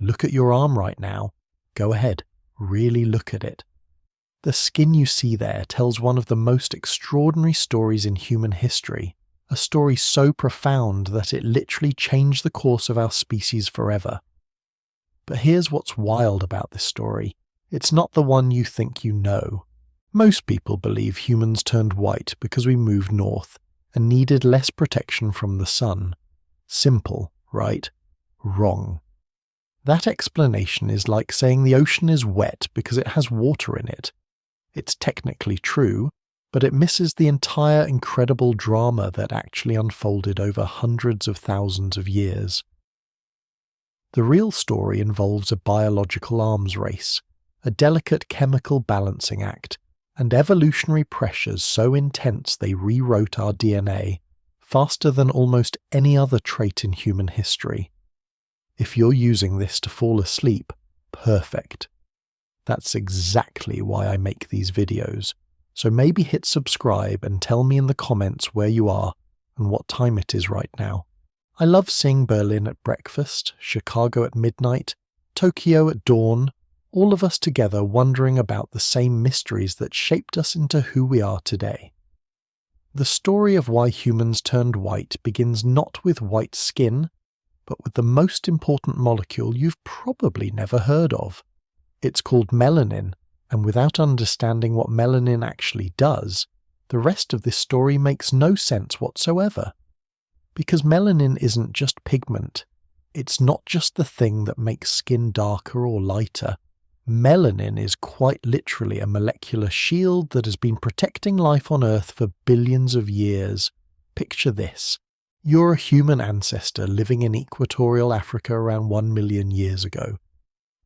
Look at your arm right now. Go ahead, really look at it. The skin you see there tells one of the most extraordinary stories in human history, a story so profound that it literally changed the course of our species forever. But here's what's wild about this story. It's not the one you think you know. Most people believe humans turned white because we moved north and needed less protection from the sun. Simple, right? Wrong. That explanation is like saying the ocean is wet because it has water in it. It's technically true, but it misses the entire incredible drama that actually unfolded over hundreds of thousands of years. The real story involves a biological arms race, a delicate chemical balancing act, and evolutionary pressures so intense they rewrote our DNA faster than almost any other trait in human history. If you're using this to fall asleep, perfect. That's exactly why I make these videos, so maybe hit subscribe and tell me in the comments where you are and what time it is right now. I love seeing Berlin at breakfast, Chicago at midnight, Tokyo at dawn, all of us together wondering about the same mysteries that shaped us into who we are today. The story of why humans turned white begins not with white skin, but with the most important molecule you've probably never heard of. It's called melanin, and without understanding what melanin actually does, the rest of this story makes no sense whatsoever. Because melanin isn't just pigment, it's not just the thing that makes skin darker or lighter. Melanin is quite literally a molecular shield that has been protecting life on Earth for billions of years. Picture this. You're a human ancestor living in equatorial Africa around 1 million years ago.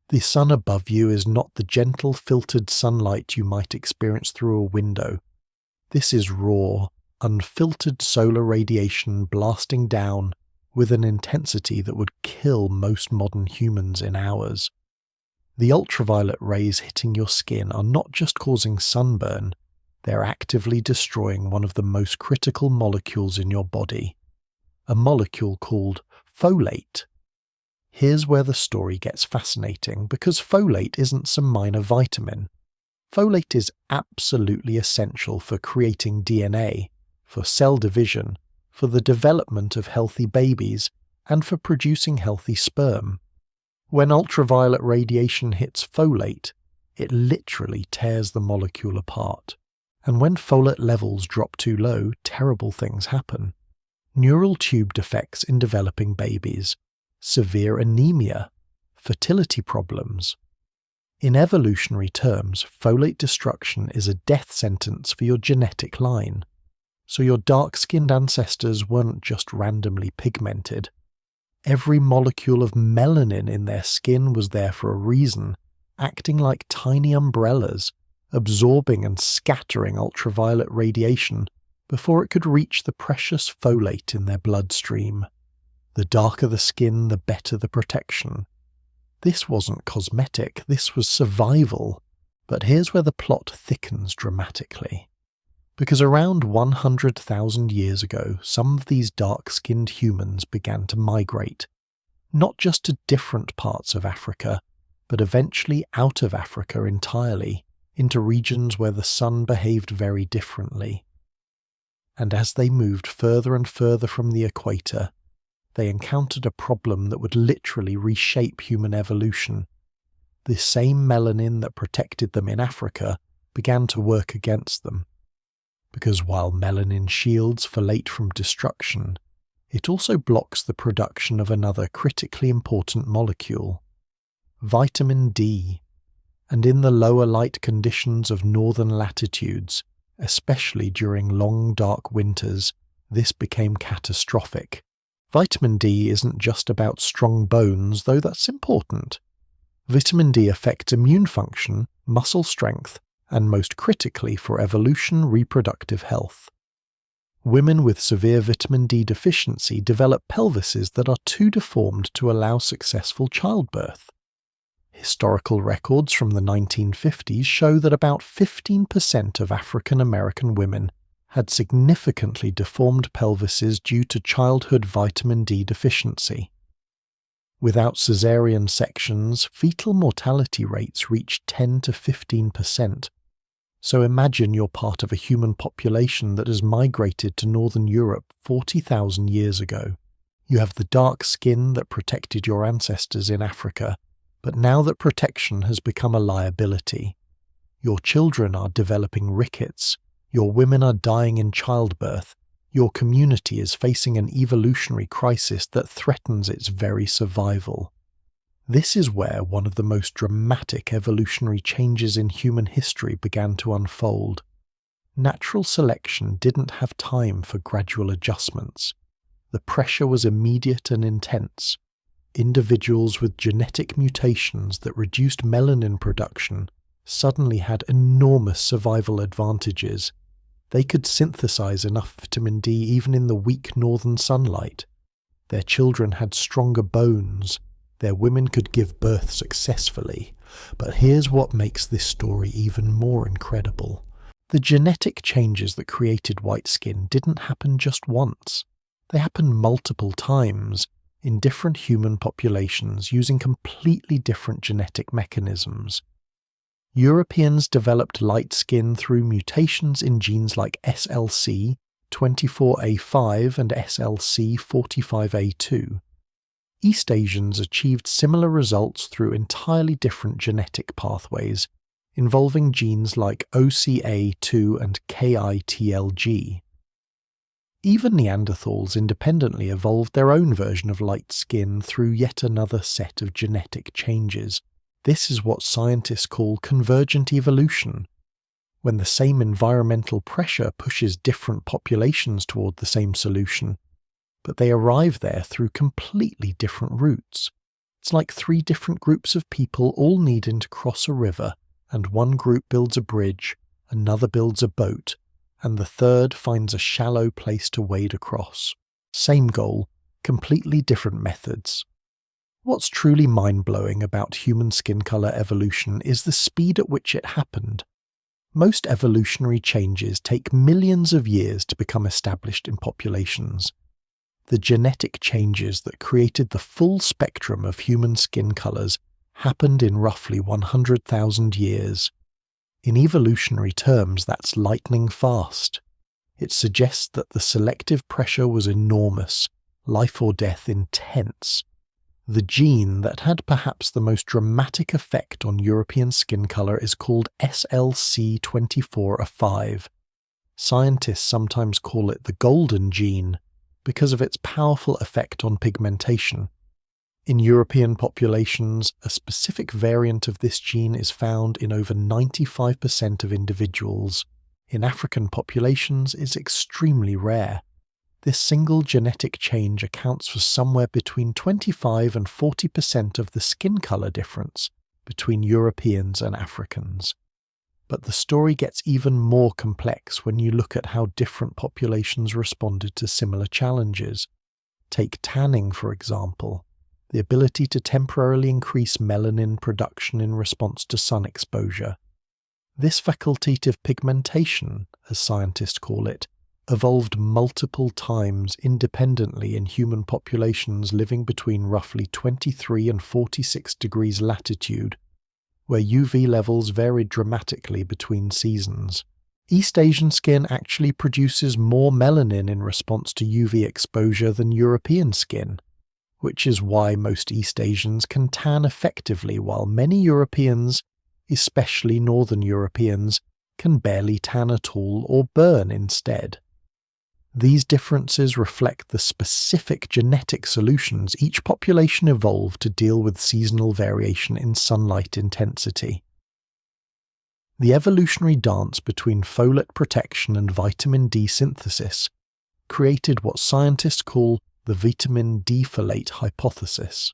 The sun above you is not the gentle filtered sunlight you might experience through a window. This is raw, unfiltered solar radiation blasting down with an intensity that would kill most modern humans in hours. The ultraviolet rays hitting your skin are not just causing sunburn, they're actively destroying one of the most critical molecules in your body, a molecule called folate. Here's where the story gets fascinating, because folate isn't some minor vitamin. Folate is absolutely essential for creating DNA, for cell division, for the development of healthy babies, and for producing healthy sperm. When ultraviolet radiation hits folate, it literally tears the molecule apart. And when folate levels drop too low, terrible things happen. Neural tube defects in developing babies, severe anemia, fertility problems. In evolutionary terms, folate destruction is a death sentence for your genetic line. So your dark-skinned ancestors weren't just randomly pigmented. Every molecule of melanin in their skin was there for a reason, acting like tiny umbrellas, absorbing and scattering ultraviolet radiation before it could reach the precious folate in their bloodstream. The darker the skin, the better the protection. This wasn't cosmetic, this was survival. But here's where the plot thickens dramatically. Because around 100,000 years ago, some of these dark-skinned humans began to migrate, not just to different parts of Africa, but eventually out of Africa entirely, into regions where the sun behaved very differently. And as they moved further and further from the equator, they encountered a problem that would literally reshape human evolution. The same melanin that protected them in Africa began to work against them. Because while melanin shields folate from destruction, it also blocks the production of another critically important molecule, vitamin D. And in the lower light conditions of northern latitudes, especially during long dark winters, this became catastrophic. Vitamin D isn't just about strong bones, though that's important. Vitamin D affects immune function, muscle strength, and most critically for evolution, reproductive health. Women with severe vitamin D deficiency develop pelvises that are too deformed to allow successful childbirth. Historical records from the 1950s show that about 15% of African American women had significantly deformed pelvises due to childhood vitamin D deficiency. Without caesarean sections, fetal mortality rates reach 10 to 15%. So imagine you're part of a human population that has migrated to Northern Europe 40,000 years ago. You have the dark skin that protected your ancestors in Africa, but now that protection has become a liability. Your children are developing rickets, your women are dying in childbirth, your community is facing an evolutionary crisis that threatens its very survival. This is where one of the most dramatic evolutionary changes in human history began to unfold. Natural selection didn't have time for gradual adjustments. The pressure was immediate and intense. Individuals with genetic mutations that reduced melanin production suddenly had enormous survival advantages. They could synthesize enough vitamin D even in the weak northern sunlight. Their children had stronger bones. Their women could give birth successfully. But here's what makes this story even more incredible. The genetic changes that created white skin didn't happen just once. They happened multiple times in different human populations using completely different genetic mechanisms. Europeans developed light skin through mutations in genes like SLC 24A5 and SLC 45A2. East Asians achieved similar results through entirely different genetic pathways, involving genes like OCA2 and KITLG. Even Neanderthals independently evolved their own version of light skin through yet another set of genetic changes. This is what scientists call convergent evolution. When the same environmental pressure pushes different populations toward the same solution, but they arrive there through completely different routes. It's like three different groups of people all needing to cross a river, and one group builds a bridge, another builds a boat, and the third finds a shallow place to wade across. Same goal, completely different methods. What's truly mind-blowing about human skin color evolution is the speed at which it happened. Most evolutionary changes take millions of years to become established in populations. The genetic changes that created the full spectrum of human skin colors happened in roughly 100,000 years. In evolutionary terms, that's lightning fast. It suggests that the selective pressure was enormous, life or death intense. The gene that had perhaps the most dramatic effect on European skin color is called SLC24A5. Scientists sometimes call it the golden gene, because of its powerful effect on pigmentation. In European populations, a specific variant of this gene is found in over 95% of individuals. In African populations, it's extremely rare. This single genetic change accounts for somewhere between 25 and 40% of the skin color difference between Europeans and Africans. But the story gets even more complex when you look at how different populations responded to similar challenges. Take tanning, for example, the ability to temporarily increase melanin production in response to sun exposure. This facultative pigmentation, as scientists call it, evolved multiple times independently in human populations living between roughly 23 and 46 degrees latitude, where UV levels varied dramatically between seasons. East Asian skin actually produces more melanin in response to UV exposure than European skin, which is why most East Asians can tan effectively while many Europeans, especially Northern Europeans, can barely tan at all or burn instead. These differences reflect the specific genetic solutions each population evolved to deal with seasonal variation in sunlight intensity. The evolutionary dance between folate protection and vitamin D synthesis created what scientists call the vitamin D folate hypothesis.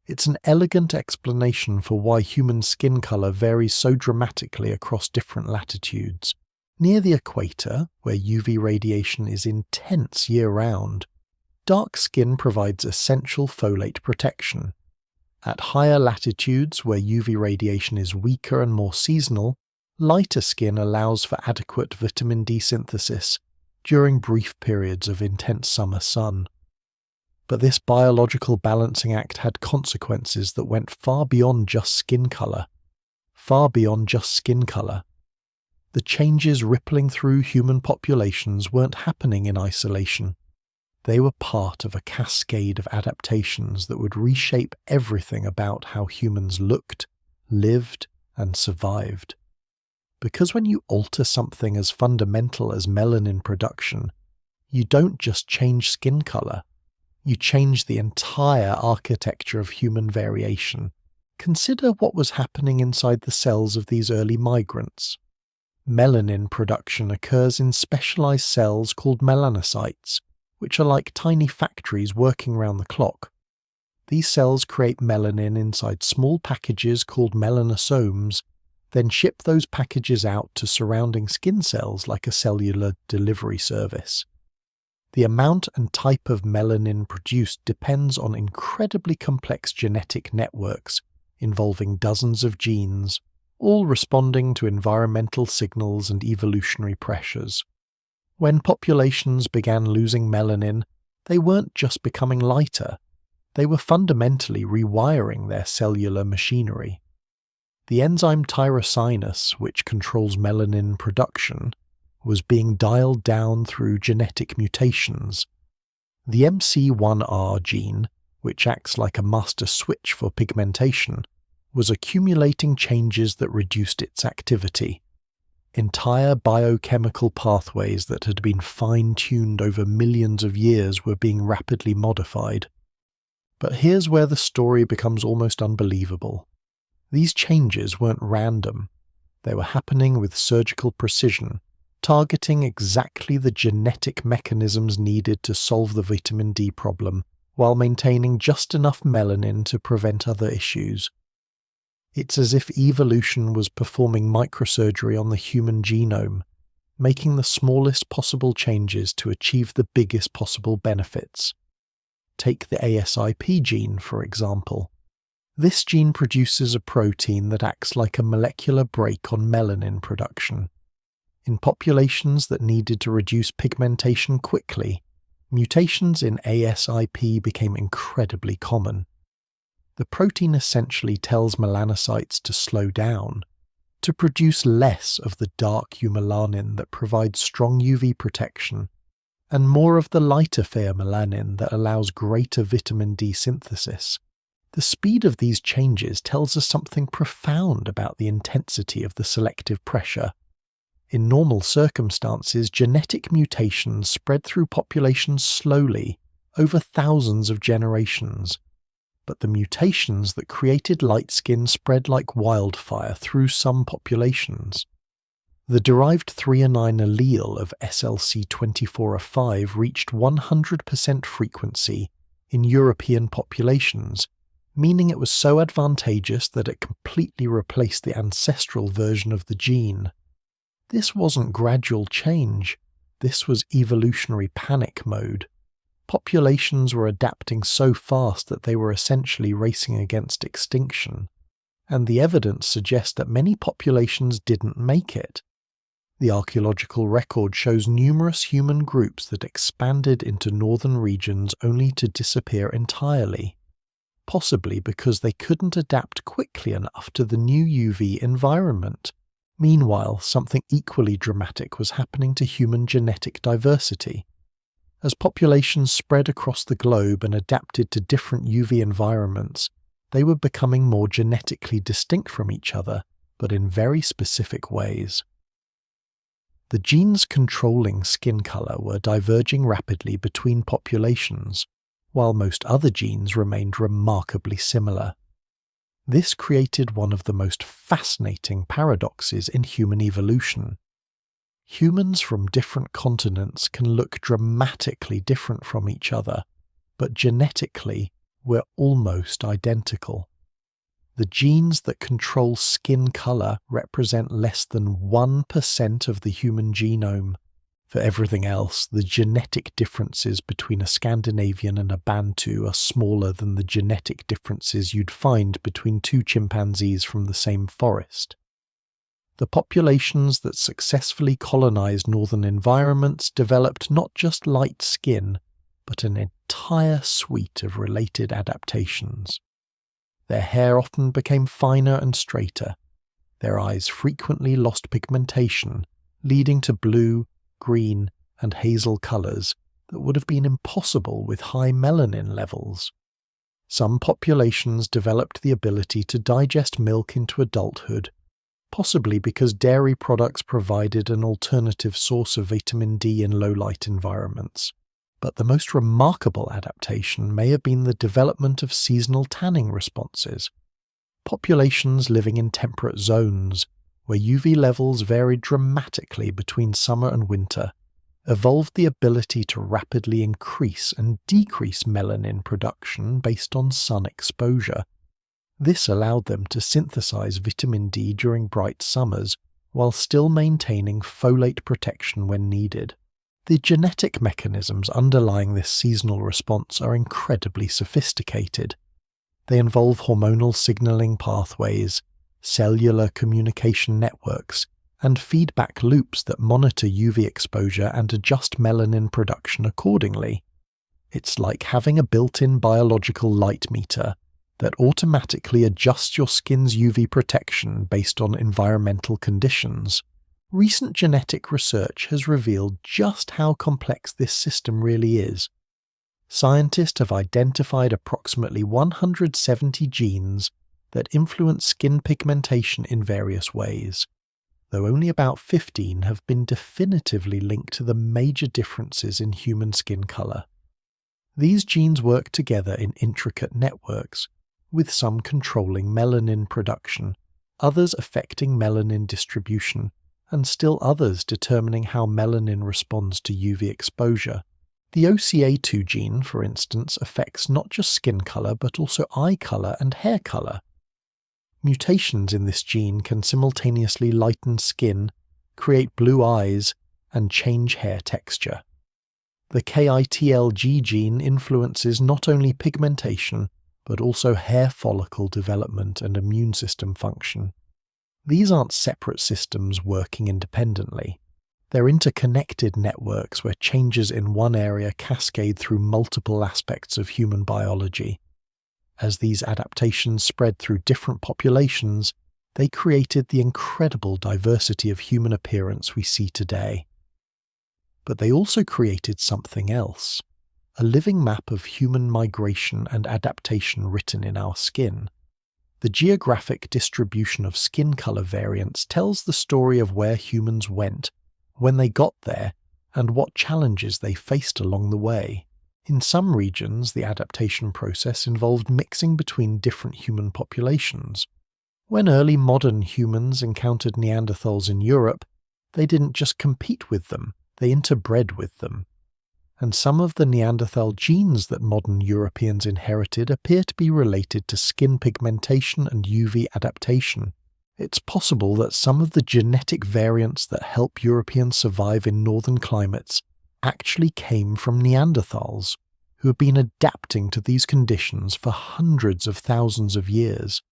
It's an elegant explanation for why human skin color varies so dramatically across different latitudes. Near the equator, where UV radiation is intense year-round, dark skin provides essential folate protection. At higher latitudes, where UV radiation is weaker and more seasonal, lighter skin allows for adequate vitamin D synthesis during brief periods of intense summer sun. But this biological balancing act had consequences that went far beyond just skin color. Far beyond just skin color. The changes rippling through human populations weren't happening in isolation. They were part of a cascade of adaptations that would reshape everything about how humans looked, lived, and survived. Because when you alter something as fundamental as melanin production, you don't just change skin color. You change the entire architecture of human variation. Consider what was happening inside the cells of these early migrants. Melanin production occurs in specialized cells called melanocytes, which are like tiny factories working round the clock. These cells create melanin inside small packages called melanosomes, then ship those packages out to surrounding skin cells like a cellular delivery service. The amount and type of melanin produced depends on incredibly complex genetic networks involving dozens of genes, all responding to environmental signals and evolutionary pressures. When populations began losing melanin, they weren't just becoming lighter, they were fundamentally rewiring their cellular machinery. The enzyme tyrosinase, which controls melanin production, was being dialed down through genetic mutations. The MC1R gene, which acts like a master switch for pigmentation, was accumulating changes that reduced its activity. Entire biochemical pathways that had been fine-tuned over millions of years were being rapidly modified. But here's where the story becomes almost unbelievable. These changes weren't random. They were happening with surgical precision, targeting exactly the genetic mechanisms needed to solve the vitamin D problem, while maintaining just enough melanin to prevent other issues. It's as if evolution was performing microsurgery on the human genome, making the smallest possible changes to achieve the biggest possible benefits. Take the ASIP gene, for example. This gene produces a protein that acts like a molecular brake on melanin production. In populations that needed to reduce pigmentation quickly, mutations in ASIP became incredibly common. The protein essentially tells melanocytes to slow down, to produce less of the dark eumelanin that provides strong UV protection, and more of the lighter pheomelanin that allows greater vitamin D synthesis. The speed of these changes tells us something profound about the intensity of the selective pressure. In normal circumstances, genetic mutations spread through populations slowly, over thousands of generations. But the mutations that created light skin spread like wildfire through some populations. The derived threonine allele of SLC24A5 reached 100% frequency in European populations, meaning it was so advantageous that it completely replaced the ancestral version of the gene. This wasn't gradual change, this was evolutionary panic mode. Populations were adapting so fast that they were essentially racing against extinction, and the evidence suggests that many populations didn't make it. The archaeological record shows numerous human groups that expanded into northern regions only to disappear entirely, possibly because they couldn't adapt quickly enough to the new UV environment. Meanwhile, something equally dramatic was happening to human genetic diversity. As populations spread across the globe and adapted to different UV environments, they were becoming more genetically distinct from each other, but in very specific ways. The genes controlling skin color were diverging rapidly between populations, while most other genes remained remarkably similar. This created one of the most fascinating paradoxes in human evolution. Humans from different continents can look dramatically different from each other, but genetically, we're almost identical. The genes that control skin color represent less than 1% of the human genome. For everything else, the genetic differences between a Scandinavian and a Bantu are smaller than the genetic differences you'd find between two chimpanzees from the same forest. The populations that successfully colonized northern environments developed not just light skin, but an entire suite of related adaptations. Their hair often became finer and straighter. Their eyes frequently lost pigmentation, leading to blue, green, and hazel colours that would have been impossible with high melanin levels. Some populations developed the ability to digest milk into adulthood, possibly because dairy products provided an alternative source of vitamin D in low-light environments. But the most remarkable adaptation may have been the development of seasonal tanning responses. Populations living in temperate zones, where UV levels varied dramatically between summer and winter, evolved the ability to rapidly increase and decrease melanin production based on sun exposure. This allowed them to synthesize vitamin D during bright summers, while still maintaining folate protection when needed. The genetic mechanisms underlying this seasonal response are incredibly sophisticated. They involve hormonal signaling pathways, cellular communication networks, and feedback loops that monitor UV exposure and adjust melanin production accordingly. It's like having a built-in biological light meter that automatically adjusts your skin's UV protection based on environmental conditions. Recent genetic research has revealed just how complex this system really is. Scientists have identified approximately 170 genes that influence skin pigmentation in various ways, though only about 15 have been definitively linked to the major differences in human skin color. These genes work together in intricate networks, with some controlling melanin production, others affecting melanin distribution, and still others determining how melanin responds to UV exposure. The OCA2 gene, for instance, affects not just skin color but also eye color and hair color. Mutations in this gene can simultaneously lighten skin, create blue eyes, and change hair texture. The KITLG gene influences not only pigmentation but also hair follicle development and immune system function. These aren't separate systems working independently. They're interconnected networks where changes in one area cascade through multiple aspects of human biology. As these adaptations spread through different populations, they created the incredible diversity of human appearance we see today. But they also created something else, a living map of human migration and adaptation written in our skin. The geographic distribution of skin color variants tells the story of where humans went, when they got there, and what challenges they faced along the way. In some regions, the adaptation process involved mixing between different human populations. When early modern humans encountered Neanderthals in Europe, they didn't just compete with them, they interbred with them. And some of the Neanderthal genes that modern Europeans inherited appear to be related to skin pigmentation and UV adaptation. It's possible that some of the genetic variants that help Europeans survive in northern climates actually came from Neanderthals, who have been adapting to these conditions for hundreds of thousands of years.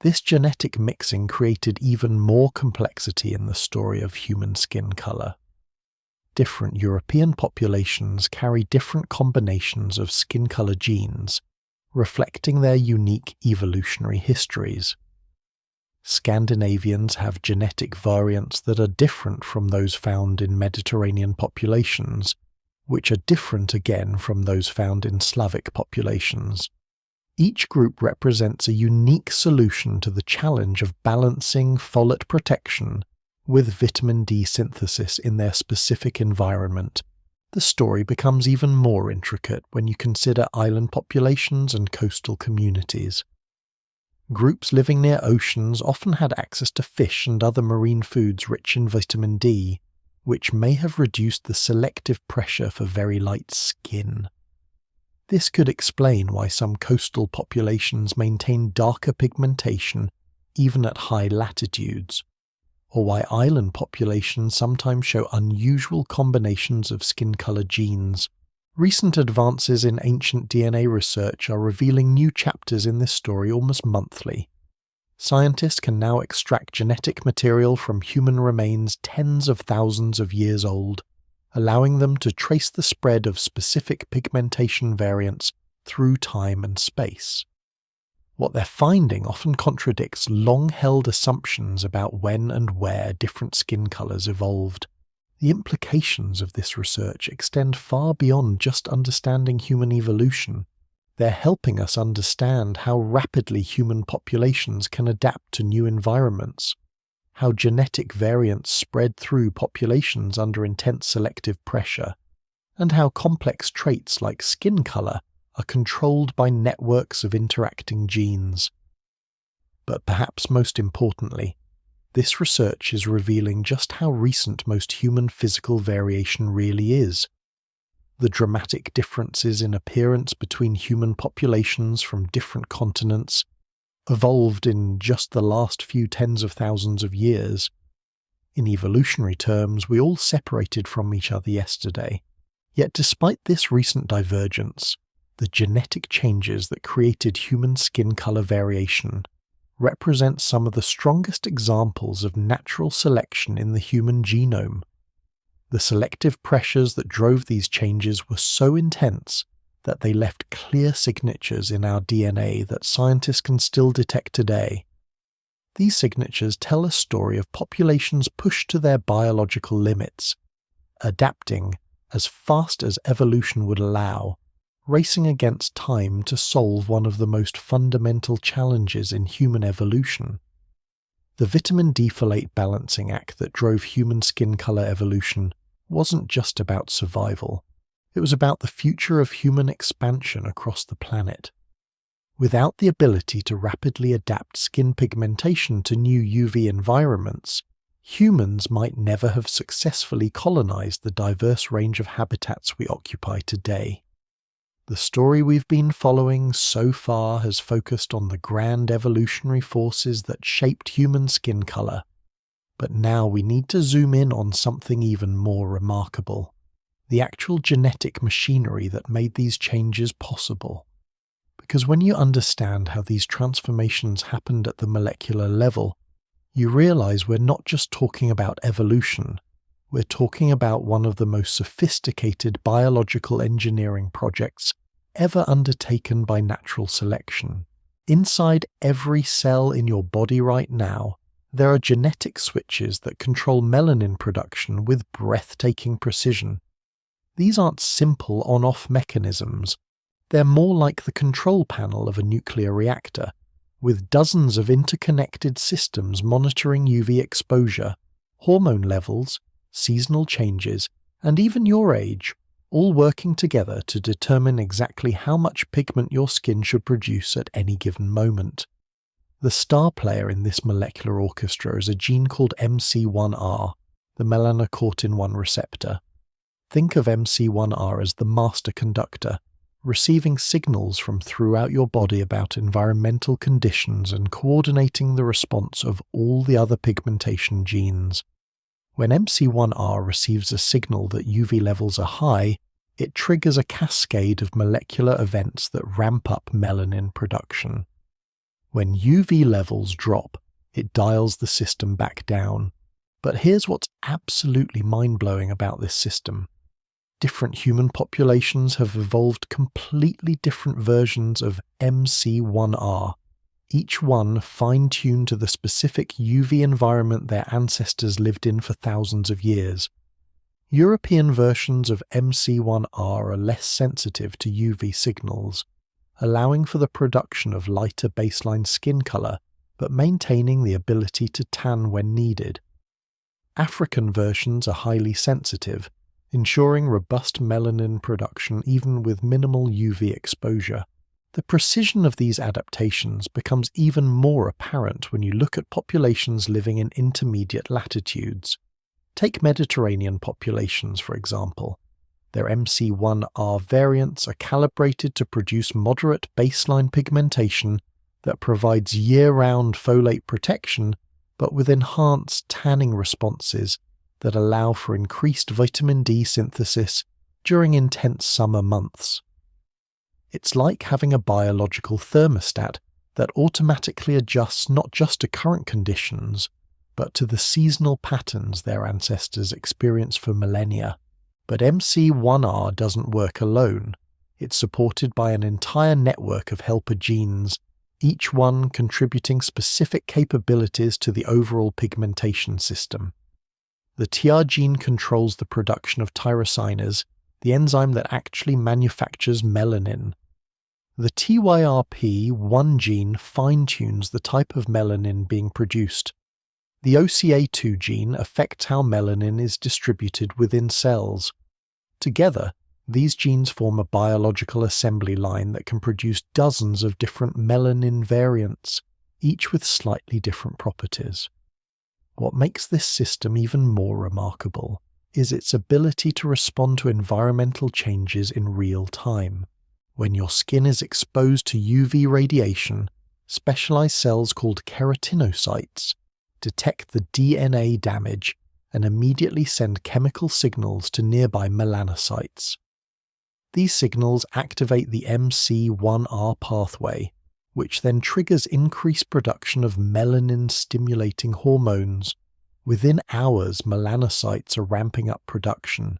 This genetic mixing created even more complexity in the story of human skin color. Different European populations carry different combinations of skin color genes, reflecting their unique evolutionary histories. Scandinavians have genetic variants that are different from those found in Mediterranean populations, which are different again from those found in Slavic populations. Each group represents a unique solution to the challenge of balancing folate protection with vitamin D synthesis in their specific environment. The story becomes even more intricate when you consider island populations and coastal communities. Groups living near oceans often had access to fish and other marine foods rich in vitamin D, which may have reduced the selective pressure for very light skin. This could explain why some coastal populations maintain darker pigmentation even at high latitudes, or why island populations sometimes show unusual combinations of skin color genes. Recent advances in ancient DNA research are revealing new chapters in this story almost monthly. Scientists can now extract genetic material from human remains tens of thousands of years old, allowing them to trace the spread of specific pigmentation variants through time and space. What they're finding often contradicts long-held assumptions about when and where different skin colours evolved. The implications of this research extend far beyond just understanding human evolution. They're helping us understand how rapidly human populations can adapt to new environments, how genetic variants spread through populations under intense selective pressure, and how complex traits like skin colour are controlled by networks of interacting genes. But perhaps most importantly, this research is revealing just how recent most human physical variation really is. The dramatic differences in appearance between human populations from different continents evolved in just the last few tens of thousands of years. In evolutionary terms, we all separated from each other yesterday. Yet despite this recent divergence, the genetic changes that created human skin color variation represent some of the strongest examples of natural selection in the human genome. The selective pressures that drove these changes were so intense that they left clear signatures in our DNA that scientists can still detect today. These signatures tell a story of populations pushed to their biological limits, adapting as fast as evolution would allow, racing against time to solve one of the most fundamental challenges in human evolution. The vitamin D folate balancing act that drove human skin color evolution wasn't just about survival. It was about the future of human expansion across the planet. Without the ability to rapidly adapt skin pigmentation to new UV environments, humans might never have successfully colonized the diverse range of habitats we occupy today. The story we've been following so far has focused on the grand evolutionary forces that shaped human skin color, but now we need to zoom in on something even more remarkable: the actual genetic machinery that made these changes possible. Because when you understand how these transformations happened at the molecular level, you realize we're not just talking about evolution, we're talking about one of the most sophisticated biological engineering projects ever undertaken by natural selection. Inside every cell in your body right now, there are genetic switches that control melanin production with breathtaking precision. These aren't simple on-off mechanisms. They're more like the control panel of a nuclear reactor, with dozens of interconnected systems monitoring UV exposure, hormone levels, seasonal changes, and even your age, all working together to determine exactly how much pigment your skin should produce at any given moment. The star player in this molecular orchestra is a gene called MC1R, the melanocortin-1 receptor. Think of MC1R as the master conductor, receiving signals from throughout your body about environmental conditions and coordinating the response of all the other pigmentation genes. When MC1R receives a signal that UV levels are high, it triggers a cascade of molecular events that ramp up melanin production. When UV levels drop, it dials the system back down. But here's what's absolutely mind-blowing about this system. Different human populations have evolved completely different versions of MC1R, each one fine-tuned to the specific UV environment their ancestors lived in for thousands of years. European versions of MC1R are less sensitive to UV signals, allowing for the production of lighter baseline skin color, but maintaining the ability to tan when needed. African versions are highly sensitive, ensuring robust melanin production even with minimal UV exposure. The precision of these adaptations becomes even more apparent when you look at populations living in intermediate latitudes. Take Mediterranean populations, for example. Their MC1R variants are calibrated to produce moderate baseline pigmentation that provides year-round folate protection, but with enhanced tanning responses that allow for increased vitamin D synthesis during intense summer months. It's like having a biological thermostat that automatically adjusts not just to current conditions, but to the seasonal patterns their ancestors experienced for millennia. But MC1R doesn't work alone. It's supported by an entire network of helper genes, each one contributing specific capabilities to the overall pigmentation system. The TR gene controls the production of tyrosinase, the enzyme that actually manufactures melanin. The TYRP1 gene fine-tunes the type of melanin being produced. The OCA2 gene affects how melanin is distributed within cells. Together, these genes form a biological assembly line that can produce dozens of different melanin variants, each with slightly different properties. What makes this system even more remarkable is its ability to respond to environmental changes in real time. When your skin is exposed to UV radiation, specialized cells called keratinocytes detect the DNA damage and immediately send chemical signals to nearby melanocytes. These signals activate the MC1R pathway, which then triggers increased production of melanin-stimulating hormones. Within hours, melanocytes are ramping up production.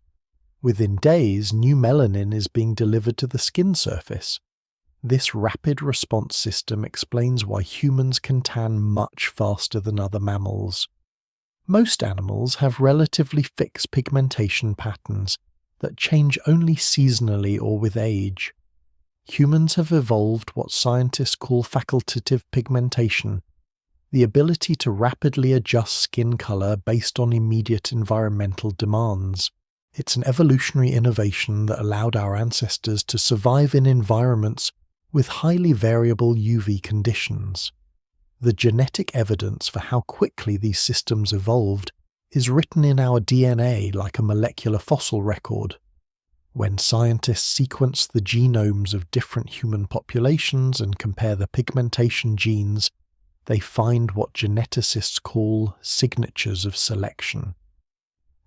Within days, new melanin is being delivered to the skin surface. This rapid response system explains why humans can tan much faster than other mammals. Most animals have relatively fixed pigmentation patterns that change only seasonally or with age. Humans have evolved what scientists call facultative pigmentation, the ability to rapidly adjust skin color based on immediate environmental demands. It's an evolutionary innovation that allowed our ancestors to survive in environments with highly variable UV conditions. The genetic evidence for how quickly these systems evolved is written in our DNA like a molecular fossil record. When scientists sequence the genomes of different human populations and compare the pigmentation genes, they find what geneticists call signatures of selection.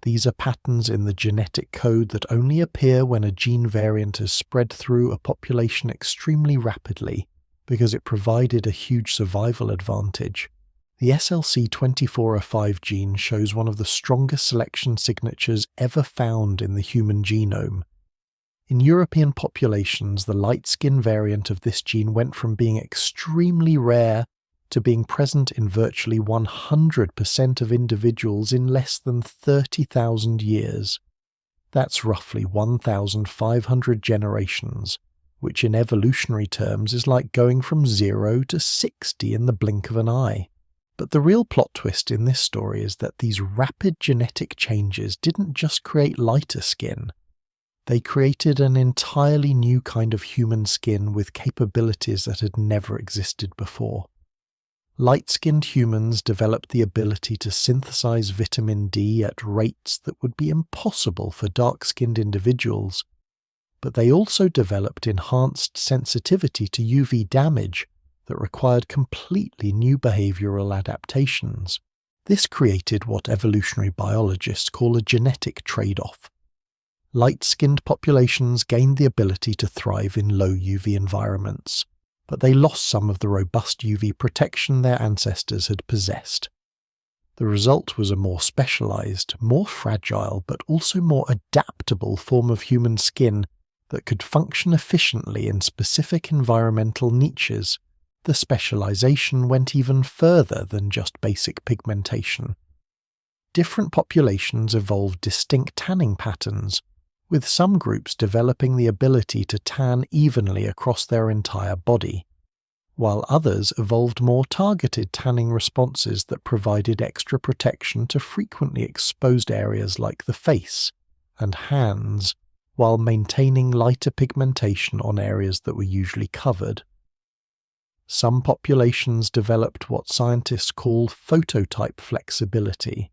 These are patterns in the genetic code that only appear when a gene variant is spread through a population extremely rapidly, because it provided a huge survival advantage. The SLC24A5 gene shows one of the strongest selection signatures ever found in the human genome. In European populations, the light skin variant of this gene went from being extremely rare to being present in virtually 100% of individuals in less than 30,000 years. That's roughly 1,500 generations, which in evolutionary terms is like going from 0 to 60 in the blink of an eye. But the real plot twist in this story is that these rapid genetic changes didn't just create lighter skin. They created an entirely new kind of human skin with capabilities that had never existed before. Light-skinned humans developed the ability to synthesize vitamin D at rates that would be impossible for dark-skinned individuals, but they also developed enhanced sensitivity to UV damage that required completely new behavioral adaptations. This created what evolutionary biologists call a genetic trade-off. Light-skinned populations gained the ability to thrive in low UV environments, but they lost some of the robust UV protection their ancestors had possessed. The result was a more specialized, more fragile, but also more adaptable form of human skin that could function efficiently in specific environmental niches. The specialization went even further than just basic pigmentation. Different populations evolved distinct tanning patterns, with some groups developing the ability to tan evenly across their entire body, while others evolved more targeted tanning responses that provided extra protection to frequently exposed areas like the face and hands, while maintaining lighter pigmentation on areas that were usually covered. Some populations developed what scientists call phototype flexibility,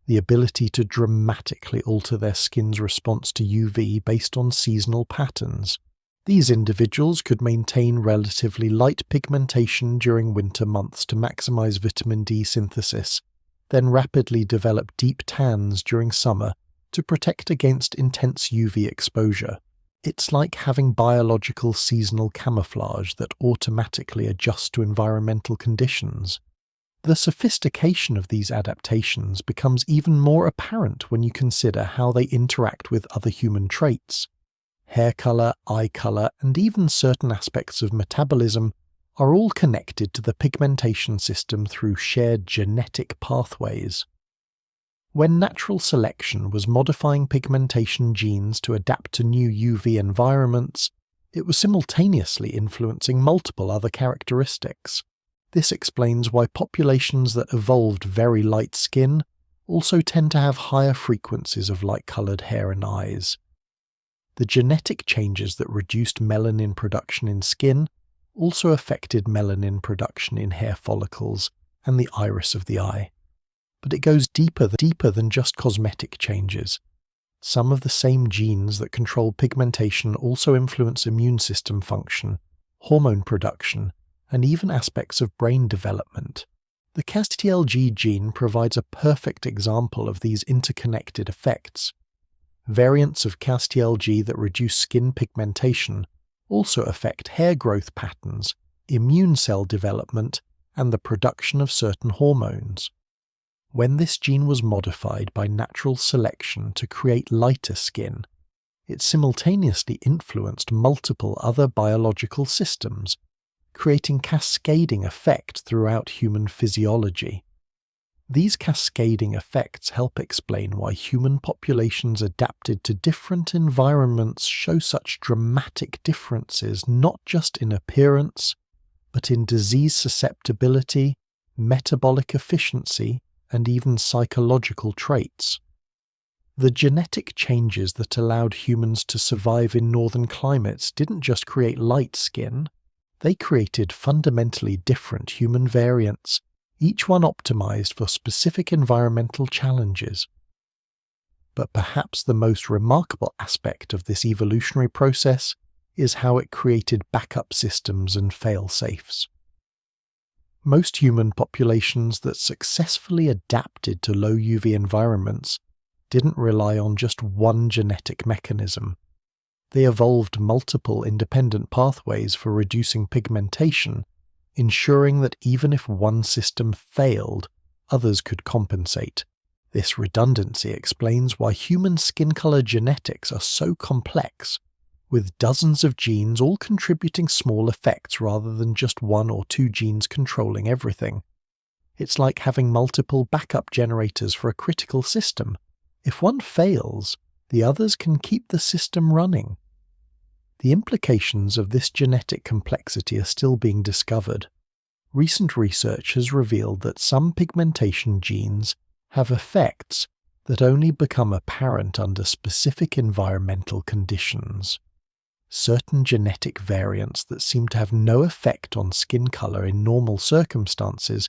the ability to dramatically alter their skin's response to UV based on seasonal patterns. These individuals could maintain relatively light pigmentation during winter months to maximize vitamin D synthesis, then rapidly develop deep tans during summer to protect against intense UV exposure. It's like having biological seasonal camouflage that automatically adjusts to environmental conditions. The sophistication of these adaptations becomes even more apparent when you consider how they interact with other human traits. Hair color, eye color, and even certain aspects of metabolism are all connected to the pigmentation system through shared genetic pathways. When natural selection was modifying pigmentation genes to adapt to new UV environments, it was simultaneously influencing multiple other characteristics. This explains why populations that evolved very light skin also tend to have higher frequencies of light-colored hair and eyes. The genetic changes that reduced melanin production in skin also affected melanin production in hair follicles and the iris of the eye. But it goes deeper than just cosmetic changes. Some of the same genes that control pigmentation also influence immune system function, hormone production, and even aspects of brain development. The CASTLG gene provides a perfect example of these interconnected effects. Variants of CASTLG that reduce skin pigmentation also affect hair growth patterns, immune cell development, and the production of certain hormones. When this gene was modified by natural selection to create lighter skin, it simultaneously influenced multiple other biological systems, creating cascading effects throughout human physiology. These cascading effects help explain why human populations adapted to different environments show such dramatic differences not just in appearance, but in disease susceptibility, metabolic efficiency, and even psychological traits. The genetic changes that allowed humans to survive in northern climates didn't just create light skin, they created fundamentally different human variants, each one optimized for specific environmental challenges. But perhaps the most remarkable aspect of this evolutionary process is how it created backup systems and fail-safes. Most human populations that successfully adapted to low UV environments didn't rely on just one genetic mechanism. They evolved multiple independent pathways for reducing pigmentation, ensuring that even if one system failed, others could compensate. This redundancy explains why human skin color genetics are so complex, with dozens of genes all contributing small effects rather than just one or two genes controlling everything. It's like having multiple backup generators for a critical system. If one fails, the others can keep the system running. The implications of this genetic complexity are still being discovered. Recent research has revealed that some pigmentation genes have effects that only become apparent under specific environmental conditions. Certain genetic variants that seem to have no effect on skin color in normal circumstances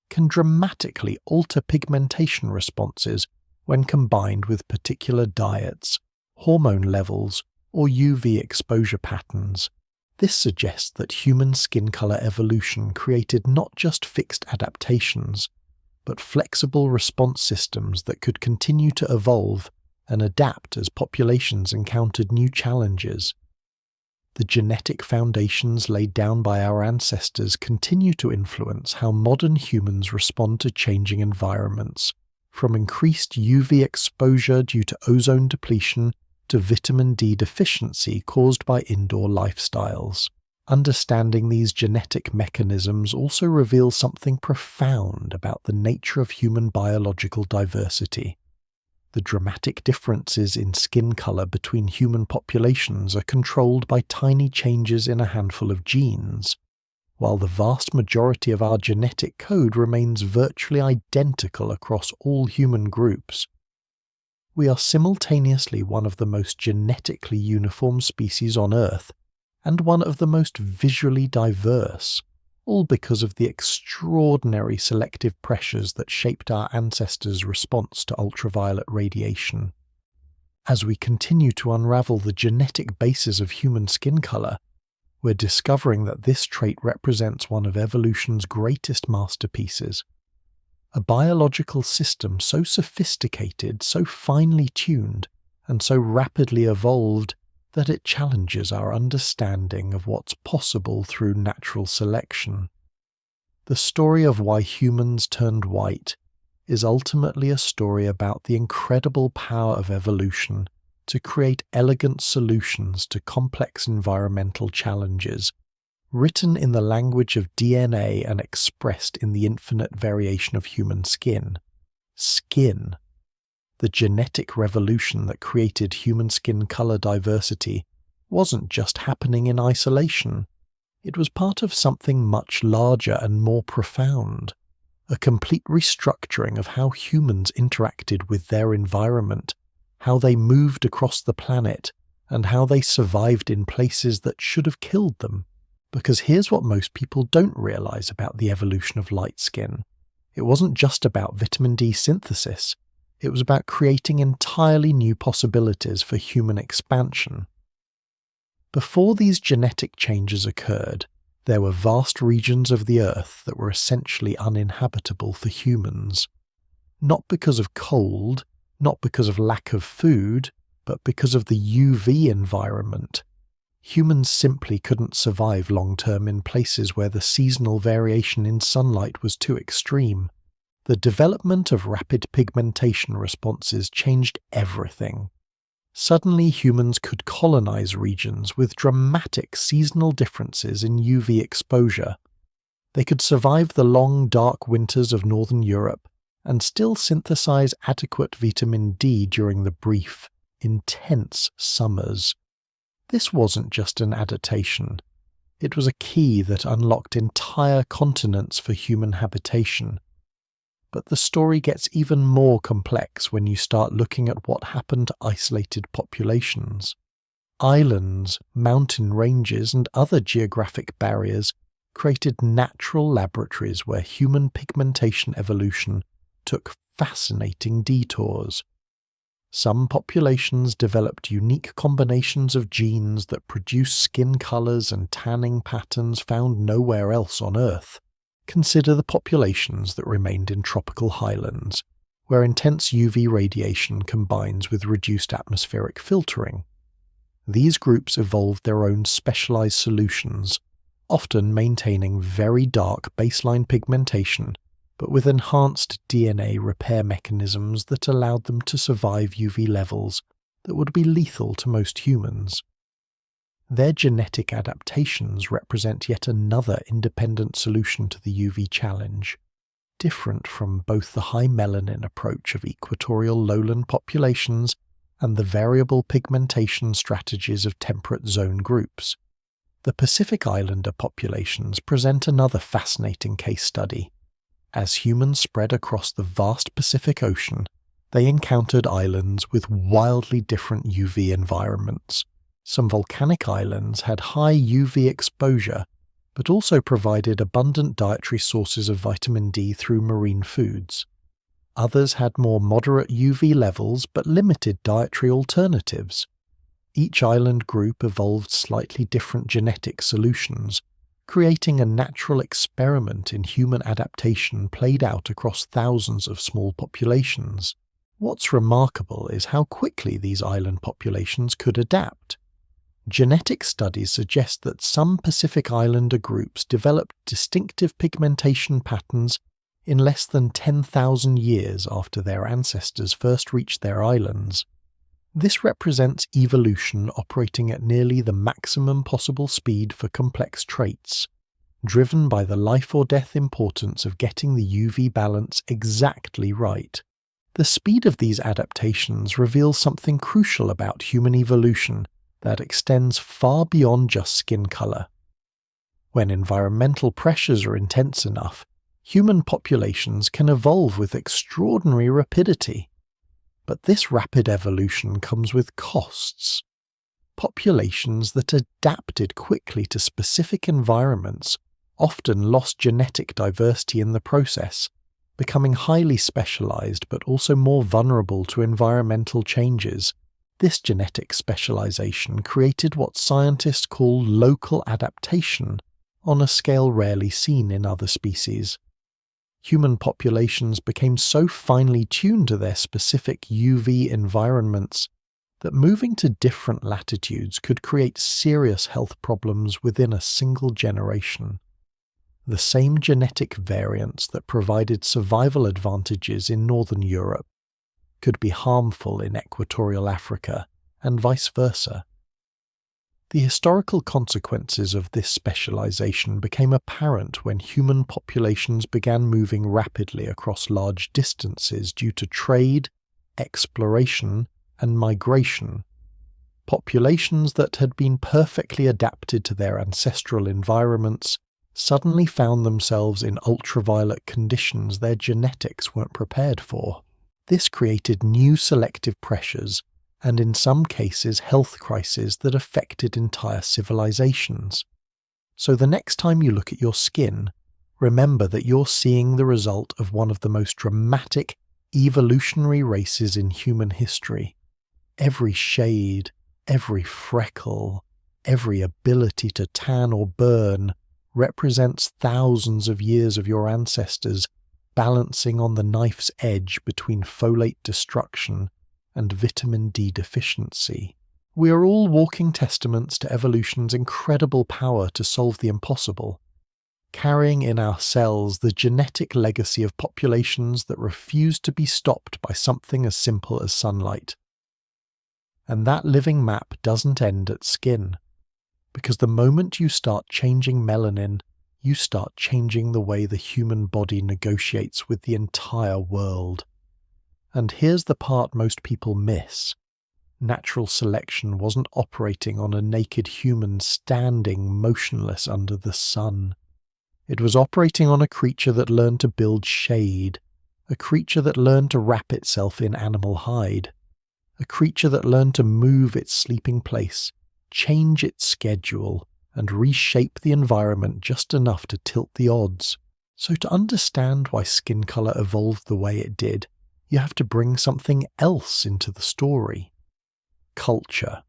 can dramatically alter pigmentation responses when combined with particular diets, hormone levels, or UV exposure patterns. This suggests that human skin color evolution created not just fixed adaptations, but flexible response systems that could continue to evolve and adapt as populations encountered new challenges. The genetic foundations laid down by our ancestors continue to influence how modern humans respond to changing environments, from increased UV exposure due to ozone depletion to vitamin D deficiency caused by indoor lifestyles. Understanding these genetic mechanisms also reveals something profound about the nature of human biological diversity. The dramatic differences in skin color between human populations are controlled by tiny changes in a handful of genes, while the vast majority of our genetic code remains virtually identical across all human groups. We are simultaneously one of the most genetically uniform species on Earth and one of the most visually diverse, all because of the extraordinary selective pressures that shaped our ancestors' response to ultraviolet radiation. As we continue to unravel the genetic basis of human skin color, we're discovering that this trait represents one of evolution's greatest masterpieces. A biological system so sophisticated, so finely tuned, and so rapidly evolved that it challenges our understanding of what's possible through natural selection. the story of why humans turned white is ultimately a story about the incredible power of evolution to create elegant solutions to complex environmental challenges, written in the language of DNA and expressed in the infinite variation of human skin. Skin. The genetic revolution that created human skin color diversity wasn't just happening in isolation. It was part of something much larger and more profound, a complete restructuring of how humans interacted with their environment, how they moved across the planet, and how they survived in places that should have killed them. Because here's what most people don't realize about the evolution of light skin. It wasn't just about vitamin D synthesis. It was about creating entirely new possibilities for human expansion. Before these genetic changes occurred, there were vast regions of the Earth that were essentially uninhabitable for humans. Not because of cold, not because of lack of food, but because of the UV environment. Humans simply couldn't survive long-term in places where the seasonal variation in sunlight was too extreme. The development of rapid pigmentation responses changed everything. Suddenly humans could colonize regions with dramatic seasonal differences in UV exposure. They could survive the long, dark winters of northern Europe and still synthesize adequate vitamin D during the brief, intense summers. This wasn't just an adaptation. It was a key that unlocked entire continents for human habitation. But the story gets even more complex when you start looking at what happened to isolated populations. Islands, mountain ranges, and other geographic barriers created natural laboratories where human pigmentation evolution took fascinating detours. Some populations developed unique combinations of genes that produce skin colors and tanning patterns found nowhere else on Earth. Consider the populations that remained in tropical highlands, where intense UV radiation combines with reduced atmospheric filtering. These groups evolved their own specialized solutions, often maintaining very dark baseline pigmentation, but with enhanced DNA repair mechanisms that allowed them to survive UV levels that would be lethal to most humans. Their genetic adaptations represent yet another independent solution to the UV challenge, different from both the high melanin approach of equatorial lowland populations and the variable pigmentation strategies of temperate zone groups. The Pacific Islander populations present another fascinating case study. As humans spread across the vast Pacific Ocean, they encountered islands with wildly different UV environments. Some volcanic islands had high UV exposure, but also provided abundant dietary sources of vitamin D through marine foods. Others had more moderate UV levels but limited dietary alternatives. Each island group evolved slightly different genetic solutions, creating a natural experiment in human adaptation played out across thousands of small populations. What's remarkable is how quickly these island populations could adapt. Genetic studies suggest that some Pacific Islander groups developed distinctive pigmentation patterns in less than 10,000 years after their ancestors first reached their islands. This represents evolution operating at nearly the maximum possible speed for complex traits, driven by the life-or-death importance of getting the UV balance exactly right. The speed of these adaptations reveals something crucial about human evolution that extends far beyond just skin color. When environmental pressures are intense enough, human populations can evolve with extraordinary rapidity. But this rapid evolution comes with costs. Populations that adapted quickly to specific environments often lost genetic diversity in the process, becoming highly specialized but also more vulnerable to environmental changes. This genetic specialization created what scientists call local adaptation, on a scale rarely seen in other species. Human populations became so finely tuned to their specific UV environments that moving to different latitudes could create serious health problems within a single generation. The same genetic variants that provided survival advantages in northern Europe could be harmful in equatorial Africa, and vice versa. The historical consequences of this specialization became apparent when human populations began moving rapidly across large distances due to trade, exploration, and migration. Populations that had been perfectly adapted to their ancestral environments suddenly found themselves in ultraviolet conditions their genetics weren't prepared for. This created new selective pressures and in some cases health crises that affected entire civilizations. So the next time you look at your skin, remember that you're seeing the result of one of the most dramatic evolutionary races in human history. Every shade, every freckle, every ability to tan or burn represents thousands of years of your ancestors balancing on the knife's edge between folate destruction and vitamin D deficiency. We are all walking testaments to evolution's incredible power to solve the impossible, carrying in our cells the genetic legacy of populations that refuse to be stopped by something as simple as sunlight. And that living map doesn't end at skin, because the moment you start changing melanin, you start changing the way the human body negotiates with the entire world. And here's the part most people miss. Natural selection wasn't operating on a naked human standing motionless under the sun. It was operating on a creature that learned to build shade, a creature that learned to wrap itself in animal hide, a creature that learned to move its sleeping place, change its schedule, and reshape the environment just enough to tilt the odds. So to understand why skin color evolved the way it did, you have to bring something else into the story. Culture.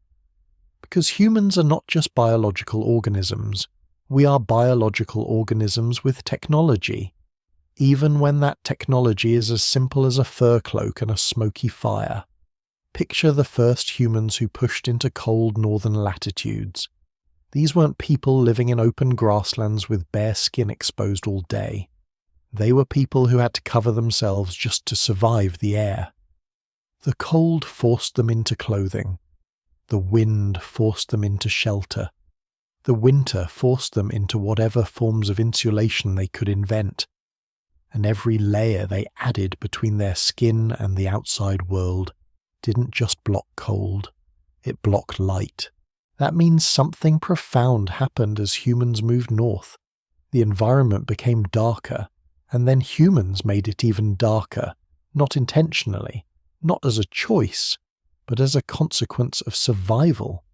Because humans are not just biological organisms, we are biological organisms with technology, even when that technology is as simple as a fur cloak and a smoky fire. Picture the first humans who pushed into cold northern latitudes. These weren't people living in open grasslands with bare skin exposed all day. They were people who had to cover themselves just to survive the air. The cold forced them into clothing. The wind forced them into shelter. The winter forced them into whatever forms of insulation they could invent. And every layer they added between their skin and the outside world didn't just block cold, it blocked light. That means something profound happened as humans moved north. The environment became darker, and then humans made it even darker, not intentionally, not as a choice, but as a consequence of survival.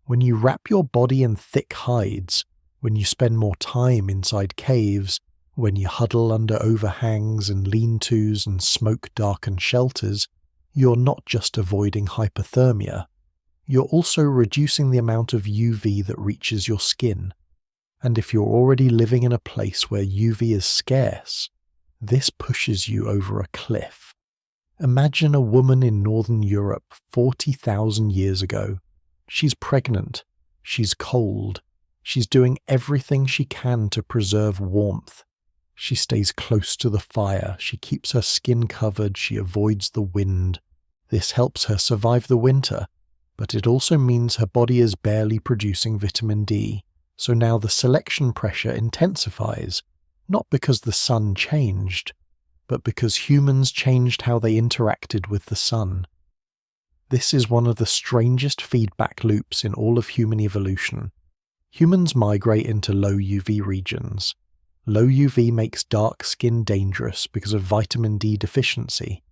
When you wrap your body in thick hides, when you spend more time inside caves, when you huddle under overhangs and lean-tos and smoke-darkened shelters, you're not just avoiding hypothermia, you're also reducing the amount of UV that reaches your skin. And if you're already living in a place where UV is scarce, this pushes you over a cliff. Imagine a woman in northern Europe 40,000 years ago. She's pregnant, she's cold, she's doing everything she can to preserve warmth. She stays close to the fire, she keeps her skin covered, she avoids the wind. This helps her survive the winter, but it also means her body is barely producing vitamin D. So now the selection pressure intensifies, not because the sun changed, but because humans changed how they interacted with the sun. This is one of the strangest feedback loops in all of human evolution. Humans migrate into low UV regions. Low UV makes dark skin dangerous because of vitamin D deficiency.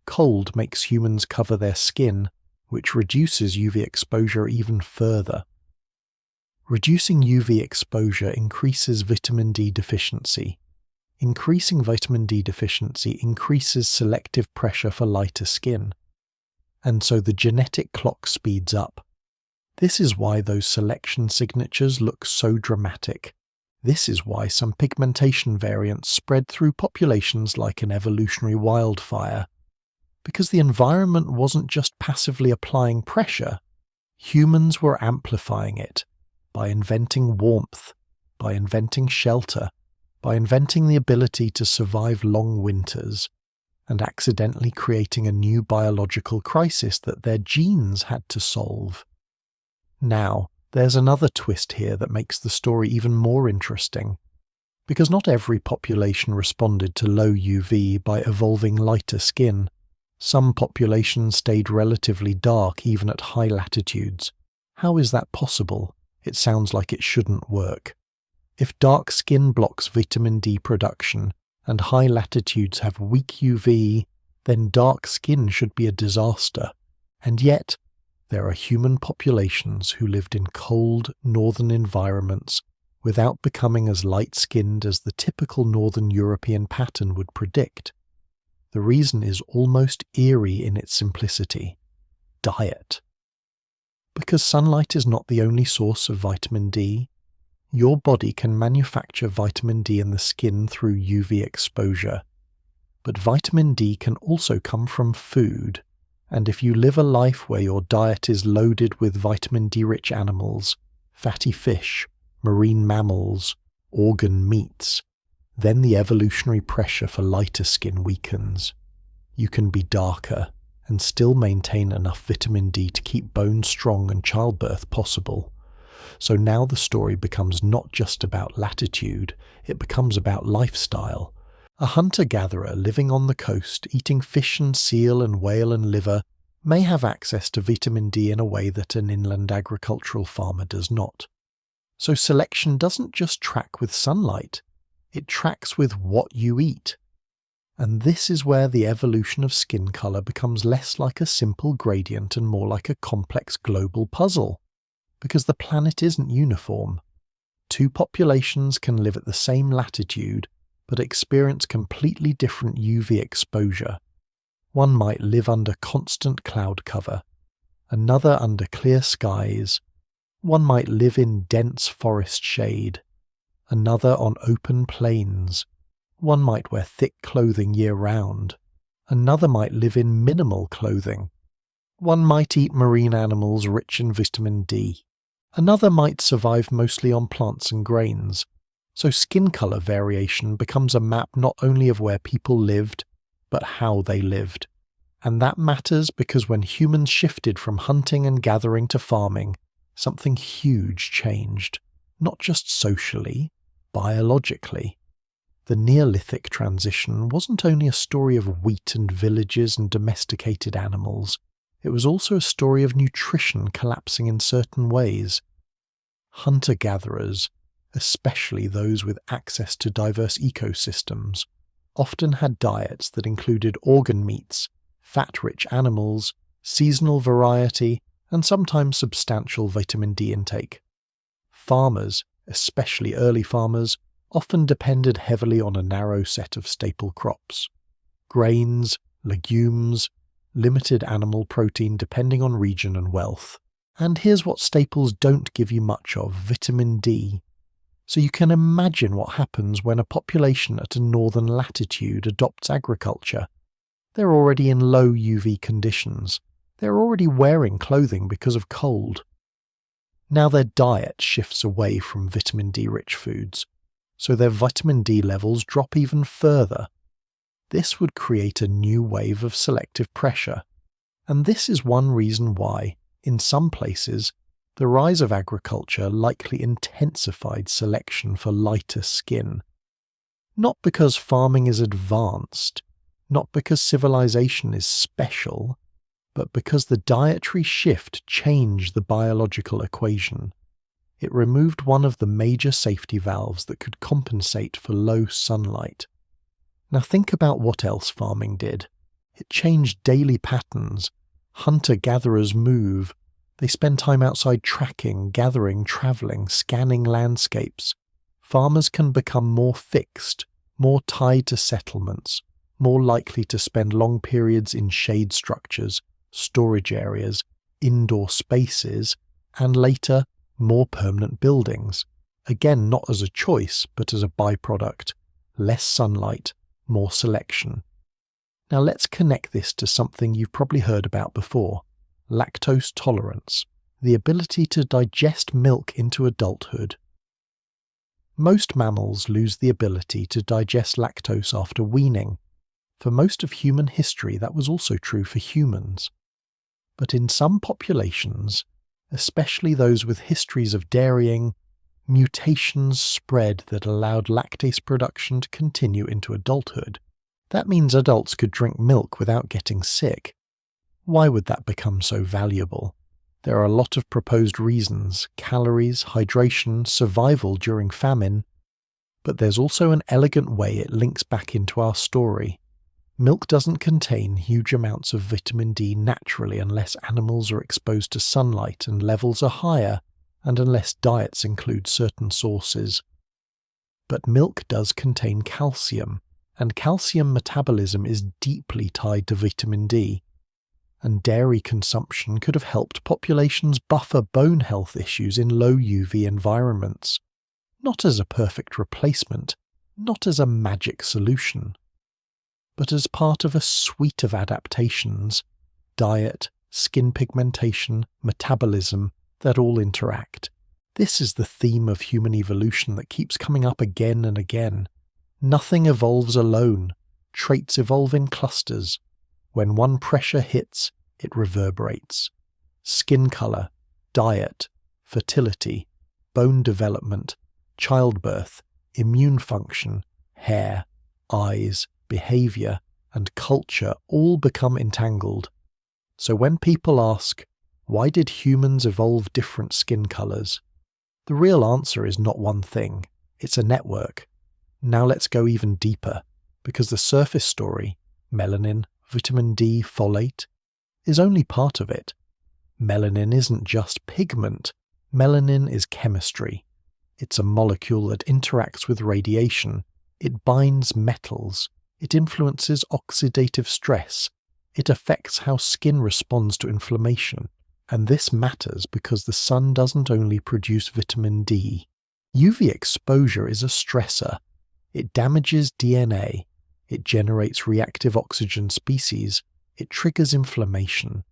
Cold makes humans cover their skin, which reduces UV exposure even further. Reducing UV exposure increases vitamin D deficiency. Increasing vitamin D deficiency increases selective pressure for lighter skin. And so the genetic clock speeds up. This is why those selection signatures look so dramatic. This is why some pigmentation variants spread through populations like an evolutionary wildfire. Because the environment wasn't just passively applying pressure, humans were amplifying it by inventing warmth, by inventing shelter, by inventing the ability to survive long winters and accidentally creating a new biological crisis that their genes had to solve. Now, there's another twist here that makes the story even more interesting, because not every population responded to low UV by evolving lighter skin. Some populations stayed relatively dark even at high latitudes. How is that possible? It sounds like it shouldn't work. If dark skin blocks vitamin D production and high latitudes have weak UV, then dark skin should be a disaster. And yet, there are human populations who lived in cold, northern environments without becoming as light-skinned as the typical northern European pattern would predict. The reason is almost eerie in its simplicity: diet. Because sunlight is not the only source of vitamin D, your body can manufacture vitamin D in the skin through UV exposure. But vitamin D can also come from food, and if you live a life where your diet is loaded with vitamin D-rich animals, fatty fish, marine mammals, organ meats, then the evolutionary pressure for lighter skin weakens. You can be darker and still maintain enough vitamin D to keep bones strong and childbirth possible. So now the story becomes not just about latitude, it becomes about lifestyle. A hunter-gatherer living on the coast, eating fish and seal and whale and liver, may have access to vitamin D in a way that an inland agricultural farmer does not. So selection doesn't just track with sunlight, it tracks with what you eat. And this is where the evolution of skin colour becomes less like a simple gradient and more like a complex global puzzle, because the planet isn't uniform. Two populations can live at the same latitude, but experience completely different UV exposure. One might live under constant cloud cover, another under clear skies. One might live in dense forest shade, another on open plains. One might wear thick clothing year-round, another might live in minimal clothing. One might eat marine animals rich in vitamin D, another might survive mostly on plants and grains. So skin colour variation becomes a map not only of where people lived, but how they lived. And that matters because when humans shifted from hunting and gathering to farming, something huge changed, not just socially, biologically. The Neolithic transition wasn't only a story of wheat and villages and domesticated animals, it was also a story of nutrition collapsing in certain ways. Hunter-gatherers, especially those with access to diverse ecosystems, often had diets that included organ meats, fat-rich animals, seasonal variety, and sometimes substantial vitamin D intake. Farmers, especially early farmers, often depended heavily on a narrow set of staple crops. Grains, legumes, limited animal protein depending on region and wealth. And here's what staples don't give you much of: vitamin D. So you can imagine what happens when a population at a northern latitude adopts agriculture. They're already in low UV conditions. They're already wearing clothing because of cold. Now their diet shifts away from vitamin D-rich foods, so their vitamin D levels drop even further. This would create a new wave of selective pressure, and this is one reason why, in some places, the rise of agriculture likely intensified selection for lighter skin. Not because farming is advanced, not because civilization is special, but because the dietary shift changed the biological equation. It removed one of the major safety valves that could compensate for low sunlight. Now think about what else farming did. It changed daily patterns. Hunter-gatherers move. They spend time outside tracking, gathering, travelling, scanning landscapes. Farmers can become more fixed, more tied to settlements, more likely to spend long periods in shade structures, storage areas, indoor spaces, and later, more permanent buildings. Again, not as a choice, but as a byproduct. Less sunlight, more selection. Now let's connect this to something you've probably heard about before: lactose tolerance, the ability to digest milk into adulthood. Most mammals lose the ability to digest lactose after weaning. For most of human history, that was also true for humans. But in some populations, especially those with histories of dairying, mutations spread that allowed lactase production to continue into adulthood. That means adults could drink milk without getting sick. Why would that become so valuable? There are a lot of proposed reasons: calories, hydration, survival during famine. But there's also an elegant way it links back into our story. Milk doesn't contain huge amounts of vitamin D naturally unless animals are exposed to sunlight and levels are higher, and unless diets include certain sources. But milk does contain calcium, and calcium metabolism is deeply tied to vitamin D. And dairy consumption could have helped populations buffer bone health issues in low UV environments. Not as a perfect replacement, not as a magic solution, but as part of a suite of adaptations: diet, skin pigmentation, metabolism, that all interact. This is the theme of human evolution that keeps coming up again and again. Nothing evolves alone. Traits evolve in clusters. When one pressure hits, it reverberates. Skin color, diet, fertility, bone development, childbirth, immune function, hair, eyes, behavior, and culture all become entangled. So when people ask, why did humans evolve different skin colors? The real answer is not one thing. It's a network. Now let's go even deeper, because the surface story, melanin, vitamin D, folate, is only part of it. Melanin isn't just pigment. Melanin is chemistry. It's a molecule that interacts with radiation. It binds metals. It influences oxidative stress. It affects how skin responds to inflammation. And this matters because the sun doesn't only produce vitamin D. UV exposure is a stressor. It damages DNA. It generates reactive oxygen species. It triggers inflammation.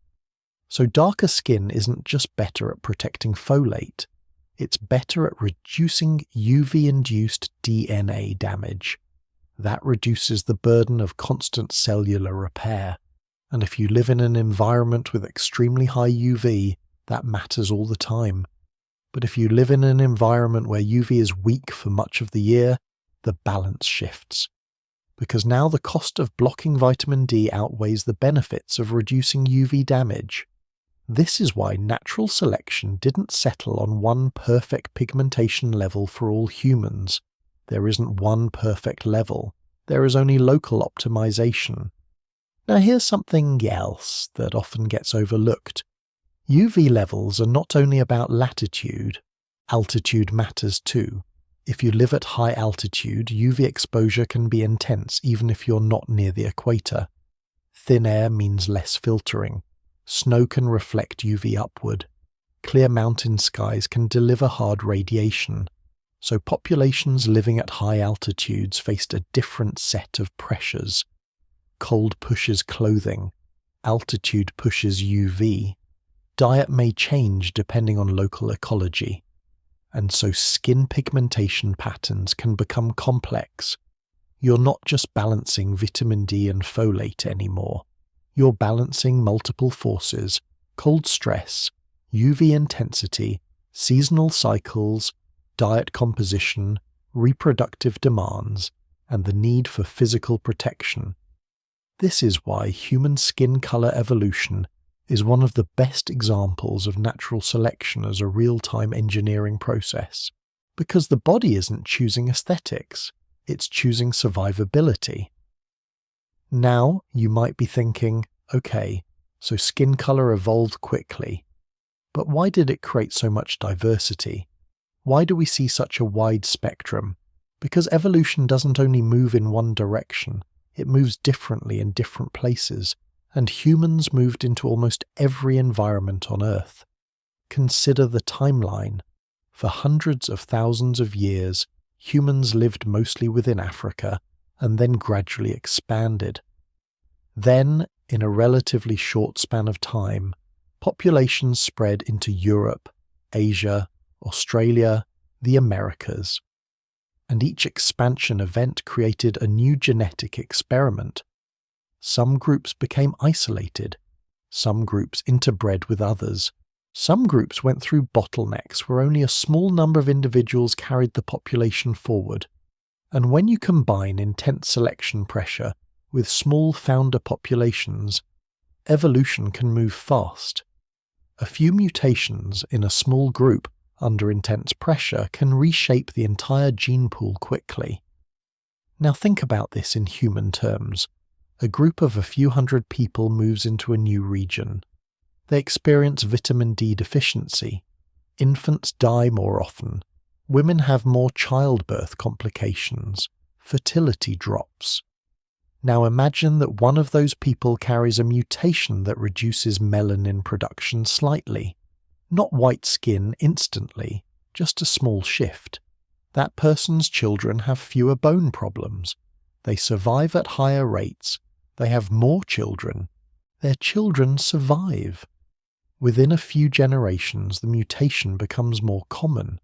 So darker skin isn't just better at protecting folate. It's better at reducing UV-induced DNA damage. That reduces the burden of constant cellular repair. And if you live in an environment with extremely high UV, that matters all the time. But if you live in an environment where UV is weak for much of the year, the balance shifts. Because now the cost of blocking vitamin D outweighs the benefits of reducing UV damage. This is why natural selection didn't settle on one perfect pigmentation level for all humans. There isn't one perfect level. There is only local optimization. Now here's something else that often gets overlooked. UV levels are not only about latitude. Altitude matters too. If you live at high altitude, UV exposure can be intense even if you're not near the equator. Thin air means less filtering. Snow can reflect UV upward. Clear mountain skies can deliver hard radiation. So populations living at high altitudes faced a different set of pressures. Cold pushes clothing. Altitude pushes UV. Diet may change depending on local ecology. And so skin pigmentation patterns can become complex. You're not just balancing vitamin D and folate anymore. You're balancing multiple forces: cold stress, UV intensity, seasonal cycles, diet composition, reproductive demands, and the need for physical protection. This is why human skin color evolution is one of the best examples of natural selection as a real-time engineering process. Because the body isn't choosing aesthetics, it's choosing survivability. Now you might be thinking, okay, so skin color evolved quickly, but why did it create so much diversity? Why do we see such a wide spectrum? Because evolution doesn't only move in one direction, it moves differently in different places, and humans moved into almost every environment on Earth. Consider the timeline. For hundreds of thousands of years, humans lived mostly within Africa and then gradually expanded. Then, in a relatively short span of time, populations spread into Europe, Asia, Australia, the Americas. and each expansion event created a new genetic experiment. Some groups became isolated, some groups interbred with others, some groups went through bottlenecks where only a small number of individuals carried the population forward. And when you combine intense selection pressure with small founder populations, evolution can move fast. A few mutations in a small group under intense pressure can reshape the entire gene pool quickly. Now think about this in human terms. A group of a few hundred people moves into a new region. They experience vitamin D deficiency. Infants die more often. Women have more childbirth complications. Fertility drops. Now imagine that one of those people carries a mutation that reduces melanin production slightly. Not white skin instantly, just a small shift. That person's children have fewer bone problems. They survive at higher rates. They have more children. Their children survive. Within a few generations, the mutation becomes more common.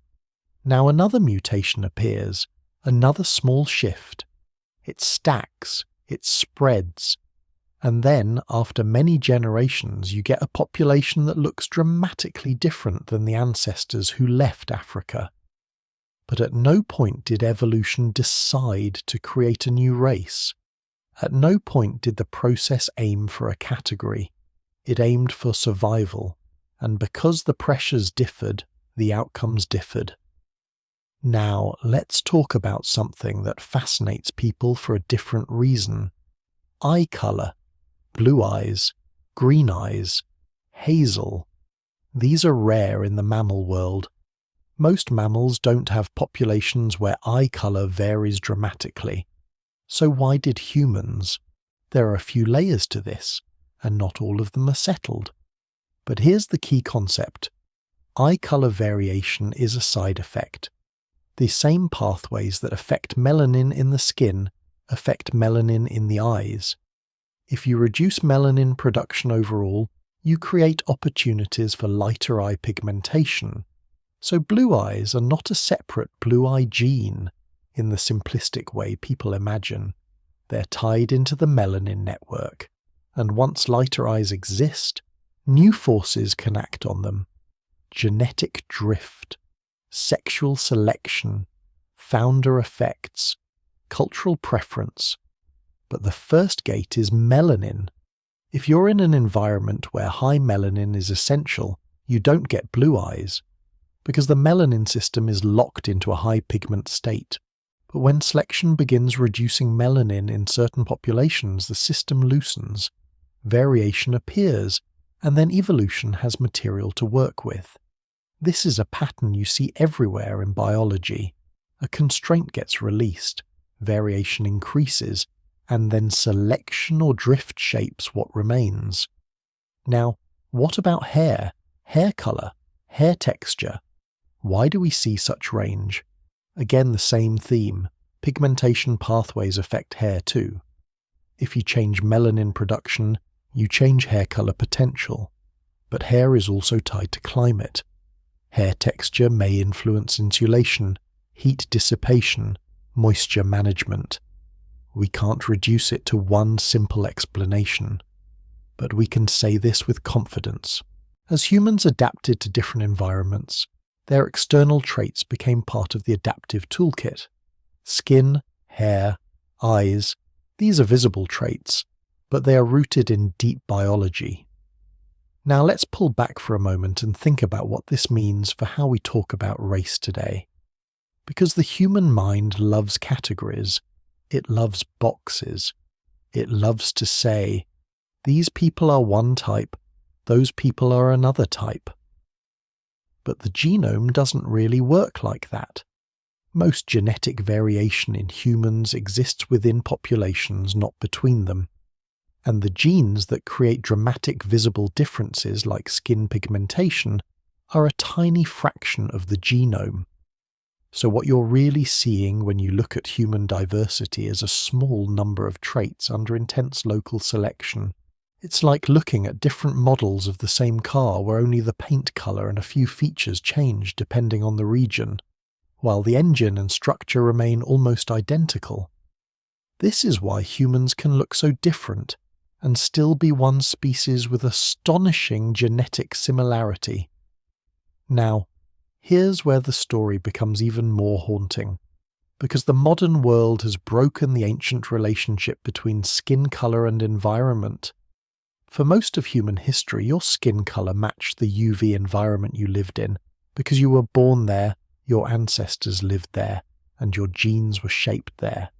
Now another mutation appears, another small shift. It stacks, it spreads, and then, after many generations, you get a population that looks dramatically different than the ancestors who left Africa. But at no point did evolution decide to create a new race. At no point did the process aim for a category. It aimed for survival, and because the pressures differed, the outcomes differed. Now, let's talk about something that fascinates people for a different reason. Eye color. Blue eyes, green eyes, hazel. These are rare in the mammal world. Most mammals don't have populations where eye color varies dramatically. So why did humans? There are a few layers to this, and not all of them are settled. But here's the key concept. Eye color variation is a side effect. The same pathways that affect melanin in the skin affect melanin in the eyes. If you reduce melanin production overall, you create opportunities for lighter eye pigmentation. So blue eyes are not a separate blue eye gene in the simplistic way people imagine. They're tied into the melanin network, and once lighter eyes exist, new forces can act on them. Genetic drift, sexual selection, founder effects, cultural preference. But the first gate is melanin. If you're in an environment where high melanin is essential, you don't get blue eyes, because the melanin system is locked into a high pigment state. But when selection begins reducing melanin in certain populations, the system loosens, variation appears, and then evolution has material to work with. This is a pattern you see everywhere in biology. A constraint gets released, variation increases, and then selection or drift shapes what remains. Now, what about hair, hair color, hair texture? Why do we see such range? Again, the same theme. Pigmentation pathways affect hair too. If you change melanin production, you change hair color potential. But hair is also tied to climate. Hair texture may influence insulation, heat dissipation, moisture management. We can't reduce it to one simple explanation. But we can say this with confidence. As humans adapted to different environments, their external traits became part of the adaptive toolkit. Skin, hair, eyes, these are visible traits, but they are rooted in deep biology. Now let's pull back for a moment and think about what this means for how we talk about race today. Because the human mind loves categories, it loves boxes. It loves to say, these people are one type, those people are another type. But the genome doesn't really work like that. Most genetic variation in humans exists within populations, not between them. And the genes that create dramatic visible differences like skin pigmentation are a tiny fraction of the genome. So what you're really seeing when you look at human diversity is a small number of traits under intense local selection. It's like looking at different models of the same car where only the paint color and a few features change depending on the region. while the engine and structure remain almost identical. This is why humans can look so different and still be one species with astonishing genetic similarity. Now, here's where the story becomes even more haunting, because the modern world has broken the ancient relationship between skin color and environment. For most of human history, your skin color matched the UV environment you lived in, because you were born there, your ancestors lived there, and your genes were shaped there.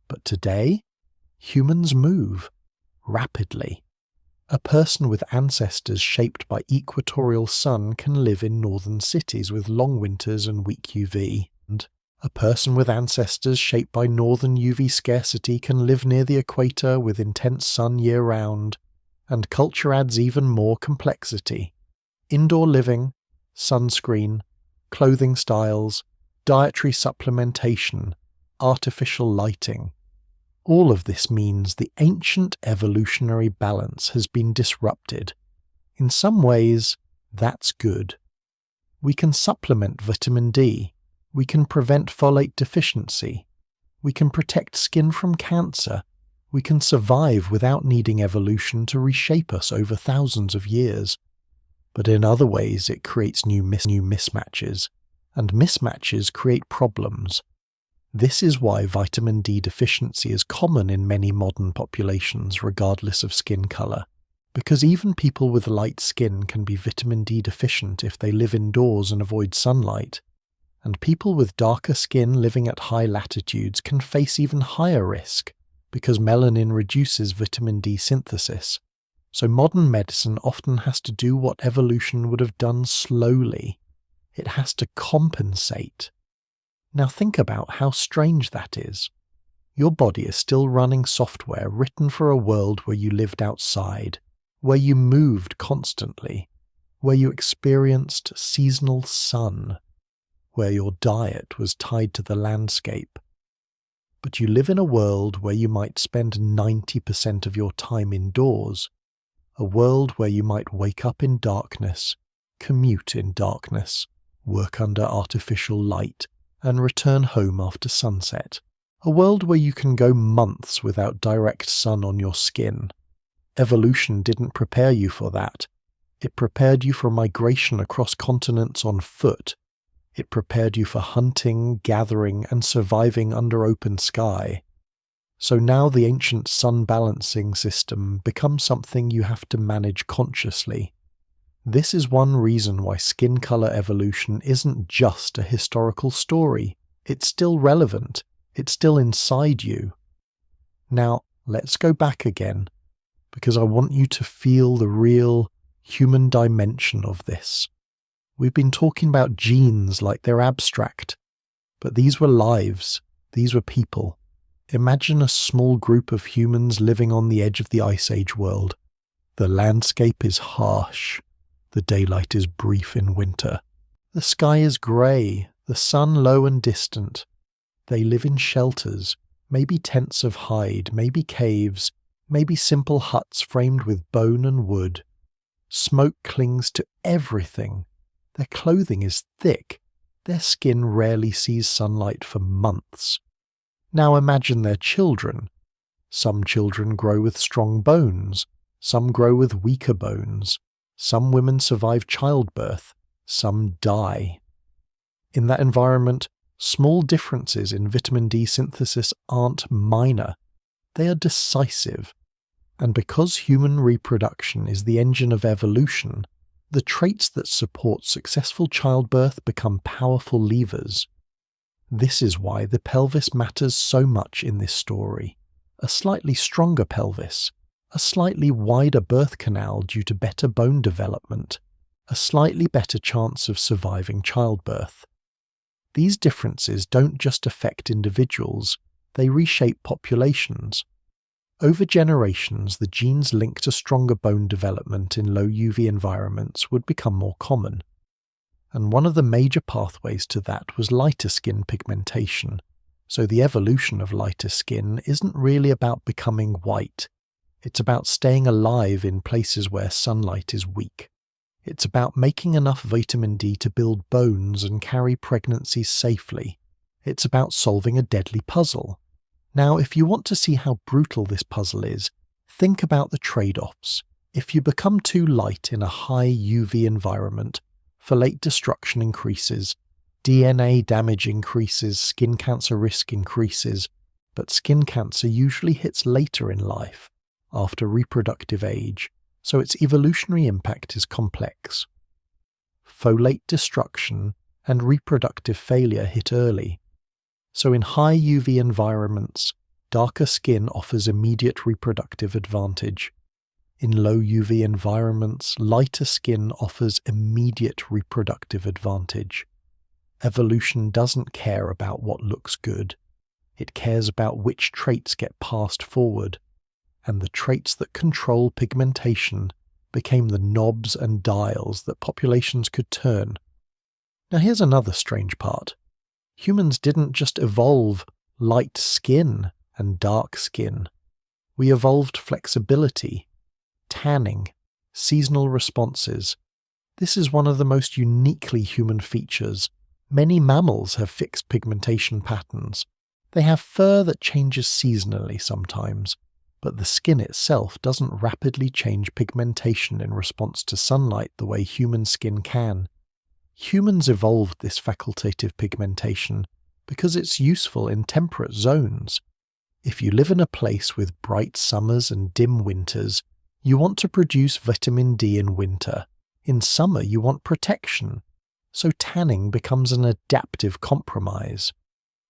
But today, humans move rapidly. A person with ancestors shaped by equatorial sun can live in northern cities with long winters and weak UV, and a person with ancestors shaped by northern UV scarcity can live near the equator with intense sun year-round, and culture adds even more complexity. Indoor living, sunscreen, clothing styles, dietary supplementation, artificial lighting. All of this means the ancient evolutionary balance has been disrupted. In some ways, that's good. We can supplement vitamin D. We can prevent folate deficiency. We can protect skin from cancer. We can survive without needing evolution to reshape us over thousands of years. But in other ways, it creates new mismatches, and mismatches create problems. This is why vitamin D deficiency is common in many modern populations, regardless of skin color, because even people with light skin can be vitamin D deficient if they live indoors and avoid sunlight, and people with darker skin living at high latitudes can face even higher risk, because melanin reduces vitamin D synthesis. So modern medicine often has to do what evolution would have done slowly. It has to compensate. Now think about how strange that is. Your body is still running software written for a world where you lived outside, where you moved constantly, where you experienced seasonal sun, where your diet was tied to the landscape. But you live in a world where you might spend 90% of your time indoors, a world where you might wake up in darkness, commute in darkness, work under artificial light, and return home after sunset. A world where you can go months without direct sun on your skin. Evolution didn't prepare you for that. It prepared you for migration across continents on foot. It prepared you for hunting, gathering, and surviving under open sky. So now the ancient sun balancing system becomes something you have to manage consciously. This is one reason why skin color evolution isn't just a historical story. It's still relevant. It's still inside you. Now, let's go back again, because I want you to feel the real human dimension of this. We've been talking about genes like they're abstract, but these were lives. These were people. Imagine a small group of humans living on the edge of the Ice Age world. The landscape is harsh. The daylight is brief in winter. The sky is grey, the sun low and distant. They live in shelters, maybe tents of hide, maybe caves, maybe simple huts framed with bone and wood. Smoke clings to everything. Their clothing is thick. Their skin rarely sees sunlight for months. Now imagine their children. Some children grow with strong bones. Some grow with weaker bones. Some women survive childbirth, some die. In that environment, small differences in vitamin D synthesis aren't minor, they are decisive. And because human reproduction is the engine of evolution, the traits that support successful childbirth become powerful levers. This is why the pelvis matters so much in this story. A slightly stronger pelvis, a slightly wider birth canal due to better bone development, a slightly better chance of surviving childbirth. These differences don't just affect individuals, they reshape populations. Over generations, the genes linked to stronger bone development in low UV environments would become more common. And one of the major pathways to that was lighter skin pigmentation. So the evolution of lighter skin isn't really about becoming white. It's about staying alive in places where sunlight is weak. It's about making enough vitamin D to build bones and carry pregnancies safely. It's about solving a deadly puzzle. Now, if you want to see how brutal this puzzle is, think about the trade-offs. If you become too light in a high UV environment, folate destruction increases, DNA damage increases, skin cancer risk increases, but skin cancer usually hits later in life, after reproductive age, so its evolutionary impact is complex. Folate destruction and reproductive failure hit early, so in high UV environments, darker skin offers immediate reproductive advantage. In low UV environments, lighter skin offers immediate reproductive advantage. Evolution doesn't care about what looks good. It cares about which traits get passed forward, and the traits that control pigmentation became the knobs and dials that populations could turn. Now here's another strange part. Humans didn't just evolve light skin and dark skin. We evolved flexibility, tanning, seasonal responses. This is one of the most uniquely human features. Many mammals have fixed pigmentation patterns. They have fur that changes seasonally sometimes, but the skin itself doesn't rapidly change pigmentation in response to sunlight the way human skin can. Humans evolved this facultative pigmentation because it's useful in temperate zones. If you live in a place with bright summers and dim winters, you want to produce vitamin D in winter. In summer, you want protection. So tanning becomes an adaptive compromise.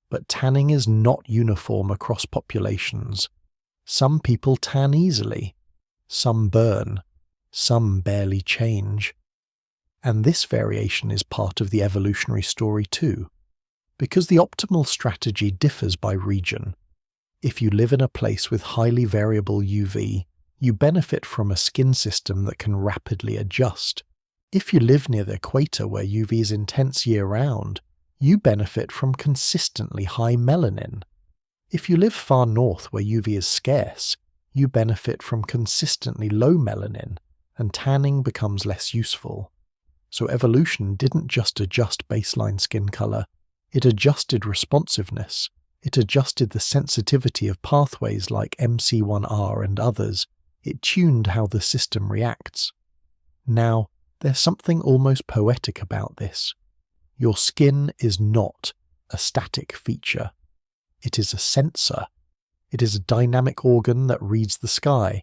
But tanning is not uniform across populations. Some people tan easily, some burn, some barely change. And this variation is part of the evolutionary story too, because the optimal strategy differs by region. If you live in a place with highly variable UV, you benefit from a skin system that can rapidly adjust. If you live near the equator where UV is intense year-round, you benefit from consistently high melanin. If you live far north where UV is scarce, you benefit from consistently low melanin, and tanning becomes less useful. So evolution didn't just adjust baseline skin color, it adjusted responsiveness. It adjusted the sensitivity of pathways like MC1R and others. It tuned how the system reacts. Now, there's something almost poetic about this. Your skin is not a static feature. It is a sensor. It is a dynamic organ that reads the sky.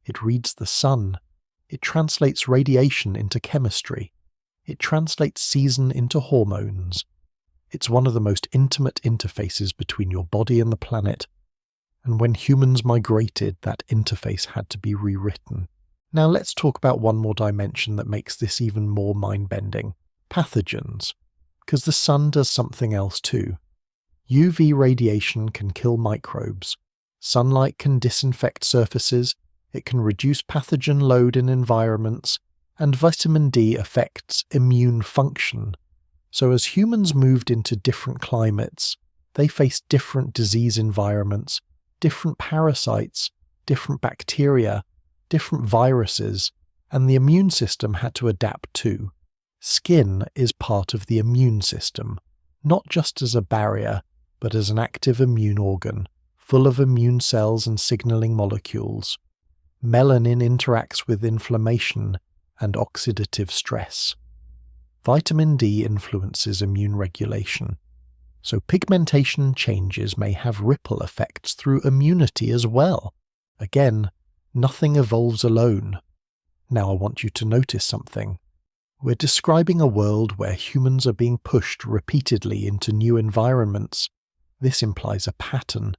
It reads the sun. It translates radiation into chemistry. It translates season into hormones. It's one of the most intimate interfaces between your body and the planet. And when humans migrated, that interface had to be rewritten. Now let's talk about one more dimension that makes this even more mind-bending. Pathogens. Because the sun does something else too. UV radiation can kill microbes. Sunlight can disinfect surfaces. It can reduce pathogen load in environments. And vitamin D affects immune function. So as humans moved into different climates, they faced different disease environments, different parasites, different bacteria, different viruses, and the immune system had to adapt too. Skin is part of the immune system, not just as a barrier, but as an active immune organ, full of immune cells and signaling molecules. Melanin interacts with inflammation and oxidative stress. Vitamin D influences immune regulation, so pigmentation changes may have ripple effects through immunity as well. Again, nothing evolves alone. Now I want you to notice something. We're describing a world where humans are being pushed repeatedly into new environments. This implies a pattern.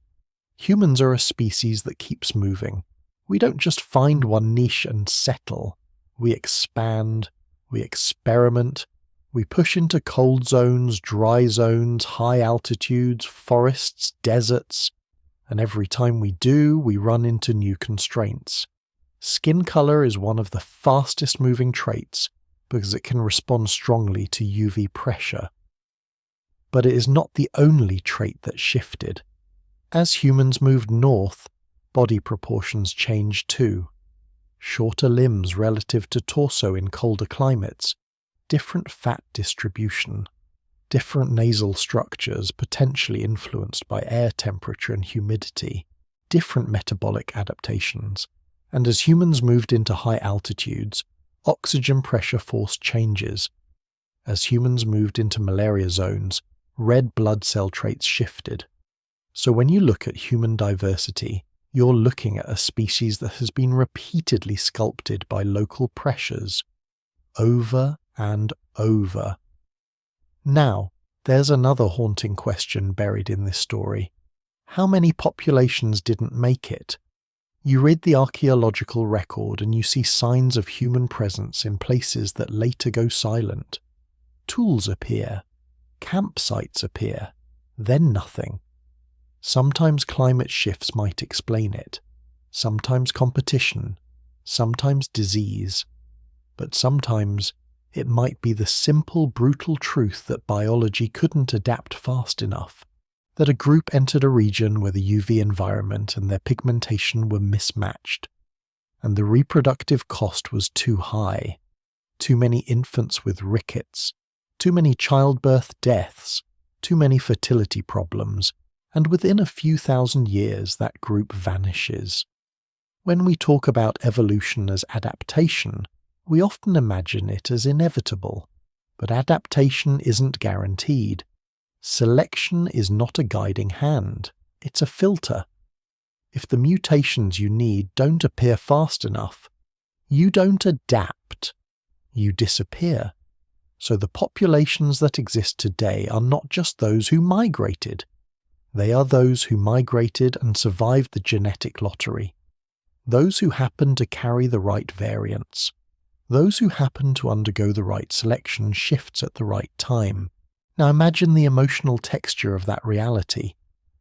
Humans are a species that keeps moving. We don't just find one niche and settle. We expand, we experiment, we push into cold zones, dry zones, high altitudes, forests, deserts, and every time we do, we run into new constraints. Skin color is one of the fastest moving traits because it can respond strongly to UV pressure. But it is not the only trait that shifted. As humans moved north, body proportions changed too. shorter limbs relative to torso in colder climates, different fat distribution, different nasal structures potentially influenced by air temperature and humidity, different metabolic adaptations, and as humans moved into high altitudes, oxygen pressure forced changes. As humans moved into malaria zones, red blood cell traits shifted. So when you look at human diversity, you're looking at a species that has been repeatedly sculpted by local pressures, over and over. Now, there's another haunting question buried in this story. How many populations didn't make it? You read the archaeological record and you see signs of human presence in places that later go silent. Tools appear, campsites appear, then nothing. Sometimes climate shifts might explain it, sometimes competition, sometimes disease, but sometimes it might be the simple, brutal truth that biology couldn't adapt fast enough, that a group entered a region where the UV environment and their pigmentation were mismatched, and the reproductive cost was too high, too many infants with rickets, too many childbirth deaths, too many fertility problems, and within a few thousand years that group vanishes. When we talk about evolution as adaptation, we often imagine it as inevitable, but adaptation isn't guaranteed. Selection is not a guiding hand, it's a filter. If the mutations you need don't appear fast enough, you don't adapt, you disappear. So the populations that exist today are not just those who migrated, they are those who migrated and survived the genetic lottery, those who happen to carry the right variants, those who happen to undergo the right selection shifts at the right time. Now imagine the emotional texture of that reality.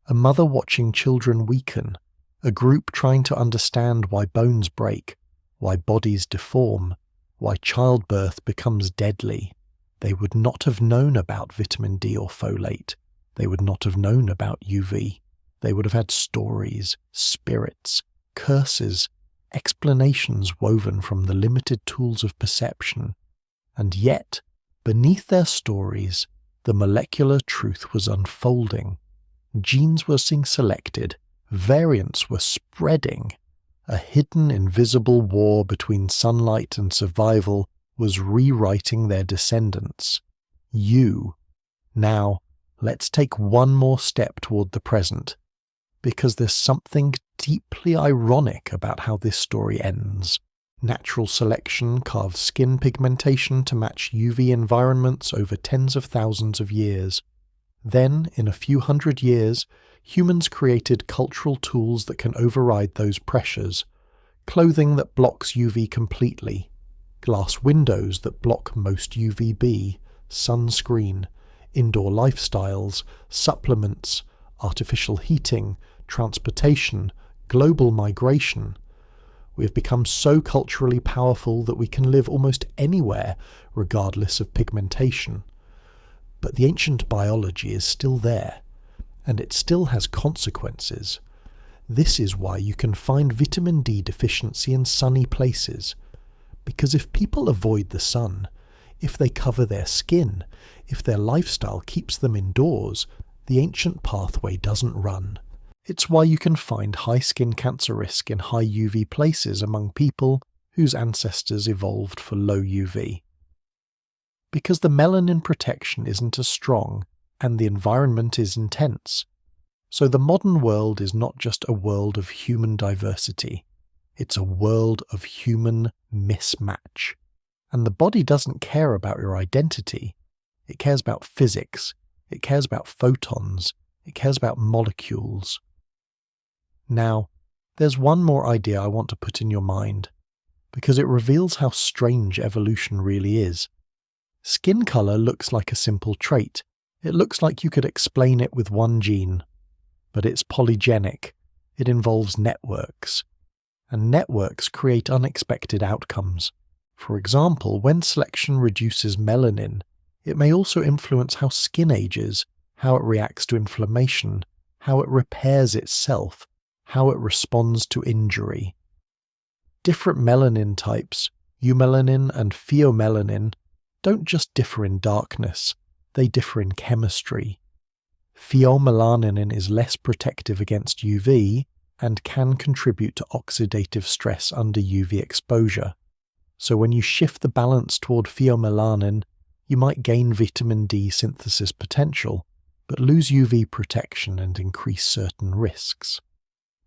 A mother watching children weaken, a group trying to understand why bones break, why bodies deform, why childbirth becomes deadly. They would not have known about vitamin D or folate. They would not have known about UV. They would have had stories, spirits, curses, explanations woven from the limited tools of perception. And yet, beneath their stories, the molecular truth was unfolding. Genes were being selected, variants were spreading. A hidden, invisible war between sunlight and survival was rewriting their descendants. You. Now, let's take one more step toward the present, because there's something deeply ironic about how this story ends. Natural selection carved skin pigmentation to match UV environments over tens of thousands of years. Then, in a few hundred years, humans created cultural tools that can override those pressures. Clothing that blocks UV completely, glass windows that block most UVB, sunscreen, indoor lifestyles, supplements, artificial heating, transportation, global migration. We have become so culturally powerful that we can live almost anywhere, regardless of pigmentation. But the ancient biology is still there, and it still has consequences. This is why you can find vitamin D deficiency in sunny places. Because if people avoid the sun, if they cover their skin, if their lifestyle keeps them indoors, the ancient pathway doesn't run. It's why you can find high skin cancer risk in high UV places among people whose ancestors evolved for low UV. Because the melanin protection isn't as strong, and the environment is intense. So the modern world is not just a world of human diversity, it's a world of human mismatch. And the body doesn't care about your identity, it cares about physics, it cares about photons, it cares about molecules. Now, there's one more idea I want to put in your mind, because it reveals how strange evolution really is. Skin color looks like a simple trait. It looks like you could explain it with one gene. But it's polygenic. It involves networks. And networks create unexpected outcomes. For example, when selection reduces melanin, it may also influence how skin ages, how it reacts to inflammation, how it repairs itself, how it responds to injury. Different melanin types, eumelanin and pheomelanin, don't just differ in darkness, they differ in chemistry. Pheomelanin is less protective against UV and can contribute to oxidative stress under UV exposure. So when you shift the balance toward pheomelanin, you might gain vitamin D synthesis potential, but lose UV protection and increase certain risks.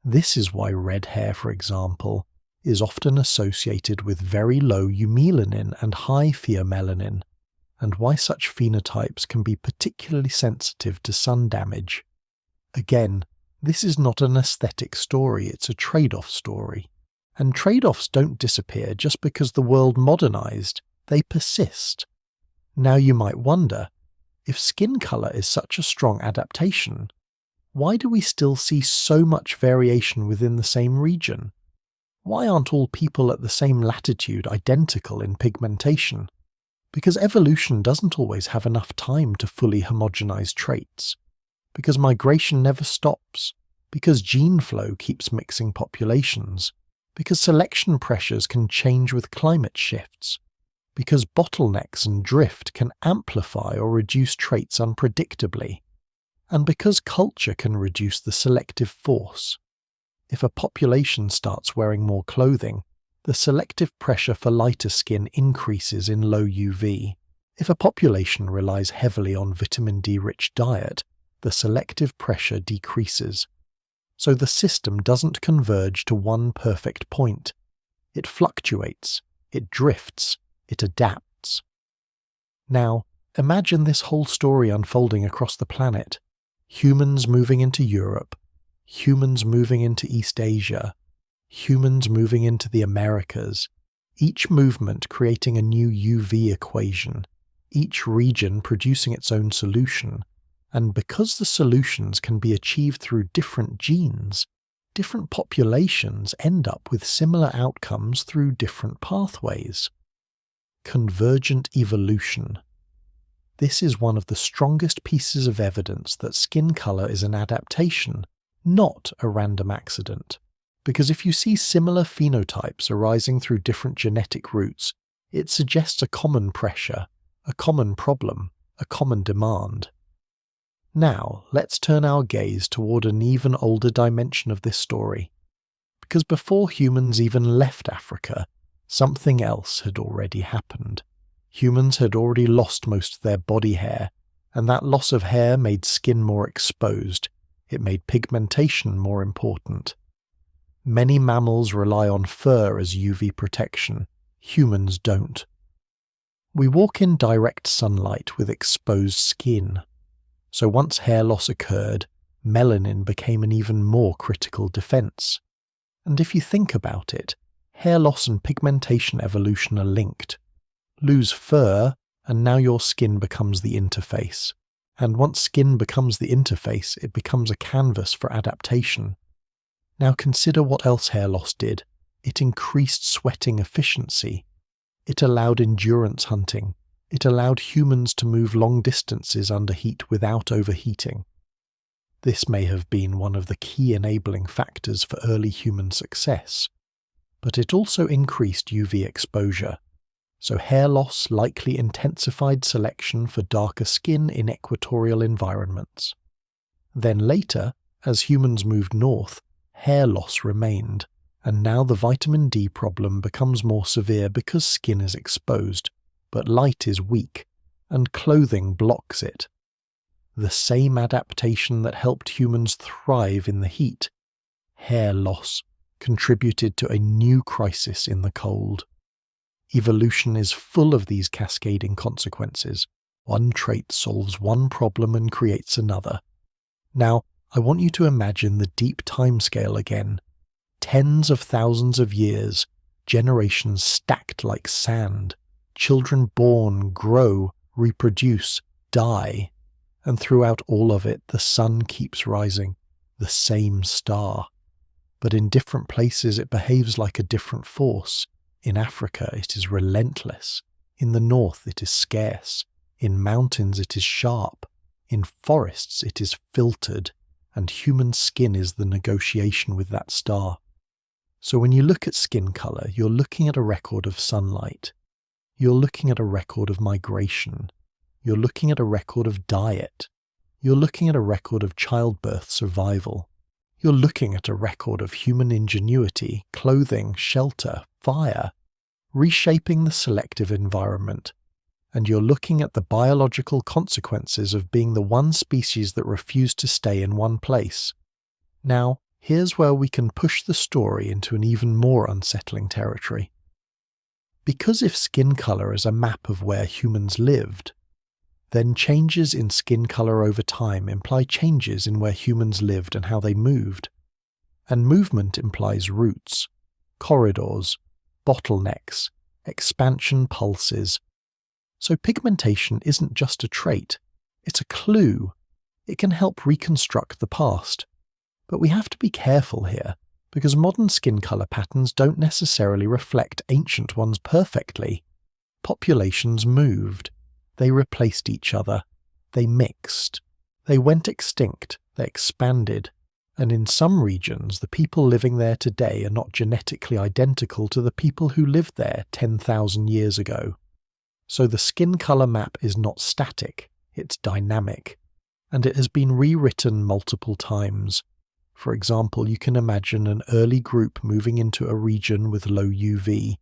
This is why red hair, for example, is often associated with very low eumelanin and high pheomelanin, and why such phenotypes can be particularly sensitive to sun damage. Again, this is not an aesthetic story, it's a trade-off story. And trade-offs don't disappear just because the world modernized, they persist. Now you might wonder, if skin color is such a strong adaptation, why do we still see so much variation within the same region? Why aren't all people at the same latitude identical in pigmentation? Because evolution doesn't always have enough time to fully homogenize traits. Because migration never stops. Because gene flow keeps mixing populations. Because selection pressures can change with climate shifts. Because bottlenecks and drift can amplify or reduce traits unpredictably. And because culture can reduce the selective force. If a population starts wearing more clothing, the selective pressure for lighter skin increases in low UV. If a population relies heavily on vitamin D-rich diet, the selective pressure decreases. So the system doesn't converge to one perfect point. It fluctuates, it drifts, it adapts. Now, imagine this whole story unfolding across the planet. Humans moving into Europe, humans moving into East Asia, humans moving into the Americas, each movement creating a new UV equation, each region producing its own solution, and because the solutions can be achieved through different genes, different populations end up with similar outcomes through different pathways. Convergent evolution. This is one of the strongest pieces of evidence that skin color is an adaptation, not a random accident. Because if you see similar phenotypes arising through different genetic routes, it suggests a common pressure, a common problem, a common demand. Now, let's turn our gaze toward an even older dimension of this story. Because before humans even left Africa, something else had already happened. Humans had already lost most of their body hair, and that loss of hair made skin more exposed. It made pigmentation more important. Many mammals rely on fur as UV protection. Humans don't. We walk in direct sunlight with exposed skin. So once hair loss occurred, melanin became an even more critical defense. And if you think about it, hair loss and pigmentation evolution are linked. Lose fur, and now your skin becomes the interface. And once skin becomes the interface, it becomes a canvas for adaptation. Now consider what else hair loss did. It increased sweating efficiency. It allowed endurance hunting. It allowed humans to move long distances under heat without overheating. This may have been one of the key enabling factors for early human success. But it also increased UV exposure. So hair loss likely intensified selection for darker skin in equatorial environments. Then later, as humans moved north, hair loss remained, and now the vitamin D problem becomes more severe because skin is exposed, but light is weak, and clothing blocks it. The same adaptation that helped humans thrive in the heat, hair loss, contributed to a new crisis in the cold. Evolution is full of these cascading consequences. One trait solves one problem and creates another. Now, I want you to imagine the deep timescale again. Tens of thousands of years, generations stacked like sand, children born, grow, reproduce, die, and throughout all of it the sun keeps rising, the same star. But in different places it behaves like a different force. In Africa it is relentless, in the north it is scarce, in mountains it is sharp, in forests it is filtered, and human skin is the negotiation with that star. So when you look at skin color, you're looking at a record of sunlight. You're looking at a record of migration. You're looking at a record of diet. You're looking at a record of childbirth survival. You're looking at a record of human ingenuity, clothing, shelter, fire, reshaping the selective environment. And you're looking at the biological consequences of being the one species that refused to stay in one place. Now, here's where we can push the story into an even more unsettling territory. Because if skin color is a map of where humans lived, then changes in skin color over time imply changes in where humans lived and how they moved. And movement implies routes, corridors, bottlenecks, expansion pulses. So pigmentation isn't just a trait, it's a clue. It can help reconstruct the past. But we have to be careful here, because modern skin color patterns don't necessarily reflect ancient ones perfectly. Populations moved. They replaced each other. They mixed. They went extinct. They expanded. And in some regions, the people living there today are not genetically identical to the people who lived there 10,000 years ago. So the skin color map is not static, it's dynamic. And it has been rewritten multiple times. For example, you can imagine an early group moving into a region with low UV,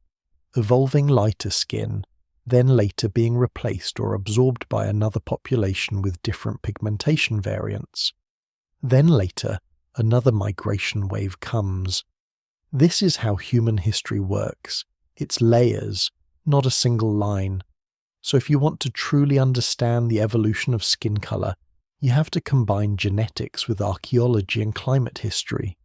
evolving lighter skin, then later being replaced or absorbed by another population with different pigmentation variants. Then later, another migration wave comes. This is how human history works. It's layers, not a single line. So if you want to truly understand the evolution of skin color, you have to combine genetics with archaeology and climate history.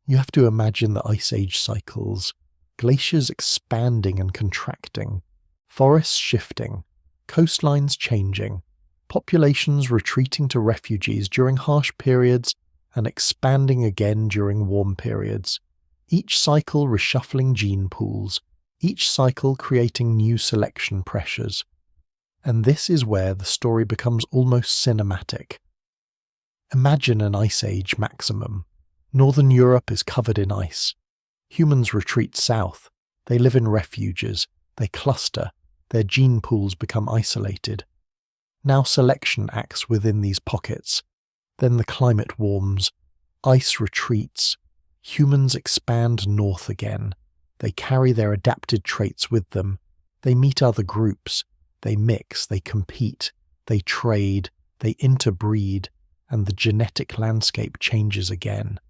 You have to imagine the Ice Age cycles, glaciers expanding and contracting, forests shifting, coastlines changing, populations retreating to refuges during harsh periods and expanding again during warm periods. Each cycle reshuffling gene pools, each cycle creating new selection pressures. And this is where the story becomes almost cinematic. Imagine an ice age maximum. Northern Europe is covered in ice. Humans retreat south. They live in refuges. They cluster. Their gene pools become isolated. Now selection acts within these pockets. Then the climate warms. Ice retreats. Humans expand north again. They carry their adapted traits with them. They meet other groups. They mix. They compete. They trade. They interbreed. And the genetic landscape changes again.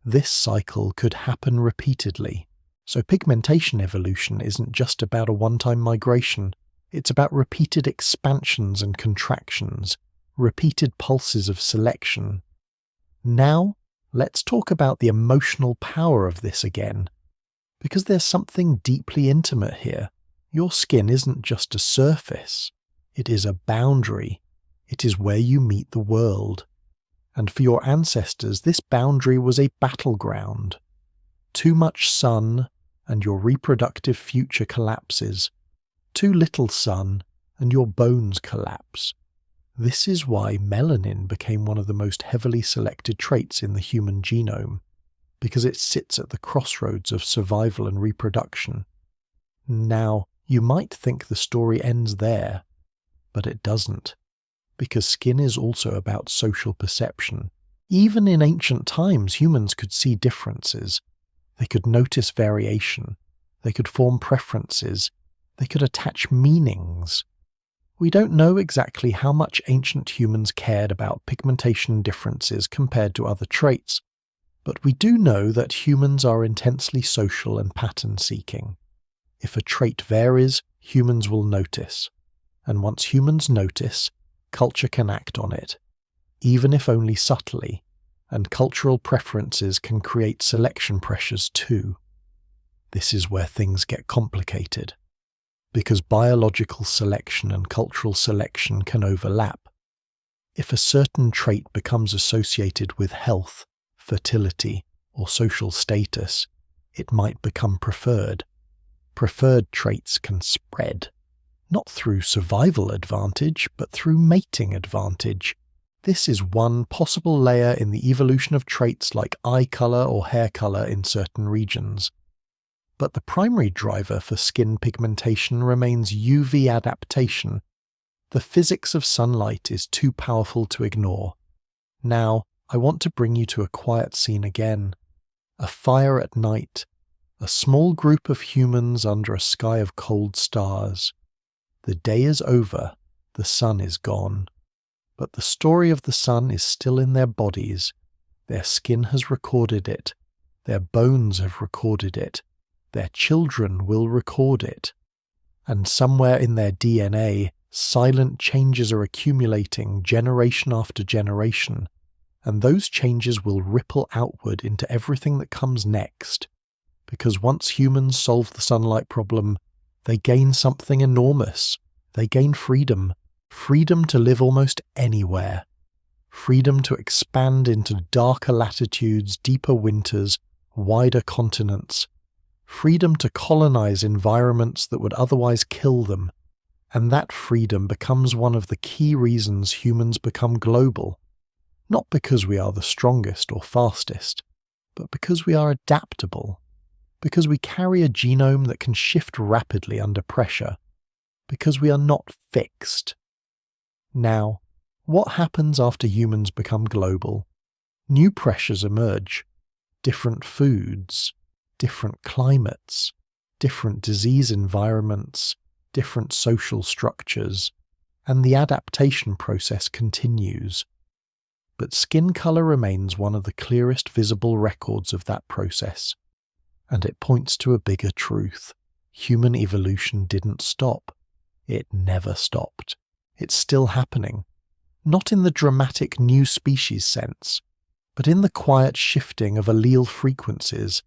This cycle could happen repeatedly. So pigmentation evolution isn't just about a one-time migration. It's about repeated expansions and contractions, repeated pulses of selection. Now, let's talk about the emotional power of this again. Because there's something deeply intimate here. Your skin isn't just a surface. It is a boundary. It is where you meet the world. And for your ancestors, this boundary was a battleground. Too much sun, and your reproductive future collapses. Too little sun, and your bones collapse. This is why melanin became one of the most heavily selected traits in the human genome, because it sits at the crossroads of survival and reproduction. Now, you might think the story ends there, but it doesn't. Because skin is also about social perception. Even in ancient times, humans could see differences. They could notice variation. They could form preferences. They could attach meanings. We don't know exactly how much ancient humans cared about pigmentation differences compared to other traits, but we do know that humans are intensely social and pattern-seeking. If a trait varies, humans will notice. And once humans notice, culture can act on it, even if only subtly, and cultural preferences can create selection pressures too. This is where things get complicated, because biological selection and cultural selection can overlap. If a certain trait becomes associated with health, fertility, or social status, it might become preferred. Preferred traits can spread. Not through survival advantage, but through mating advantage. This is one possible layer in the evolution of traits like eye color or hair color in certain regions. But the primary driver for skin pigmentation remains UV adaptation. The physics of sunlight is too powerful to ignore. Now, I want to bring you to a quiet scene again. A fire at night. A small group of humans under a sky of cold stars. The day is over. The sun is gone. But the story of the sun is still in their bodies. Their skin has recorded it. Their bones have recorded it. Their children will record it. And somewhere in their DNA, silent changes are accumulating generation after generation, and those changes will ripple outward into everything that comes next. Because once humans solve the sunlight problem, they gain something enormous. They gain freedom. Freedom to live almost anywhere. Freedom to expand into darker latitudes, deeper winters, wider continents. Freedom to colonize environments that would otherwise kill them. And that freedom becomes one of the key reasons humans become global. Not because we are the strongest or fastest, but because we are adaptable. Because we carry a genome that can shift rapidly under pressure. Because we are not fixed. Now, what happens after humans become global? New pressures emerge. Different foods, different climates, different disease environments, different social structures, and the adaptation process continues. But skin color remains one of the clearest visible records of that process. And it points to a bigger truth. Human evolution didn't stop. It never stopped. It's still happening. Not in the dramatic new species sense, but in the quiet shifting of allele frequencies,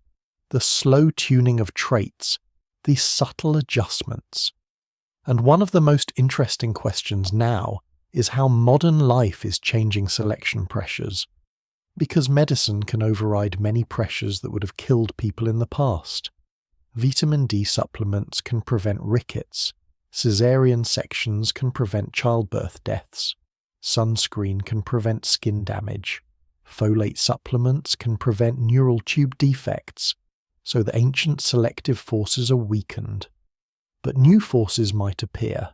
the slow tuning of traits, these subtle adjustments. And one of the most interesting questions now is how modern life is changing selection pressures. Because medicine can override many pressures that would have killed people in the past. Vitamin D supplements can prevent rickets. Caesarean sections can prevent childbirth deaths. Sunscreen can prevent skin damage. Folate supplements can prevent neural tube defects. So the ancient selective forces are weakened. But new forces might appear.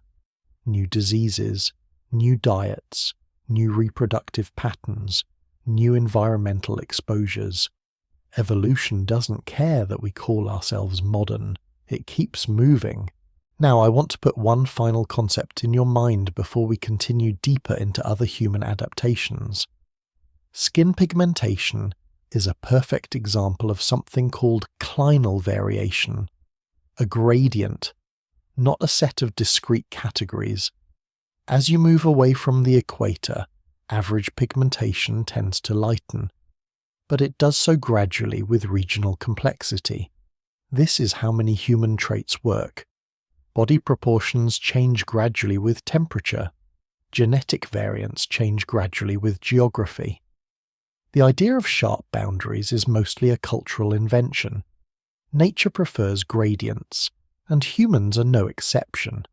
New diseases, new diets, new reproductive patterns, new environmental exposures. Evolution doesn't care that we call ourselves modern. It keeps moving. Now, I want to put one final concept in your mind before we continue deeper into other human adaptations. Skin pigmentation is a perfect example of something called clinal variation, a gradient, not a set of discrete categories. As you move away from the equator, average pigmentation tends to lighten, but it does so gradually with regional complexity. This is how many human traits work. Body proportions change gradually with temperature. Genetic variants change gradually with geography. The idea of sharp boundaries is mostly a cultural invention. Nature prefers gradients, and humans are no exception.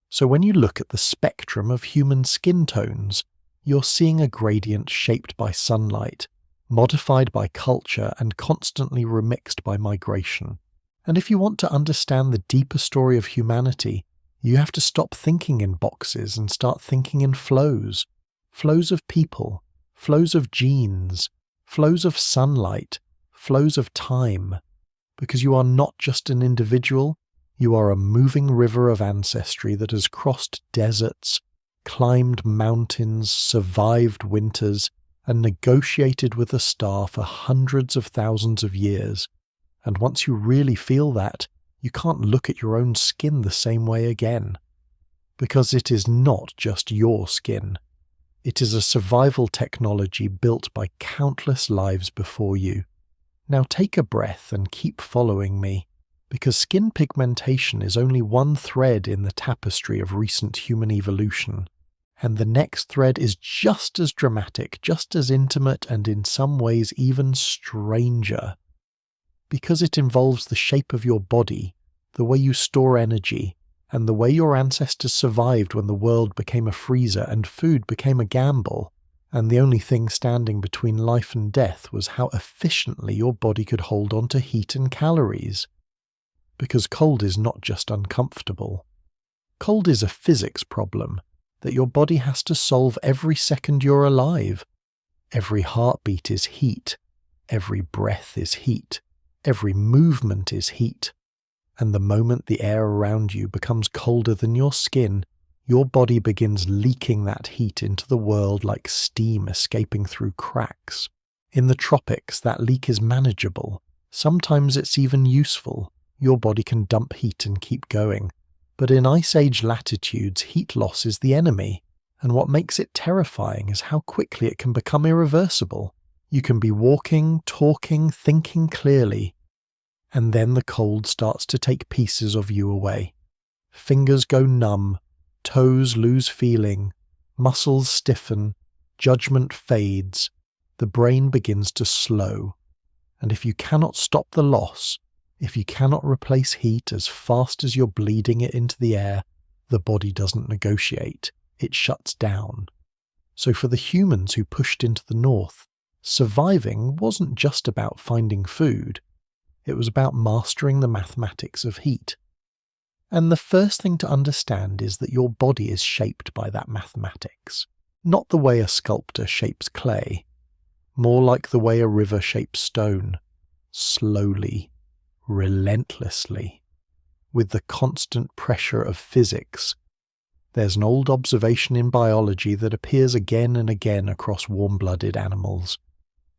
So when you look at the spectrum of human skin tones, you're seeing a gradient shaped by sunlight, modified by culture, and constantly remixed by migration. And if you want to understand the deeper story of humanity, you have to stop thinking in boxes and start thinking in flows. Flows of people, flows of genes, flows of sunlight, flows of time. Because you are not just an individual, you are a moving river of ancestry that has crossed deserts, climbed mountains, survived winters, and negotiated with the star for hundreds of thousands of years. And once you really feel that, you can't look at your own skin the same way again. Because it is not just your skin. It is a survival technology built by countless lives before you. Now take a breath and keep following me, because skin pigmentation is only one thread in the tapestry of recent human evolution. And the next thread is just as dramatic, just as intimate, and in some ways even stranger. Because it involves the shape of your body, the way you store energy, and the way your ancestors survived when the world became a freezer and food became a gamble, and the only thing standing between life and death was how efficiently your body could hold on to heat and calories. Because cold is not just uncomfortable. Cold is a physics problem that your body has to solve every second you're alive. Every heartbeat is heat, every breath is heat, every movement is heat. And the moment the air around you becomes colder than your skin, your body begins leaking that heat into the world like steam escaping through cracks. In the tropics, that leak is manageable. Sometimes it's even useful. Your body can dump heat and keep going. But in Ice Age latitudes, heat loss is the enemy. And what makes it terrifying is how quickly it can become irreversible. You can be walking, talking, thinking clearly, and then the cold starts to take pieces of you away. Fingers go numb, toes lose feeling, muscles stiffen, judgment fades, the brain begins to slow. And if you cannot stop the loss, if you cannot replace heat as fast as you're bleeding it into the air, the body doesn't negotiate, it shuts down. So for the humans who pushed into the north, surviving wasn't just about finding food, it was about mastering the mathematics of heat. And the first thing to understand is that your body is shaped by that mathematics, not the way a sculptor shapes clay, more like the way a river shapes stone, slowly, relentlessly, with the constant pressure of physics. There's an old observation in biology that appears again and again across warm-blooded animals.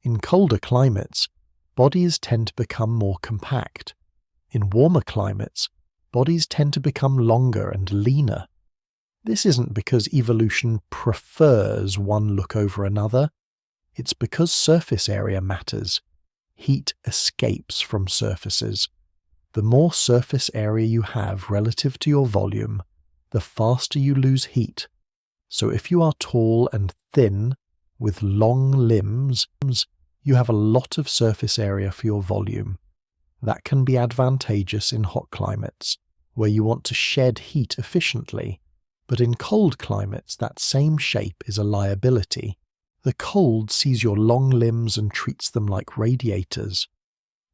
In colder climates, bodies tend to become more compact. In warmer climates, bodies tend to become longer and leaner. This isn't because evolution prefers one look over another. It's because surface area matters. Heat escapes from surfaces. The more surface area you have relative to your volume, the faster you lose heat. So if you are tall and thin, with long limbs, you have a lot of surface area for your volume. That can be advantageous in hot climates, where you want to shed heat efficiently. But in cold climates, that same shape is a liability. The cold sees your long limbs and treats them like radiators.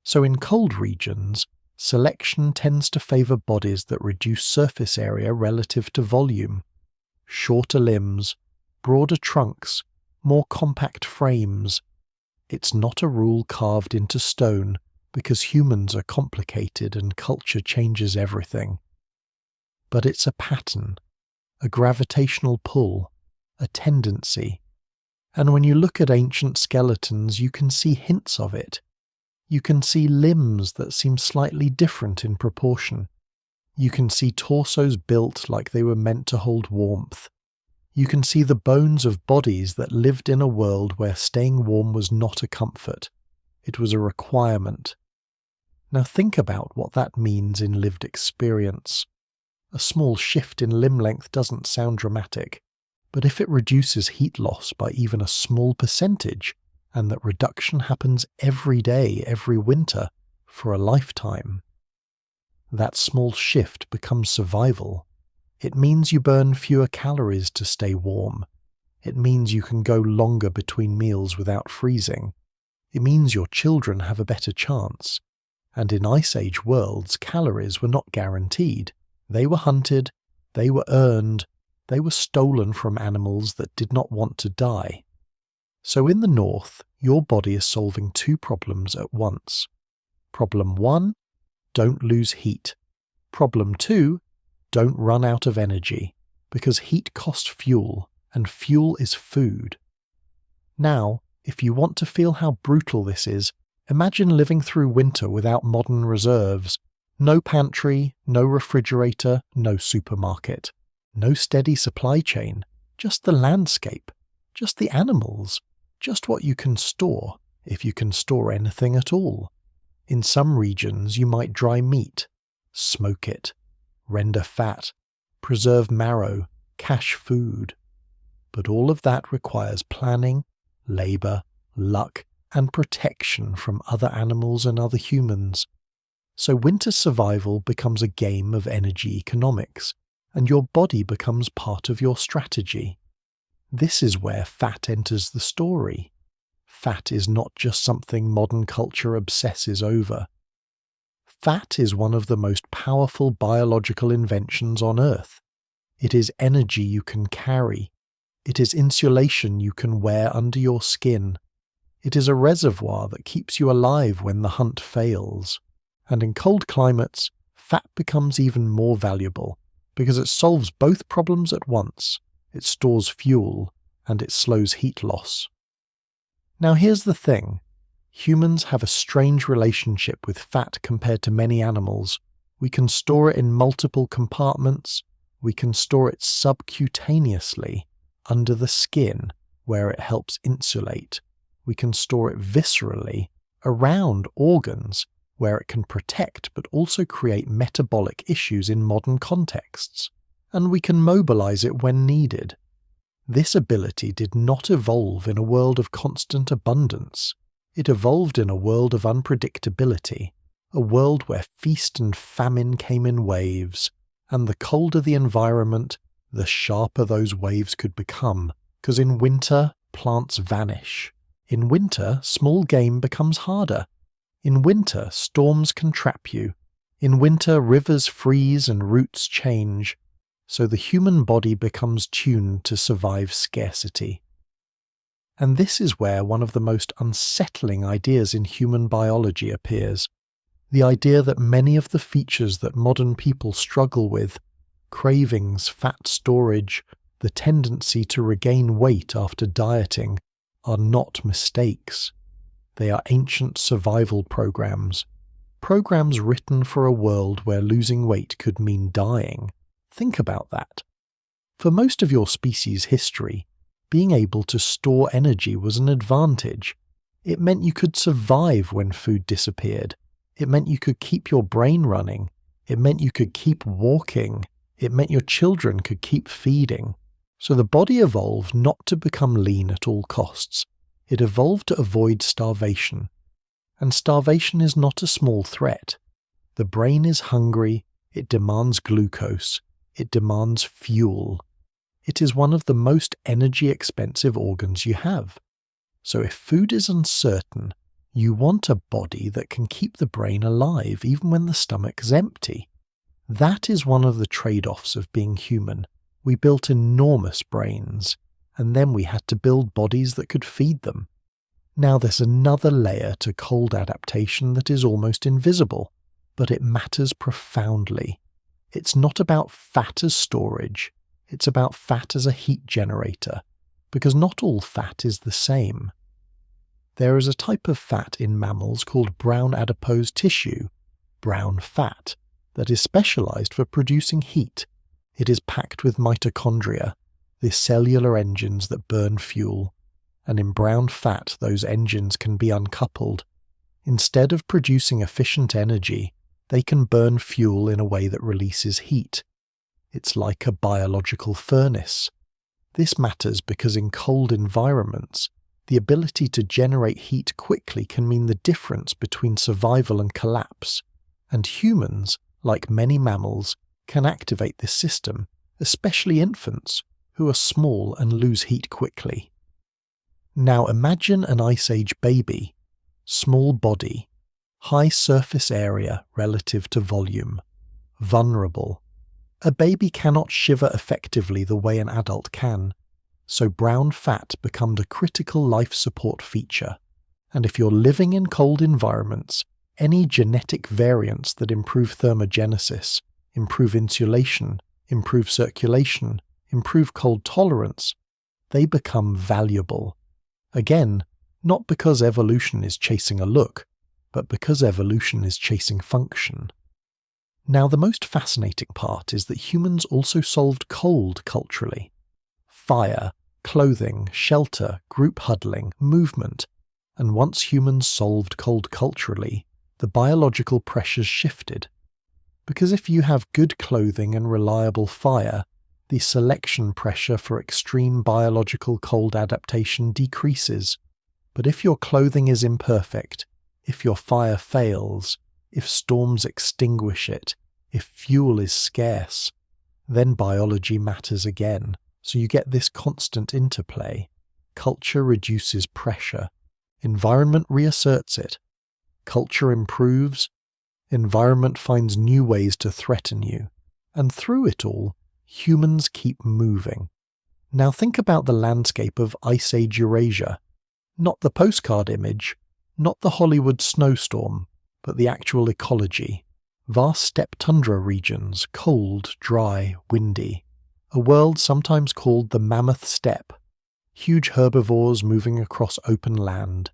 So in cold regions, selection tends to favor bodies that reduce surface area relative to volume. Shorter limbs, broader trunks, more compact frames. It's not a rule carved into stone, because humans are complicated and culture changes everything. But it's a pattern, a gravitational pull, a tendency. And when you look at ancient skeletons, you can see hints of it. You can see limbs that seem slightly different in proportion. You can see torsos built like they were meant to hold warmth. You can see the bones of bodies that lived in a world where staying warm was not a comfort. It was a requirement. Now think about what that means in lived experience. A small shift in limb length doesn't sound dramatic, but if it reduces heat loss by even a small percentage, and that reduction happens every day, every winter, for a lifetime, that small shift becomes survival. It means you burn fewer calories to stay warm. It means you can go longer between meals without freezing. It means your children have a better chance. And in Ice Age worlds, calories were not guaranteed. They were hunted, they were earned, they were stolen from animals that did not want to die. So in the north, your body is solving two problems at once. Problem 1, don't lose heat. Problem 2, don't run out of energy, because heat costs fuel, and fuel is food. Now, if you want to feel how brutal this is, imagine living through winter without modern reserves. No pantry, no refrigerator, no supermarket. No steady supply chain, just the landscape, just the animals, just what you can store, if you can store anything at all. In some regions you might dry meat, smoke it, render fat, preserve marrow, cache food. But all of that requires planning, labour, luck, and protection from other animals and other humans. So winter survival becomes a game of energy economics, and your body becomes part of your strategy. This is where fat enters the story. Fat is not just something modern culture obsesses over. Fat is one of the most powerful biological inventions on Earth. It is energy you can carry. It is insulation you can wear under your skin. It is a reservoir that keeps you alive when the hunt fails. And in cold climates, fat becomes even more valuable because it solves both problems at once. It stores fuel and it slows heat loss. Now here's the thing. Humans have a strange relationship with fat compared to many animals. We can store it in multiple compartments. We can store it subcutaneously, under the skin, where it helps insulate. We can store it viscerally, around organs, where it can protect but also create metabolic issues in modern contexts. And we can mobilize it when needed. This ability did not evolve in a world of constant abundance. It evolved in a world of unpredictability, a world where feast and famine came in waves, and the colder the environment, the sharper those waves could become, because in winter, plants vanish. In winter, small game becomes harder. In winter, storms can trap you. In winter, rivers freeze and roots change, so the human body becomes tuned to survive scarcity. And this is where one of the most unsettling ideas in human biology appears. The idea that many of the features that modern people struggle with, cravings, fat storage, the tendency to regain weight after dieting, are not mistakes. They are ancient survival programs. Programs written for a world where losing weight could mean dying. Think about that. For most of your species' history, being able to store energy was an advantage. It meant you could survive when food disappeared. It meant you could keep your brain running. It meant you could keep walking. It meant your children could keep feeding. So the body evolved not to become lean at all costs. It evolved to avoid starvation. And starvation is not a small threat. The brain is hungry. It demands glucose. It demands fuel. It is one of the most energy-expensive organs you have. So if food is uncertain, you want a body that can keep the brain alive even when the stomach's empty. That is one of the trade-offs of being human. We built enormous brains, and then we had to build bodies that could feed them. Now there's another layer to cold adaptation that is almost invisible, but it matters profoundly. It's not about fat as storage. It's about fat as a heat generator, because not all fat is the same. There is a type of fat in mammals called brown adipose tissue, brown fat, that is specialized for producing heat. It is packed with mitochondria, the cellular engines that burn fuel, and in brown fat those engines can be uncoupled. Instead of producing efficient energy, they can burn fuel in a way that releases heat. It's like a biological furnace. This matters because in cold environments, the ability to generate heat quickly can mean the difference between survival and collapse, and humans, like many mammals, can activate this system, especially infants, who are small and lose heat quickly. Now imagine an Ice Age baby, small body, high surface area relative to volume, vulnerable. A baby cannot shiver effectively the way an adult can, so brown fat becomes a critical life support feature. And if you're living in cold environments, any genetic variants that improve thermogenesis, improve insulation, improve circulation, improve cold tolerance, they become valuable. Again, not because evolution is chasing a look, but because evolution is chasing function. Now, the most fascinating part is that humans also solved cold culturally. Fire, clothing, shelter, group huddling, movement. And once humans solved cold culturally, the biological pressures shifted. Because if you have good clothing and reliable fire, the selection pressure for extreme biological cold adaptation decreases. But if your clothing is imperfect, if your fire fails, if storms extinguish it, if fuel is scarce, then biology matters again. So you get this constant interplay. Culture reduces pressure. Environment reasserts it. Culture improves. Environment finds new ways to threaten you. And through it all, humans keep moving. Now think about the landscape of Ice Age Eurasia. Not the postcard image, not the Hollywood snowstorm, but the actual ecology. Vast steppe tundra regions, cold, dry, windy. A world sometimes called the Mammoth Steppe. Huge herbivores moving across open land.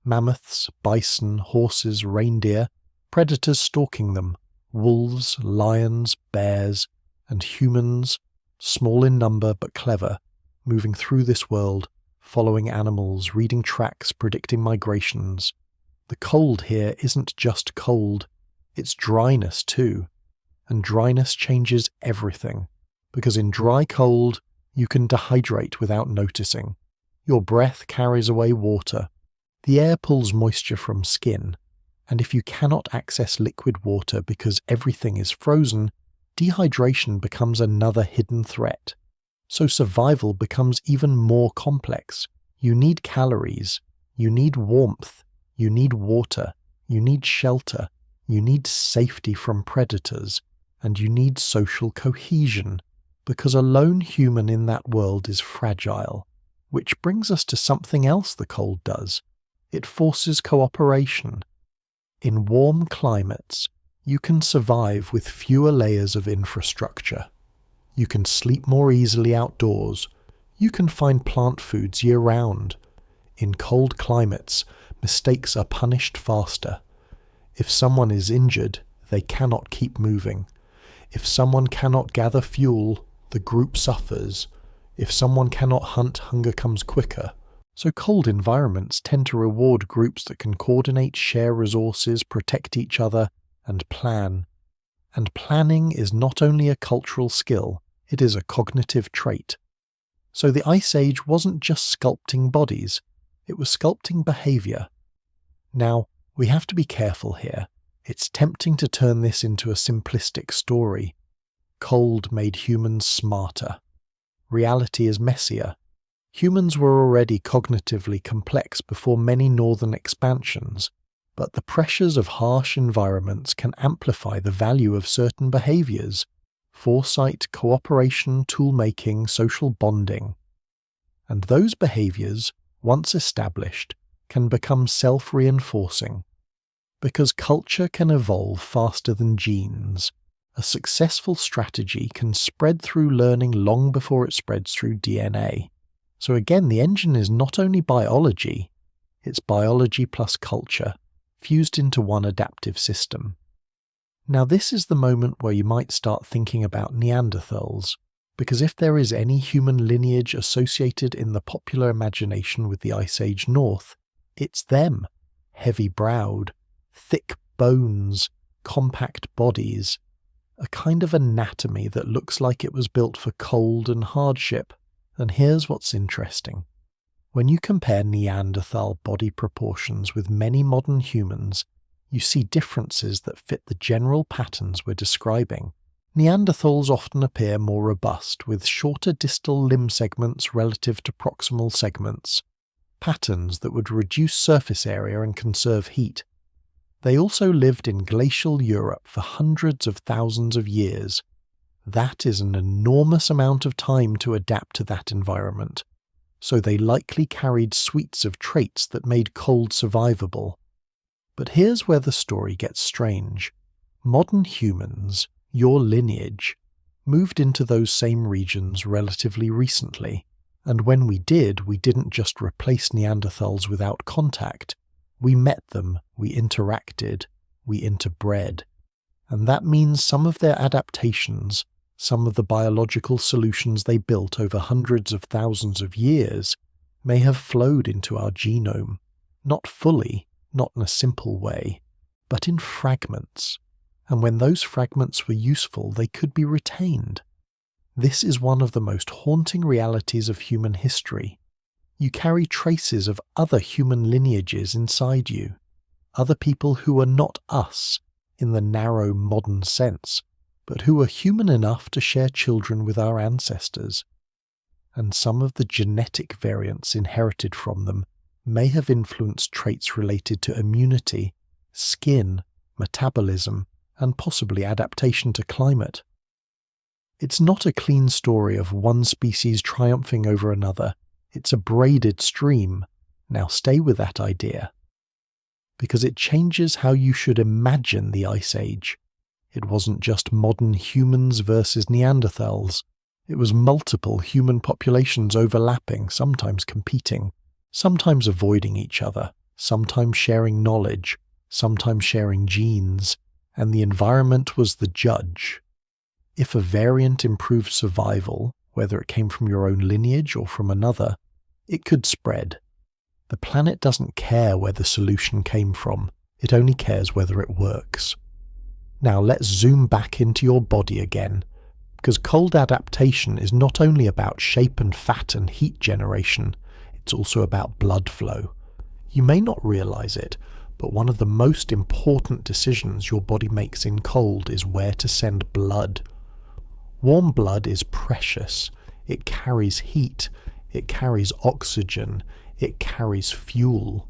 Mammoths, bison, horses, reindeer, predators stalking them, wolves, lions, bears, and humans, small in number but clever, moving through this world, following animals, reading tracks, predicting migrations. The cold here isn't just cold, it's dryness too. And dryness changes everything, because in dry cold, you can dehydrate without noticing. Your breath carries away water. The air pulls moisture from skin, and if you cannot access liquid water because everything is frozen, dehydration becomes another hidden threat. So survival becomes even more complex. You need calories, you need warmth, you need water, you need shelter, you need safety from predators, and you need social cohesion, because a lone human in that world is fragile. Which brings us to something else the cold does. It forces cooperation. In warm climates, you can survive with fewer layers of infrastructure. You can sleep more easily outdoors. You can find plant foods year-round. In cold climates, mistakes are punished faster. If someone is injured, they cannot keep moving. If someone cannot gather fuel, the group suffers. If someone cannot hunt, hunger comes quicker. So cold environments tend to reward groups that can coordinate, share resources, protect each other, and plan. And planning is not only a cultural skill, it is a cognitive trait. So the Ice Age wasn't just sculpting bodies, it was sculpting behavior. Now, we have to be careful here. It's tempting to turn this into a simplistic story. Cold made humans smarter. Reality is messier. Humans were already cognitively complex before many northern expansions, but the pressures of harsh environments can amplify the value of certain behaviors: foresight, cooperation, tool-making, social bonding. And those behaviors, once established, can become self-reinforcing. Because culture can evolve faster than genes, a successful strategy can spread through learning long before it spreads through DNA. So again, the engine is not only biology, it's biology plus culture, fused into one adaptive system. Now this is the moment where you might start thinking about Neanderthals, because if there is any human lineage associated in the popular imagination with the Ice Age North, it's them. Heavy-browed, thick bones, compact bodies, a kind of anatomy that looks like it was built for cold and hardship. And here's what's interesting. When you compare Neanderthal body proportions with many modern humans, you see differences that fit the general patterns we're describing. Neanderthals often appear more robust, with shorter distal limb segments relative to proximal segments, patterns that would reduce surface area and conserve heat. They also lived in glacial Europe for hundreds of thousands of years. That is an enormous amount of time to adapt to that environment, so they likely carried suites of traits that made cold survivable. But here's where the story gets strange. Modern humans, your lineage, moved into those same regions relatively recently, and when we did, we didn't just replace Neanderthals without contact. We met them, we interacted, we interbred. And that means some of their adaptations, some of the biological solutions they built over hundreds of thousands of years, may have flowed into our genome, not fully, not in a simple way, but in fragments. And when those fragments were useful, they could be retained. This is one of the most haunting realities of human history. You carry traces of other human lineages inside you, other people who are not us in the narrow modern sense, but who are human enough to share children with our ancestors. and some of the genetic variants inherited from them may have influenced traits related to immunity, skin, metabolism, and possibly adaptation to climate. It's not a clean story of one species triumphing over another. It's a braided stream. Now stay with that idea, because it changes how you should imagine the Ice Age. It wasn't just modern humans versus Neanderthals. It was multiple human populations overlapping, sometimes competing, sometimes avoiding each other, sometimes sharing knowledge, sometimes sharing genes, and the environment was the judge. If a variant improved survival, whether it came from your own lineage or from another, it could spread. The planet doesn't care where the solution came from, it only cares whether it works. Now let's zoom back into your body again, because cold adaptation is not only about shape and fat and heat generation, it's also about blood flow. You may not realize it, but one of the most important decisions your body makes in cold is where to send blood. Warm blood is precious. It carries heat, it carries oxygen, it carries fuel.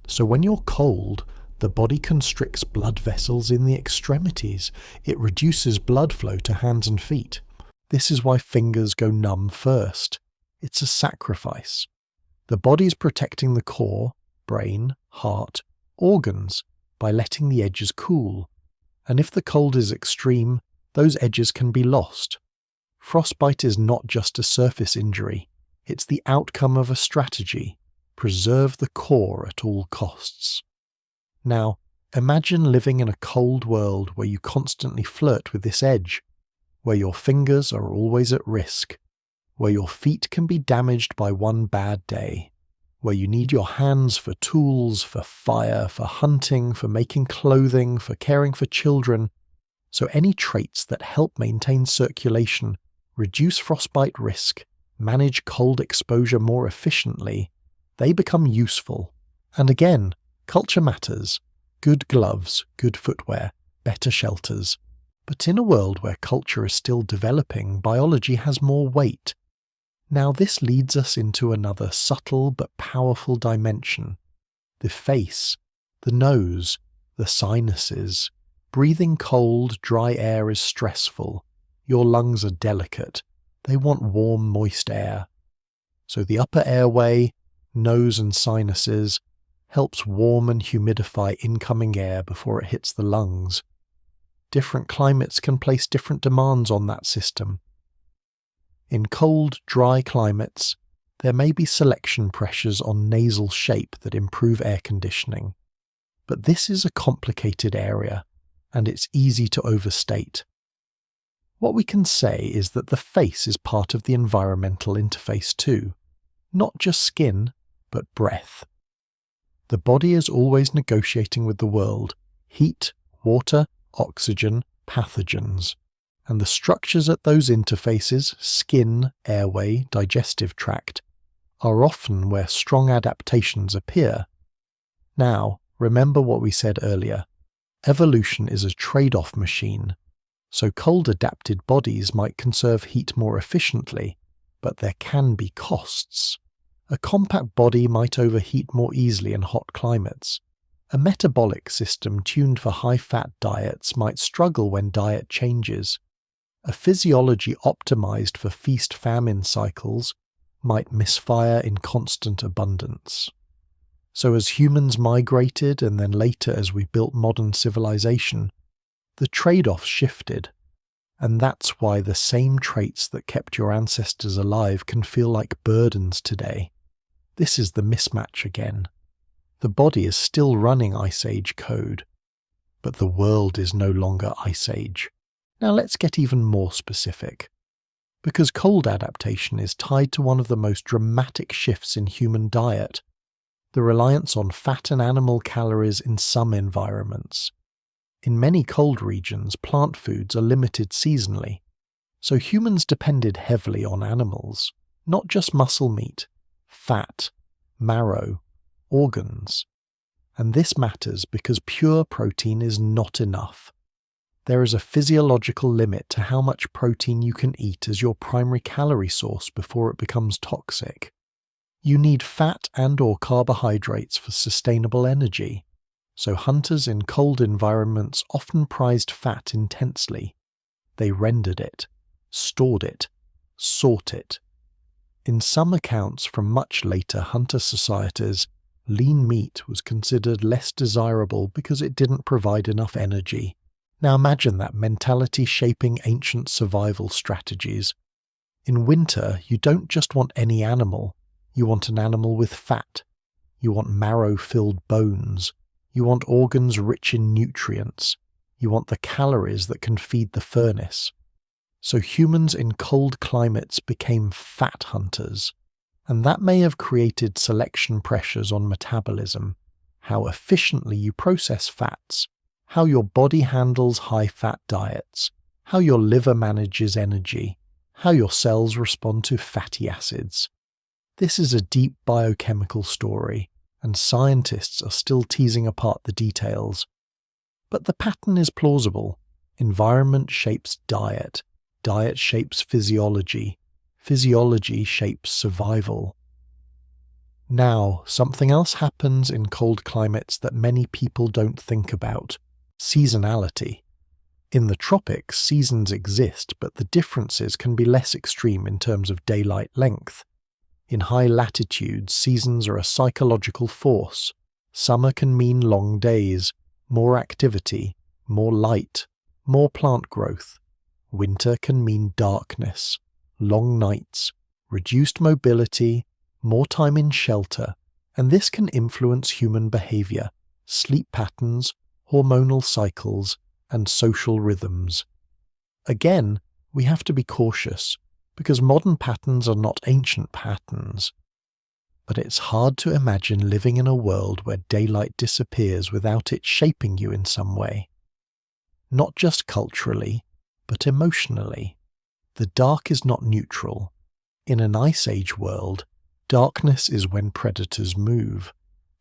So when you're cold, the body constricts blood vessels in the extremities. It reduces blood flow to hands and feet. This is why fingers go numb first. It's a sacrifice. The body's protecting the core, brain, heart, organs by letting the edges cool. And if the cold is extreme, those edges can be lost. Frostbite is not just a surface injury. It's the outcome of a strategy. Preserve the core at all costs. Now, imagine living in a cold world where you constantly flirt with this edge, where your fingers are always at risk, where your feet can be damaged by one bad day, where you need your hands for tools, for fire, for hunting, for making clothing, for caring for children. So any traits that help maintain circulation, reduce frostbite risk, manage cold exposure more efficiently, they become useful. And again, culture matters. Good gloves, good footwear, better shelters. But in a world where culture is still developing, biology has more weight. Now this leads us into another subtle but powerful dimension. The face, the nose, the sinuses. Breathing cold, dry air is stressful. Your lungs are delicate. They want warm, moist air. So the upper airway, nose and sinuses, helps warm and humidify incoming air before it hits the lungs. Different climates can place different demands on that system. In cold, dry climates, there may be selection pressures on nasal shape that improve air conditioning. But this is a complicated area, and it's easy to overstate. What we can say is that the face is part of the environmental interface too, not just skin, but breath. The body is always negotiating with the world: heat, water, oxygen, pathogens. And the structures at those interfaces, skin, airway, digestive tract, are often where strong adaptations appear. Now, remember what we said earlier. Evolution is a trade-off machine. So cold-adapted bodies might conserve heat more efficiently, but there can be costs. A compact body might overheat more easily in hot climates. A metabolic system tuned for high-fat diets might struggle when diet changes. A physiology optimized for feast-famine cycles might misfire in constant abundance. So as humans migrated, and then later as we built modern civilization, the trade-offs shifted. And that's why the same traits that kept your ancestors alive can feel like burdens today. This is the mismatch again. The body is still running Ice Age code, but the world is no longer Ice Age. Now let's get even more specific. Because cold adaptation is tied to one of the most dramatic shifts in human diet, the reliance on fat and animal calories in some environments. In many cold regions, plant foods are limited seasonally, so humans depended heavily on animals, not just muscle meat, fat, marrow, organs. And this matters because pure protein is not enough. There is a physiological limit to how much protein you can eat as your primary calorie source before it becomes toxic. You need fat and/or carbohydrates for sustainable energy, so hunters in cold environments often prized fat intensely. They rendered it, stored it, sought it. In some accounts from much later hunter societies, lean meat was considered less desirable because it didn't provide enough energy. Now imagine that mentality shaping ancient survival strategies. In winter, you don't just want any animal. You want an animal with fat. You want marrow-filled bones. You want organs rich in nutrients. You want the calories that can feed the furnace. So humans in cold climates became fat hunters. And that may have created selection pressures on metabolism, how efficiently you process fats, how your body handles high-fat diets, how your liver manages energy, how your cells respond to fatty acids. This is a deep biochemical story, and scientists are still teasing apart the details. But the pattern is plausible. Environment shapes diet, diet shapes physiology, physiology shapes survival. Now, something else happens in cold climates that many people don't think about. Seasonality. In the tropics, seasons exist, but the differences can be less extreme in terms of daylight length. In high latitudes, seasons are a psychological force. Summer can mean long days, more activity, more light, more plant growth. Winter can mean darkness, long nights, reduced mobility, more time in shelter, and this can influence human behavior, sleep patterns, hormonal cycles, and social rhythms. Again, we have to be cautious, because modern patterns are not ancient patterns. But it's hard to imagine living in a world where daylight disappears without it shaping you in some way. Not just culturally, but emotionally. The dark is not neutral. In an Ice Age world, darkness is when predators move.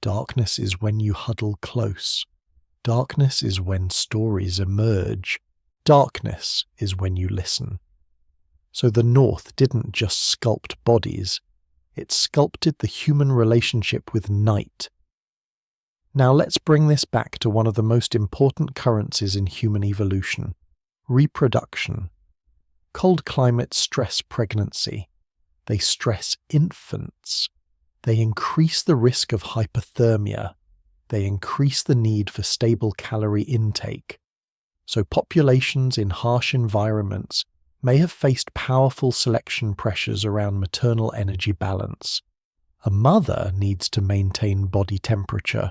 Darkness is when you huddle close. Darkness is when stories emerge. Darkness is when you listen. So the North didn't just sculpt bodies, it sculpted the human relationship with night. Now let's bring this back to one of the most important currencies in human evolution, reproduction. Cold climates stress pregnancy. They stress infants. They increase the risk of hypothermia. They increase the need for stable calorie intake. So populations in harsh environments may have faced powerful selection pressures around maternal energy balance. A mother needs to maintain body temperature.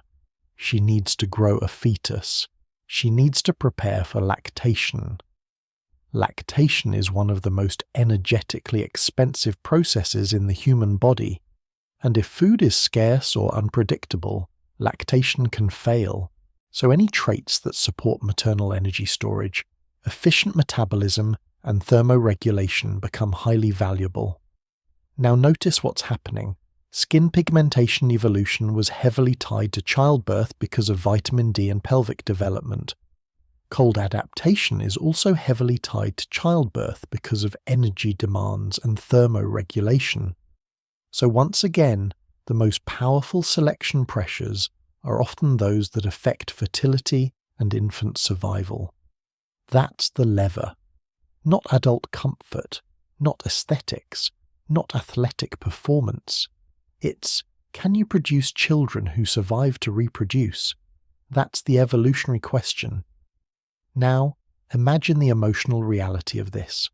She needs to grow a fetus. She needs to prepare for lactation. Lactation is one of the most energetically expensive processes in the human body, and if food is scarce or unpredictable, lactation can fail. So any traits that support maternal energy storage, efficient metabolism, and thermoregulation become highly valuable. Now notice what's happening. Skin pigmentation evolution was heavily tied to childbirth because of vitamin D and pelvic development. Cold adaptation is also heavily tied to childbirth because of energy demands and thermoregulation. So once again, the most powerful selection pressures are often those that affect fertility and infant survival. That's the lever. Not adult comfort, not aesthetics, not athletic performance. It's, can you produce children who survive to reproduce? That's the evolutionary question. Now, imagine the emotional reality of this.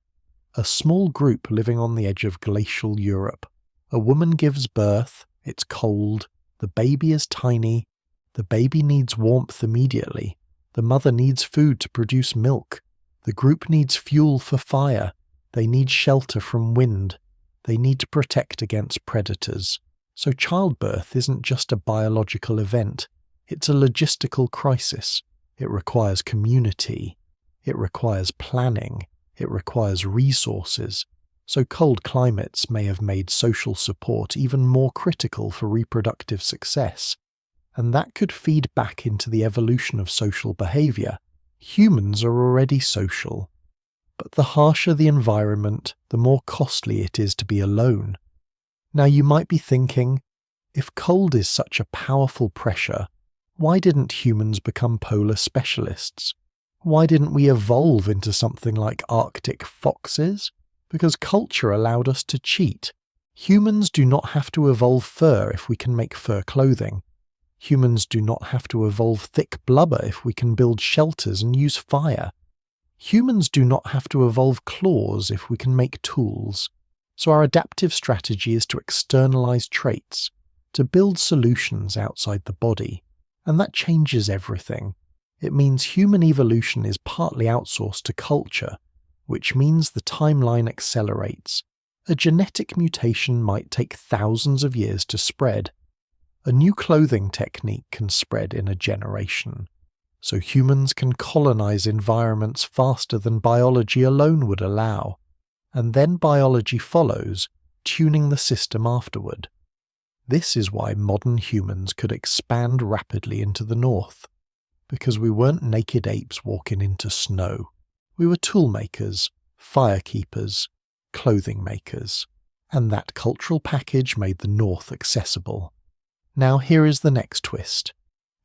A small group living on the edge of glacial Europe. A woman gives birth, it's cold, the baby is tiny, the baby needs warmth immediately, the mother needs food to produce milk, the group needs fuel for fire, they need shelter from wind, they need to protect against predators. So childbirth isn't just a biological event, it's a logistical crisis. It requires community, it requires planning, it requires resources. So cold climates may have made social support even more critical for reproductive success, and that could feed back into the evolution of social behavior. Humans are already social, but the harsher the environment, the more costly it is to be alone. Now you might be thinking, if cold is such a powerful pressure, why didn't humans become polar specialists? Why didn't we evolve into something like Arctic foxes? Because culture allowed us to cheat. Humans do not have to evolve fur if we can make fur clothing. Humans do not have to evolve thick blubber if we can build shelters and use fire. Humans do not have to evolve claws if we can make tools. So our adaptive strategy is to externalize traits, to build solutions outside the body. And that changes everything. It means human evolution is partly outsourced to culture, which means the timeline accelerates. A genetic mutation might take thousands of years to spread. A new clothing technique can spread in a generation. So humans can colonize environments faster than biology alone would allow. And then biology follows, tuning the system afterward. This is why modern humans could expand rapidly into the north. Because we weren't naked apes walking into snow. We were tool makers, fire keepers, clothing makers. And that cultural package made the north accessible. Now here is the next twist.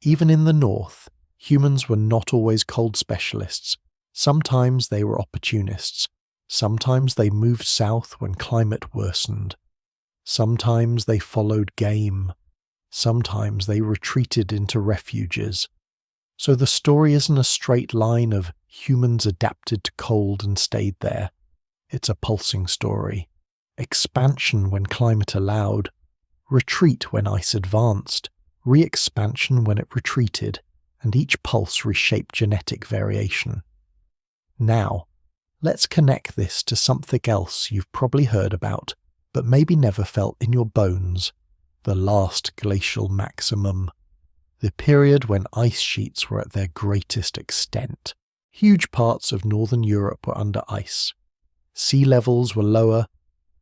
Even in the north, humans were not always cold specialists. Sometimes they were opportunists. Sometimes they moved south when climate worsened. Sometimes they followed game. Sometimes they retreated into refuges. So the story isn't a straight line of humans adapted to cold and stayed there. It's a pulsing story. Expansion when climate allowed. Retreat when ice advanced. Re-expansion when it retreated. And each pulse reshaped genetic variation. Now, let's connect this to something else you've probably heard about, but maybe never felt in your bones. The last glacial maximum. The period when ice sheets were at their greatest extent. Huge parts of northern Europe were under ice. Sea levels were lower.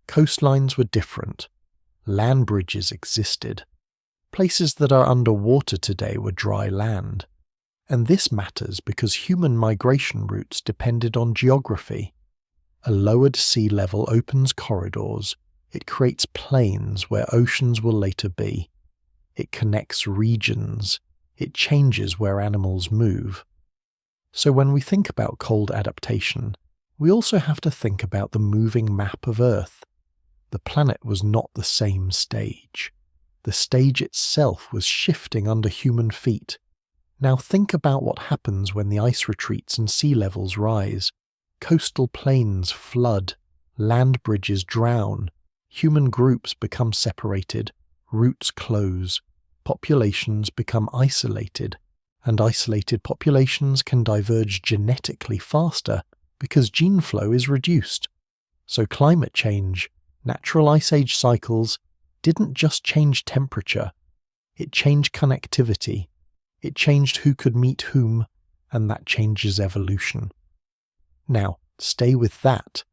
Coastlines were different. Land bridges existed. Places that are underwater today were dry land. And this matters because human migration routes depended on geography. A lowered sea level opens corridors. It creates plains where oceans will later be. It connects regions. It changes where animals move. So when we think about cold adaptation, we also have to think about the moving map of Earth. The planet was not the same stage. The stage itself was shifting under human feet. Now think about what happens when the ice retreats and sea levels rise. Coastal plains flood, land bridges drown, human groups become separated, routes close, populations become isolated, and isolated populations can diverge genetically faster because gene flow is reduced. So climate change, natural ice age cycles, didn't just change temperature, it changed connectivity. It changed who could meet whom, and that changes evolution. Now, stay with that,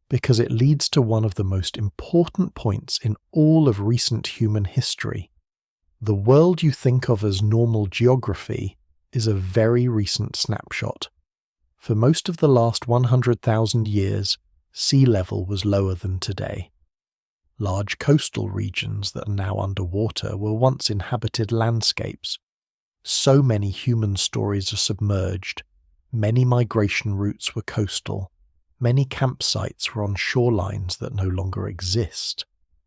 because it leads to one of the most important points in all of recent human history. The world you think of as normal geography is a very recent snapshot. For most of the last 100,000 years, sea level was lower than today. Large coastal regions that are now underwater were once inhabited landscapes. So many human stories are submerged. Many migration routes were coastal. Many campsites were on shorelines that no longer exist.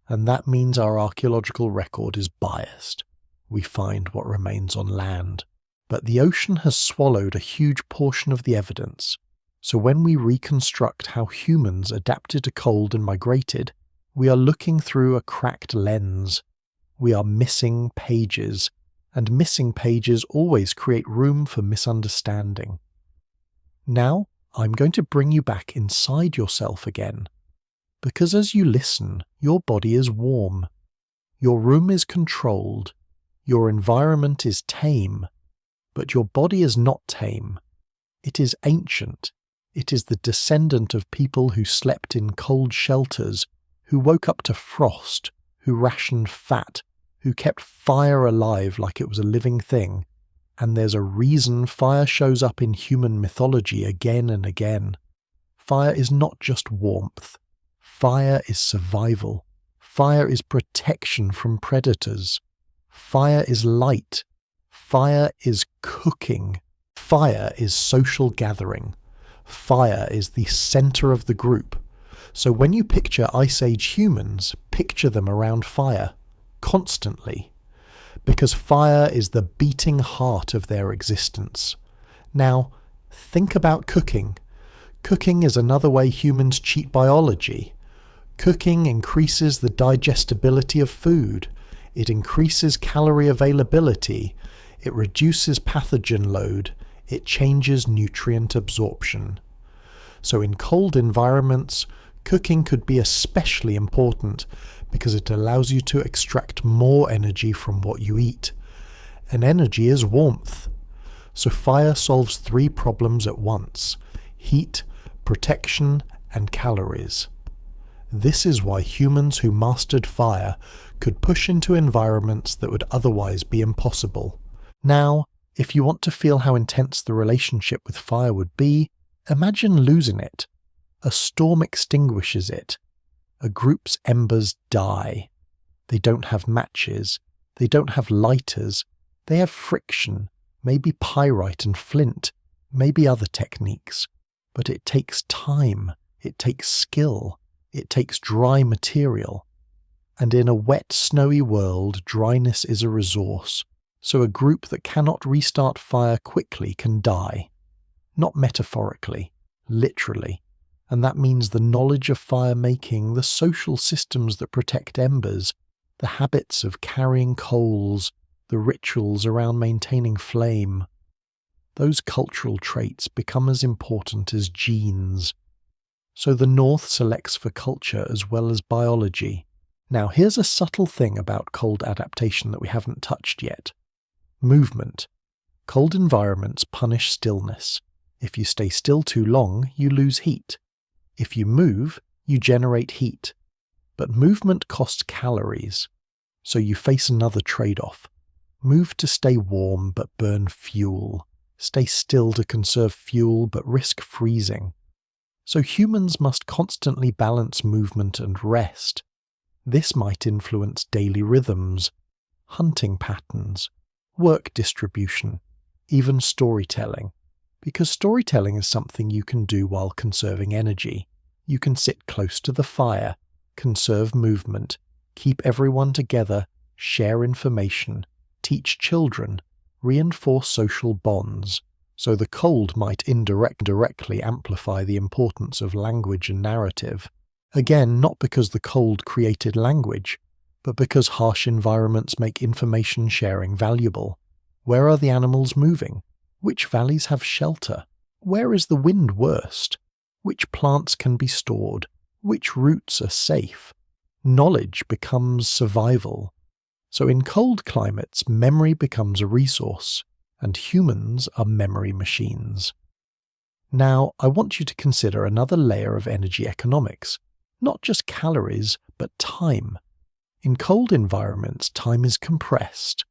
And that means our archaeological record is biased. We find what remains on land. But the ocean has swallowed a huge portion of the evidence. So when we reconstruct how humans adapted to cold and migrated, we are looking through a cracked lens. We are missing pages. And missing pages always create room for misunderstanding. Now, I'm going to bring you back inside yourself again, because as you listen, your body is warm, your room is controlled, your environment is tame, but your body is not tame. It is ancient. It is the descendant of people who slept in cold shelters, who woke up to frost, who rationed fat, who kept fire alive like it was a living thing, And there's a reason fire shows up in human mythology again and again. Fire is not just warmth. Fire is survival. Fire is protection from predators. Fire is light. Fire is cooking. Fire is social gathering. Fire is the center of the group. So when you picture Ice Age humans, picture them around fire, constantly. Because fire is the beating heart of their existence. Now, think about cooking. Cooking is another way humans cheat biology. Cooking increases the digestibility of food. It increases calorie availability. It reduces pathogen load. It changes nutrient absorption. So in cold environments, cooking could be especially important because it allows you to extract more energy from what you eat. And energy is warmth. So fire solves 3 problems at once: heat, protection, and calories. This is why humans who mastered fire could push into environments that would otherwise be impossible. Now, if you want to feel how intense the relationship with fire would be, imagine losing it. A storm extinguishes it. A group's embers die. They don't have matches. They don't have lighters. They have friction, maybe pyrite and flint, maybe other techniques. But it takes time. It takes skill. It takes dry material. And in a wet, snowy world, dryness is a resource. So a group that cannot restart fire quickly can die. Not metaphorically, literally. And that means the knowledge of fire making, the social systems that protect embers, the habits of carrying coals, the rituals around maintaining flame, those cultural traits become as important as genes. So the North selects for culture as well as biology. Now here's a subtle thing about cold adaptation that we haven't touched yet. Movement. Cold environments punish stillness. If you stay still too long, you lose heat. If you move, you generate heat. But movement costs calories. So you face another trade-off. Move to stay warm but burn fuel. Stay still to conserve fuel but risk freezing. So humans must constantly balance movement and rest. This might influence daily rhythms, hunting patterns, work distribution, even storytelling. Because storytelling is something you can do while conserving energy. You can sit close to the fire, conserve movement, keep everyone together, share information, teach children, reinforce social bonds. So the cold might indirectly amplify the importance of language and narrative. Again, not because the cold created language, but because harsh environments make information sharing valuable. Where are the animals moving? Which valleys have shelter? Where is the wind worst? Which plants can be stored? Which routes are safe? Knowledge becomes survival. So in cold climates, memory becomes a resource, and humans are memory machines. Now, I want you to consider another layer of energy economics. Not just calories, but time. In cold environments, time is compressed.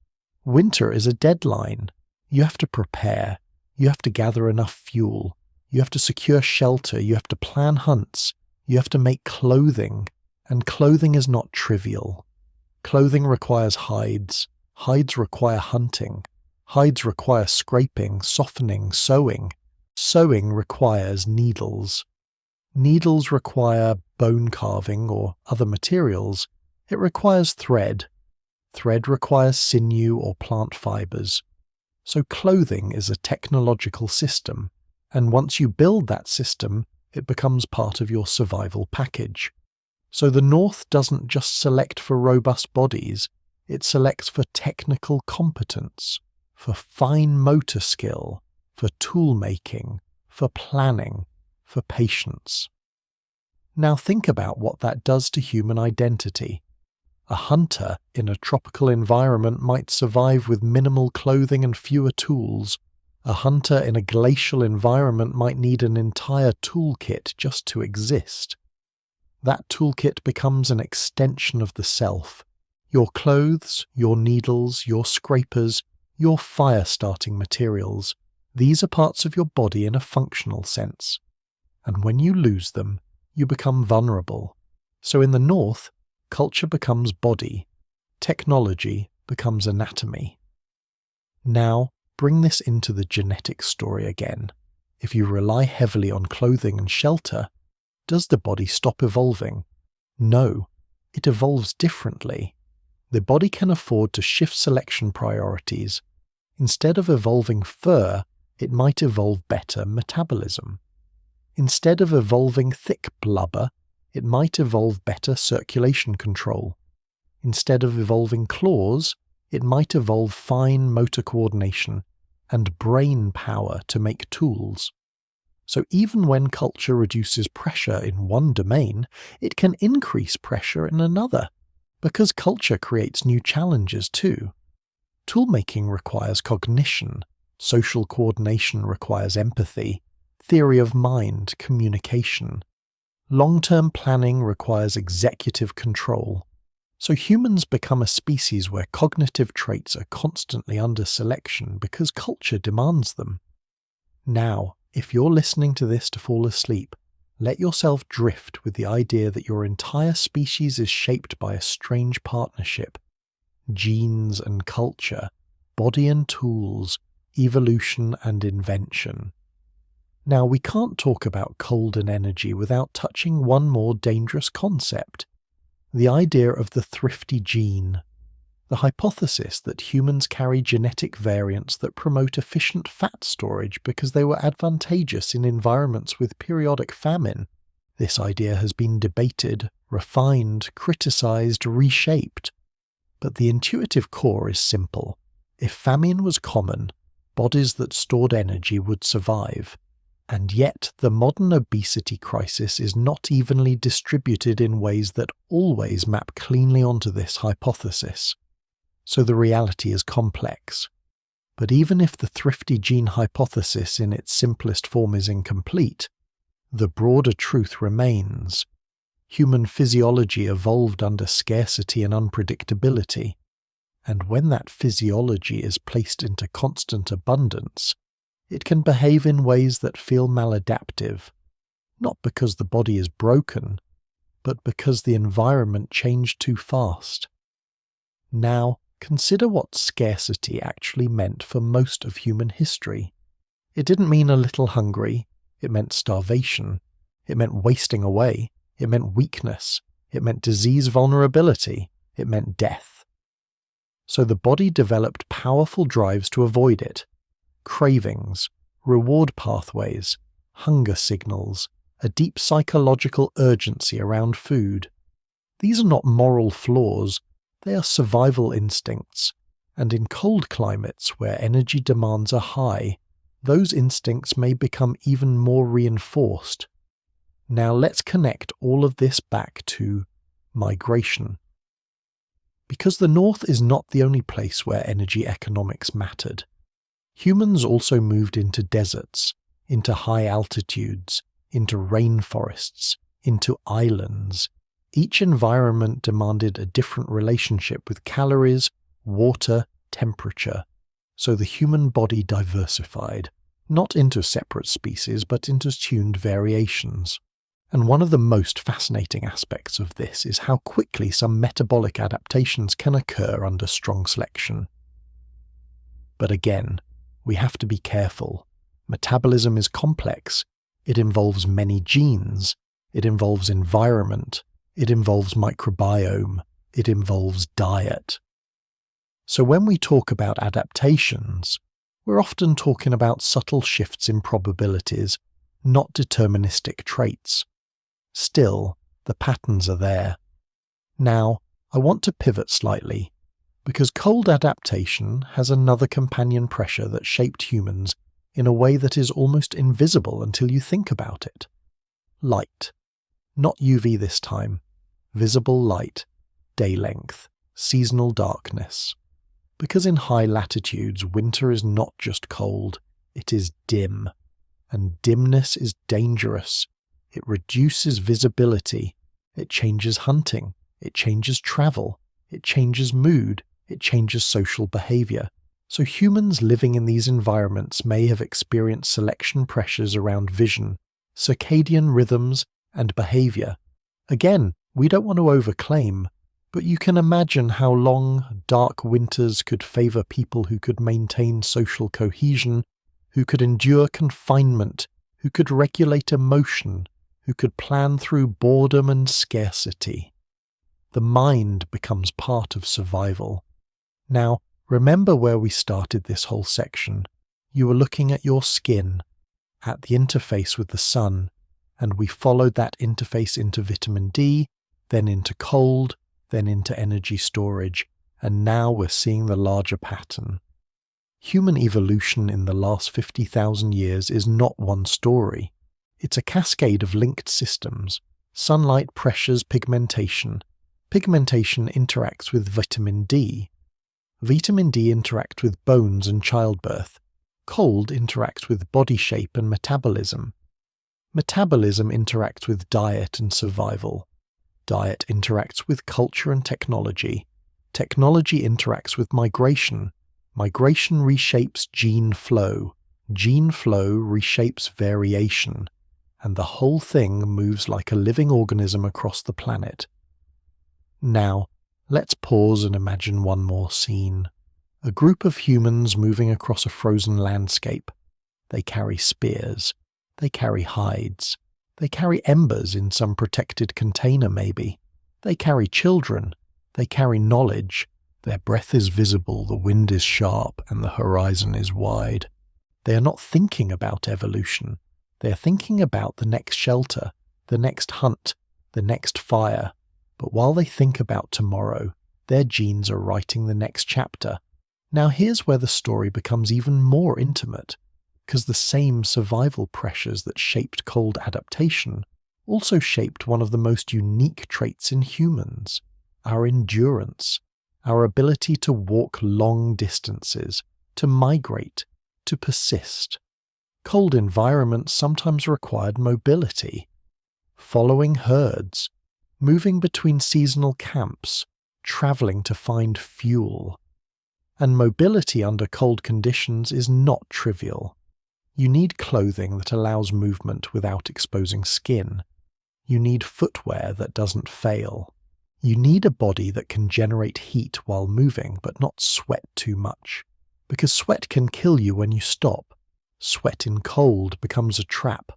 Winter is a deadline. You have to prepare. You have to gather enough fuel. You have to secure shelter. You have to plan hunts. You have to make clothing. And clothing is not trivial. Clothing requires hides. Hides require hunting. Hides require scraping, softening, sewing. Sewing requires needles. Needles require bone carving or other materials. It requires thread. Thread requires sinew or plant fibers. So clothing is a technological system, and once you build that system, it becomes part of your survival package. So the North doesn't just select for robust bodies, it selects for technical competence, for fine motor skill, for tool making, for planning, for patience. Now think about what that does to human identity. A hunter in a tropical environment might survive with minimal clothing and fewer tools. A hunter in a glacial environment might need an entire toolkit just to exist. That toolkit becomes an extension of the self. Your clothes, your needles, your scrapers, your fire-starting materials. These are parts of your body in a functional sense. And when you lose them, you become vulnerable. So in the north, culture becomes body, technology becomes anatomy. Now, bring this into the genetic story again. If you rely heavily on clothing and shelter, does the body stop evolving? No, it evolves differently. The body can afford to shift selection priorities. Instead of evolving fur, it might evolve better metabolism. Instead of evolving thick blubber, it might evolve better circulation control. Instead of evolving claws, it might evolve fine motor coordination and brain power to make tools. So even when culture reduces pressure in one domain, it can increase pressure in another, because culture creates new challenges too. Toolmaking requires cognition, social coordination requires empathy, theory of mind, communication. Long-term planning requires executive control. So humans become a species where cognitive traits are constantly under selection because culture demands them. Now, if you're listening to this to fall asleep, let yourself drift with the idea that your entire species is shaped by a strange partnership. Genes and culture, body and tools, evolution and invention. Now, we can't talk about cold and energy without touching one more dangerous concept. The idea of the thrifty gene. The hypothesis that humans carry genetic variants that promote efficient fat storage because they were advantageous in environments with periodic famine. This idea has been debated, refined, criticized, reshaped. But the intuitive core is simple. If famine was common, bodies that stored energy would survive. And yet, the modern obesity crisis is not evenly distributed in ways that always map cleanly onto this hypothesis. So the reality is complex. But even if the thrifty gene hypothesis in its simplest form is incomplete, the broader truth remains. Human physiology evolved under scarcity and unpredictability, and when that physiology is placed into constant abundance, it can behave in ways that feel maladaptive, not because the body is broken, but because the environment changed too fast. Now, consider what scarcity actually meant for most of human history. It didn't mean a little hungry, it meant starvation, it meant wasting away, it meant weakness, it meant disease vulnerability, it meant death. So the body developed powerful drives to avoid it. Cravings, reward pathways, hunger signals, a deep psychological urgency around food. These are not moral flaws, they are survival instincts, and in cold climates where energy demands are high, those instincts may become even more reinforced. Now let's connect all of this back to migration. Because the North is not the only place where energy economics mattered. Humans also moved into deserts, into high altitudes, into rainforests, into islands. Each environment demanded a different relationship with calories, water, temperature, so the human body diversified, not into separate species but into tuned variations. And one of the most fascinating aspects of this is how quickly some metabolic adaptations can occur under strong selection. But again, we have to be careful. Metabolism is complex. It involves many genes. It involves environment. It involves microbiome. It involves diet. So when we talk about adaptations, we're often talking about subtle shifts in probabilities, not deterministic traits. Still, the patterns are there. Now, I want to pivot slightly, because cold adaptation has another companion pressure that shaped humans in a way that is almost invisible until you think about it. Light. Not UV this time. Visible light, day length, seasonal darkness. Because in high latitudes, winter is not just cold, it is dim. And dimness is dangerous. It reduces visibility. It changes hunting. It changes travel. It changes mood. It changes social behavior. So humans living in these environments may have experienced selection pressures around vision, circadian rhythms, and behavior. Again, we don't want to overclaim, but you can imagine how long, dark winters could favor people who could maintain social cohesion, who could endure confinement, who could regulate emotion, who could plan through boredom and scarcity. The mind becomes part of survival. Now, remember where we started this whole section. You were looking at your skin, at the interface with the sun, and we followed that interface into vitamin D, then into cold, then into energy storage, and now we're seeing the larger pattern. Human evolution in the last 50,000 years is not one story. It's a cascade of linked systems. Sunlight pressures pigmentation. Pigmentation interacts with vitamin D. Vitamin D interacts with bones and childbirth. Cold interacts with body shape and metabolism. Metabolism interacts with diet and survival. Diet interacts with culture and technology. Technology interacts with migration. Migration reshapes gene flow. Gene flow reshapes variation. And the whole thing moves like a living organism across the planet. Now, let's pause and imagine one more scene. A group of humans moving across a frozen landscape. They carry spears. They carry hides. They carry embers in some protected container maybe. They carry children. They carry knowledge. Their breath is visible, the wind is sharp, and the horizon is wide. They are not thinking about evolution. They are thinking about the next shelter, the next hunt, the next fire. But while they think about tomorrow, their genes are writing the next chapter. Now here's where the story becomes even more intimate, because the same survival pressures that shaped cold adaptation also shaped one of the most unique traits in humans, our endurance, our ability to walk long distances, to migrate, to persist. Cold environments sometimes required mobility, following herds, moving between seasonal camps, traveling to find fuel. And mobility under cold conditions is not trivial. You need clothing that allows movement without exposing skin. You need footwear that doesn't fail. You need a body that can generate heat while moving but not sweat too much. Because sweat can kill you when you stop. Sweat in cold becomes a trap.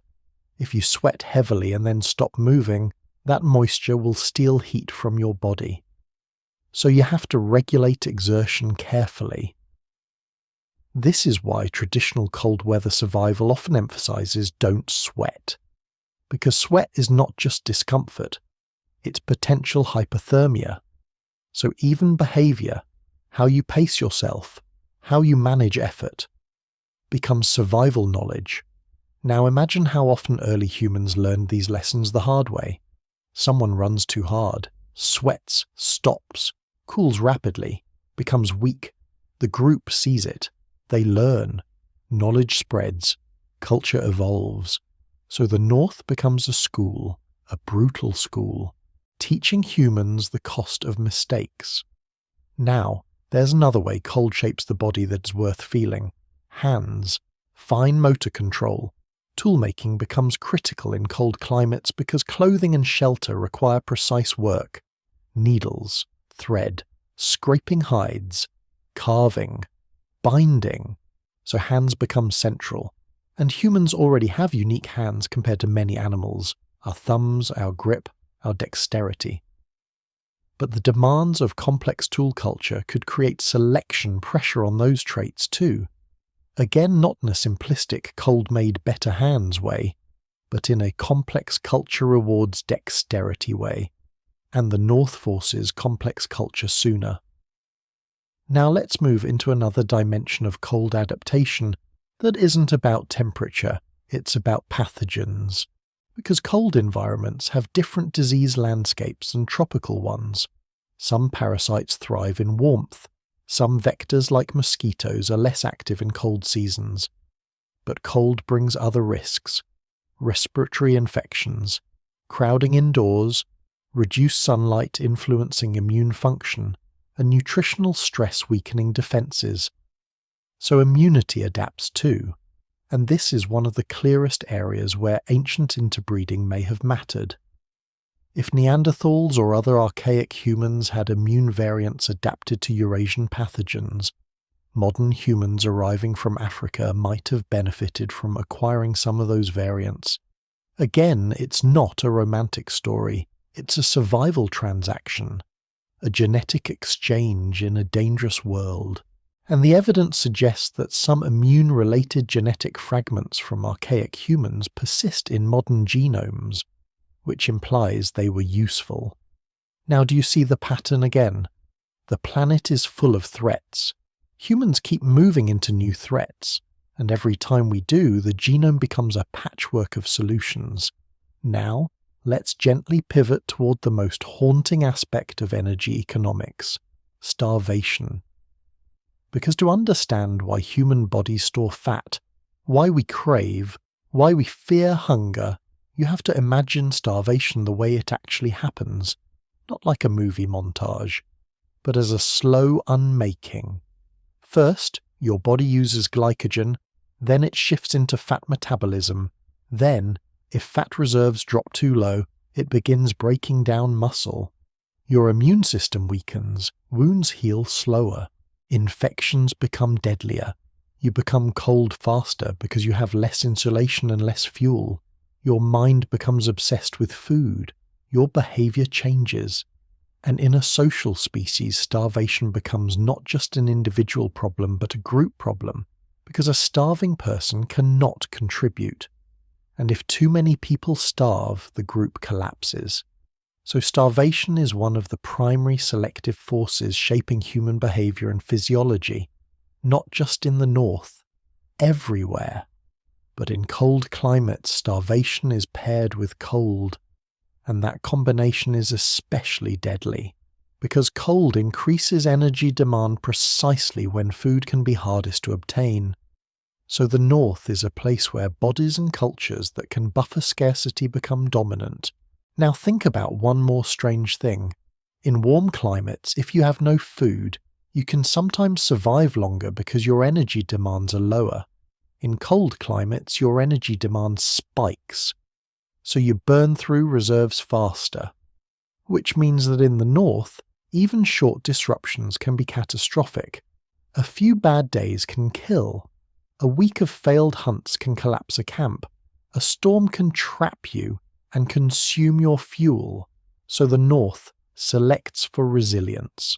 If you sweat heavily and then stop moving, that moisture will steal heat from your body. So you have to regulate exertion carefully. This is why traditional cold weather survival often emphasizes don't sweat. Because sweat is not just discomfort, it's potential hypothermia. So even behavior, how you pace yourself, how you manage effort, becomes survival knowledge. Now imagine how often early humans learned these lessons the hard way. Someone runs too hard, sweats, stops, cools rapidly, becomes weak. The group sees it. They learn. Knowledge spreads. Culture evolves. So the North becomes a school, a brutal school, teaching humans the cost of mistakes. Now, there's another way cold shapes the body that's worth feeling. Hands. Fine motor control. Toolmaking becomes critical in cold climates because clothing and shelter require precise work. Needles, thread, scraping hides, carving, binding. So hands become central. And humans already have unique hands compared to many animals. Our thumbs, our grip, our dexterity. But the demands of complex tool culture could create selection pressure on those traits too. Again, not in a simplistic cold-made better hands way, but in a complex culture rewards dexterity way, and the North forces complex culture sooner. Now let's move into another dimension of cold adaptation that isn't about temperature, it's about pathogens, because cold environments have different disease landscapes than tropical ones. Some parasites thrive in warmth. Some vectors like mosquitoes are less active in cold seasons, but cold brings other risks: respiratory infections, crowding indoors, reduced sunlight influencing immune function, and nutritional stress weakening defenses. So immunity adapts too, and this is one of the clearest areas where ancient interbreeding may have mattered. If Neanderthals or other archaic humans had immune variants adapted to Eurasian pathogens, modern humans arriving from Africa might have benefited from acquiring some of those variants. Again, it's not a romantic story, it's a survival transaction, a genetic exchange in a dangerous world. And the evidence suggests that some immune-related genetic fragments from archaic humans persist in modern genomes, which implies they were useful. Now, do you see the pattern again? The planet is full of threats. Humans keep moving into new threats, and every time we do, the genome becomes a patchwork of solutions. Now, let's gently pivot toward the most haunting aspect of energy economics: starvation. Because to understand why human bodies store fat, why we crave, why we fear hunger, you have to imagine starvation the way it actually happens, not like a movie montage, but as a slow unmaking. First, your body uses glycogen, then it shifts into fat metabolism, then, if fat reserves drop too low, it begins breaking down muscle. Your immune system weakens, wounds heal slower, infections become deadlier, you become cold faster because you have less insulation and less fuel. Your mind becomes obsessed with food, your behavior changes. And in a social species, starvation becomes not just an individual problem but a group problem, because a starving person cannot contribute. And if too many people starve, the group collapses. So starvation is one of the primary selective forces shaping human behavior and physiology, not just in the north, everywhere. But in cold climates, starvation is paired with cold, and that combination is especially deadly, because cold increases energy demand precisely when food can be hardest to obtain. So the north is a place where bodies and cultures that can buffer scarcity become dominant. Now think about one more strange thing. In warm climates, if you have no food, you can sometimes survive longer because your energy demands are lower. In cold climates, your energy demand spikes, so you burn through reserves faster, which means that in the north, even short disruptions can be catastrophic. A few bad days can kill. A week of failed hunts can collapse a camp. A storm can trap you and consume your fuel, so the north selects for resilience.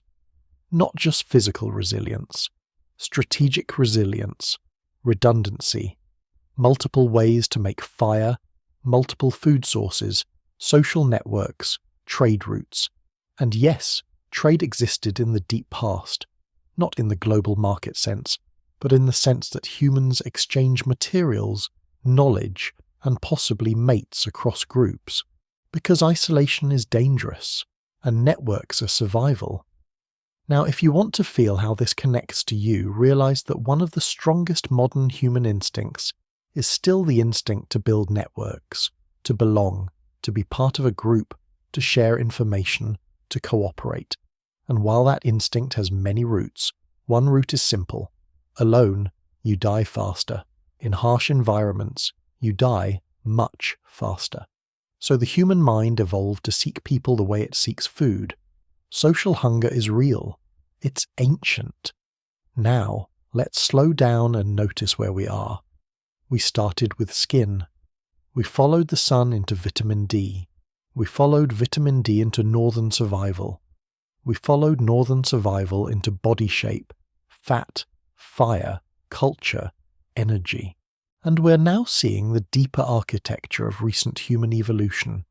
Not just physical resilience, strategic resilience, redundancy, multiple ways to make fire, multiple food sources, social networks, trade routes. And yes, trade existed in the deep past, not in the global market sense, but in the sense that humans exchange materials, knowledge, and possibly mates across groups, because isolation is dangerous, and networks are survival. Now, if you want to feel how this connects to you, realize that one of the strongest modern human instincts is still the instinct to build networks, to belong, to be part of a group, to share information, to cooperate. And while that instinct has many roots, one root is simple. Alone, you die faster. In harsh environments, you die much faster. So the human mind evolved to seek people the way it seeks food. Social hunger is real. It's ancient. Now, let's slow down and notice where we are. We started with skin. We followed the sun into vitamin D. We followed vitamin D into northern survival. We followed northern survival into body shape, fat, fire, culture, energy. And we're now seeing the deeper architecture of recent human evolution.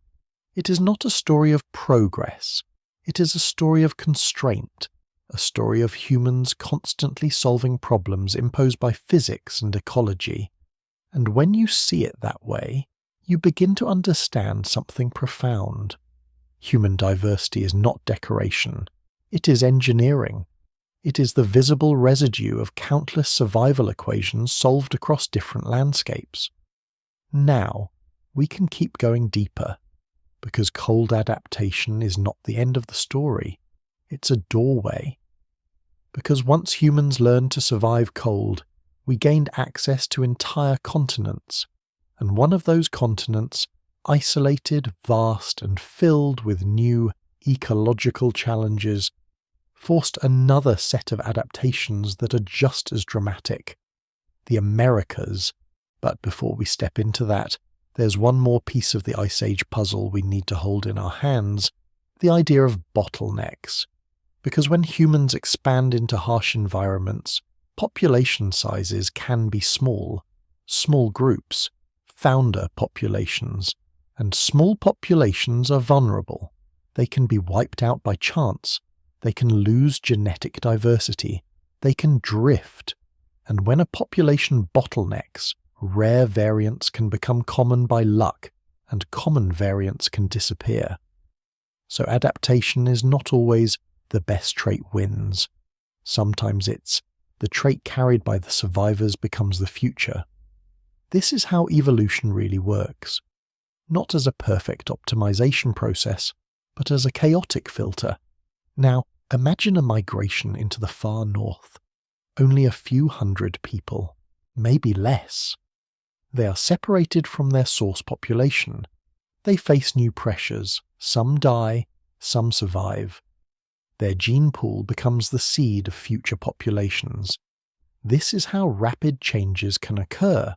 It is not a story of progress. It is a story of constraint, a story of humans constantly solving problems imposed by physics and ecology. And when you see it that way, you begin to understand something profound. Human diversity is not decoration. It is engineering. It is the visible residue of countless survival equations solved across different landscapes. Now, we can keep going deeper, because cold adaptation is not the end of the story. It's a doorway. Because once humans learned to survive cold, we gained access to entire continents, and one of those continents, isolated, vast, and filled with new ecological challenges, forced another set of adaptations that are just as dramatic. The Americas. But before we step into that, there's one more piece of the Ice Age puzzle we need to hold in our hands, the idea of bottlenecks. Because when humans expand into harsh environments, population sizes can be small groups, founder populations, and small populations are vulnerable. They can be wiped out by chance, they can lose genetic diversity, they can drift, and when a population bottlenecks, rare variants can become common by luck, and common variants can disappear. So adaptation is not always the best trait wins. Sometimes it's the trait carried by the survivors becomes the future. This is how evolution really works. Not as a perfect optimization process, but as a chaotic filter. Now, imagine a migration into the far north. Only a few hundred people, maybe less. They are separated from their source population. They face new pressures. Some die, some survive. Their gene pool becomes the seed of future populations. This is how rapid changes can occur.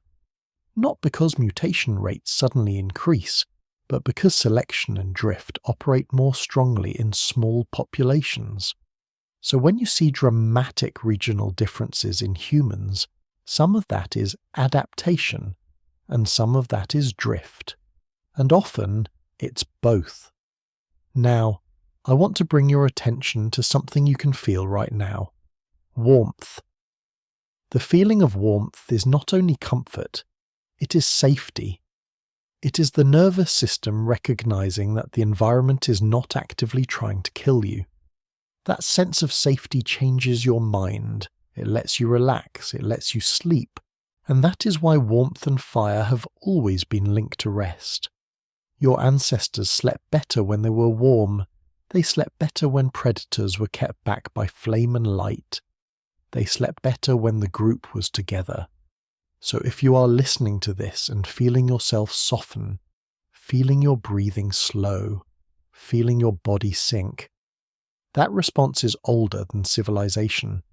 Not because mutation rates suddenly increase, but because selection and drift operate more strongly in small populations. So when you see dramatic regional differences in humans, some of that is adaptation, and some of that is drift. And often, it's both. Now, I want to bring your attention to something you can feel right now. Warmth. The feeling of warmth is not only comfort, it is safety. It is the nervous system recognizing that the environment is not actively trying to kill you. That sense of safety changes your mind, it lets you relax, it lets you sleep, and that is why warmth and fire have always been linked to rest. Your ancestors slept better when they were warm, they slept better when predators were kept back by flame and light. They slept better when the group was together. So if you are listening to this and feeling yourself soften, feeling your breathing slow, feeling your body sink, that response is older than civilization.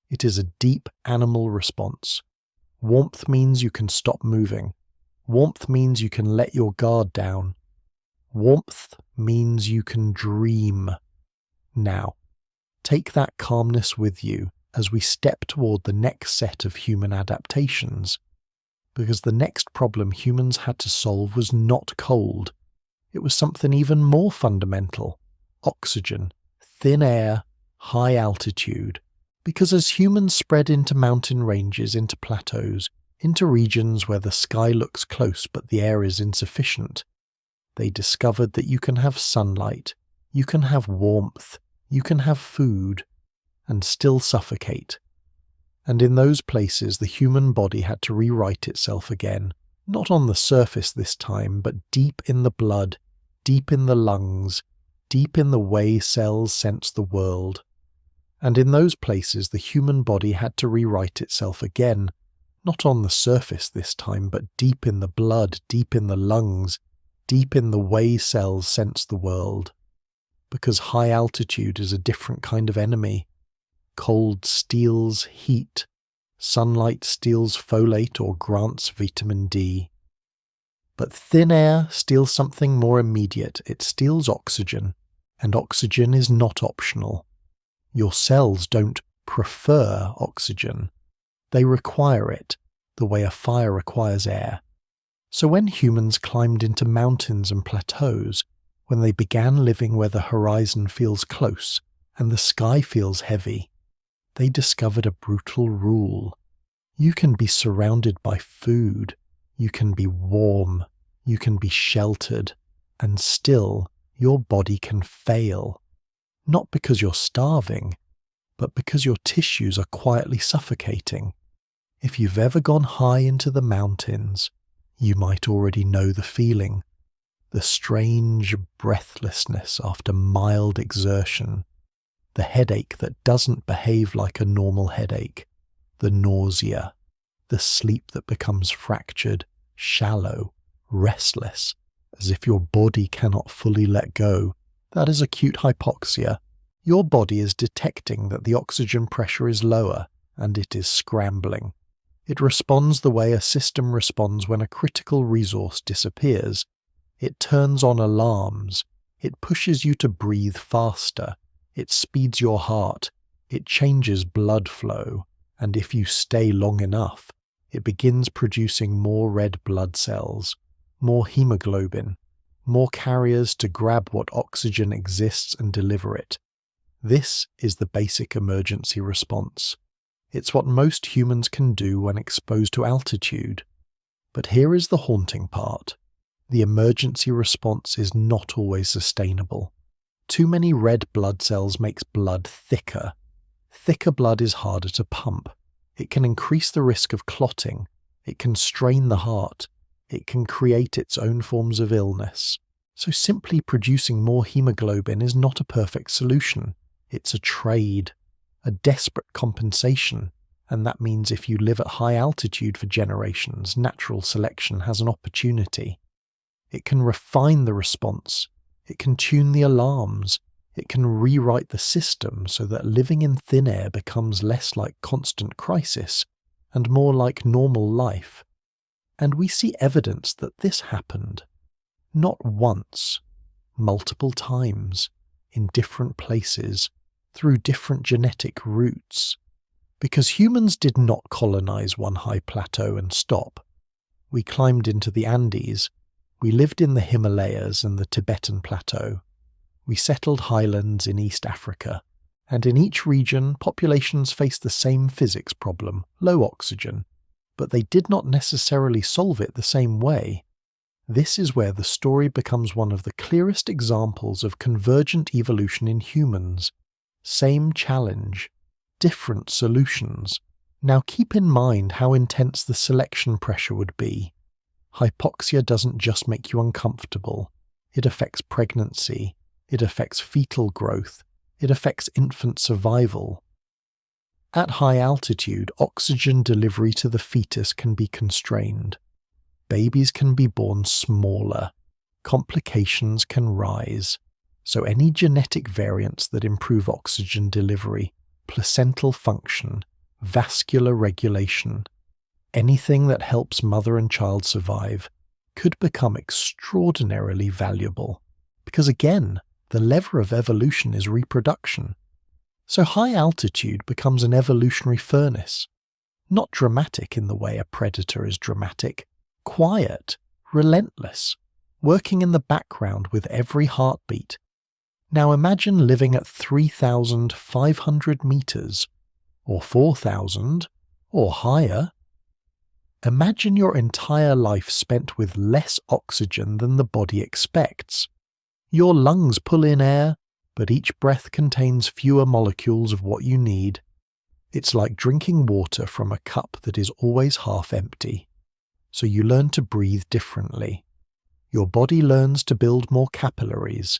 It is a deep animal response. Warmth means you can stop moving. Warmth means you can let your guard down. Warmth means you can dream. Now, take that calmness with you as we step toward the next set of human adaptations. Because the next problem humans had to solve was not cold. It was something even more fundamental. Oxygen, thin air, high altitude. Because as humans spread into mountain ranges, into plateaus, into regions where the sky looks close but the air is insufficient, they discovered that you can have sunlight, you can have warmth, you can have food, and still suffocate. And in those places the human body had to rewrite itself again, not on the surface this time, but deep in the blood, deep in the lungs, deep in the way cells sense the world. And in those places the human body had to rewrite itself again, not on the surface this time, but deep in the blood, deep in the lungs, deep in the way cells sense the world. Because high altitude is a different kind of enemy. Cold steals heat. Sunlight steals folate or grants vitamin D. But thin air steals something more immediate. It steals oxygen, and oxygen is not optional. Your cells don't prefer oxygen. They require it, the way a fire requires air. So when humans climbed into mountains and plateaus, when they began living where the horizon feels close and the sky feels heavy, they discovered a brutal rule. You can be surrounded by food, you can be warm, you can be sheltered, and still your body can fail. Not because you're starving, but because your tissues are quietly suffocating. If you've ever gone high into the mountains, you might already know the feeling, the strange breathlessness after mild exertion, the headache that doesn't behave like a normal headache, the nausea, the sleep that becomes fractured, shallow, restless, as if your body cannot fully let go. That is acute hypoxia. Your body is detecting that the oxygen pressure is lower, and it is scrambling. It responds the way a system responds when a critical resource disappears. It turns on alarms. It pushes you to breathe faster. It speeds your heart. It changes blood flow. And if you stay long enough, it begins producing more red blood cells, more hemoglobin, more carriers to grab what oxygen exists and deliver it. This is the basic emergency response. It's what most humans can do when exposed to altitude. But here is the haunting part. The emergency response is not always sustainable. Too many red blood cells makes blood thicker. Thicker blood is harder to pump. It can increase the risk of clotting. It can strain the heart. It can create its own forms of illness. So simply producing more hemoglobin is not a perfect solution. It's a trade, a desperate compensation, and that means if you live at high altitude for generations, natural selection has an opportunity. It can refine the response. It can tune the alarms. It can rewrite the system so that living in thin air becomes less like constant crisis and more like normal life. And we see evidence that this happened. Not once, multiple times, in different places, through different genetic routes. Because humans did not colonize one high plateau and stop. We climbed into the Andes. We lived in the Himalayas and the Tibetan Plateau. We settled highlands in East Africa. And in each region, populations faced the same physics problem, low oxygen. But they did not necessarily solve it the same way. This is where the story becomes one of the clearest examples of convergent evolution in humans. Same challenge, different solutions. Now keep in mind how intense the selection pressure would be. Hypoxia doesn't just make you uncomfortable. It affects pregnancy. It affects fetal growth. It affects infant survival. At high altitude, oxygen delivery to the fetus can be constrained. Babies can be born smaller. Complications can rise. So any genetic variants that improve oxygen delivery, placental function, vascular regulation, anything that helps mother and child survive, could become extraordinarily valuable. Because again, the lever of evolution is reproduction. So high altitude becomes an evolutionary furnace. Not dramatic in the way a predator is dramatic. Quiet, relentless, working in the background with every heartbeat. Now imagine living at 3,500 meters, or 4,000, or higher. Imagine your entire life spent with less oxygen than the body expects. Your lungs pull in air, but each breath contains fewer molecules of what you need. It's like drinking water from a cup that is always half empty. So you learn to breathe differently. Your body learns to build more capillaries,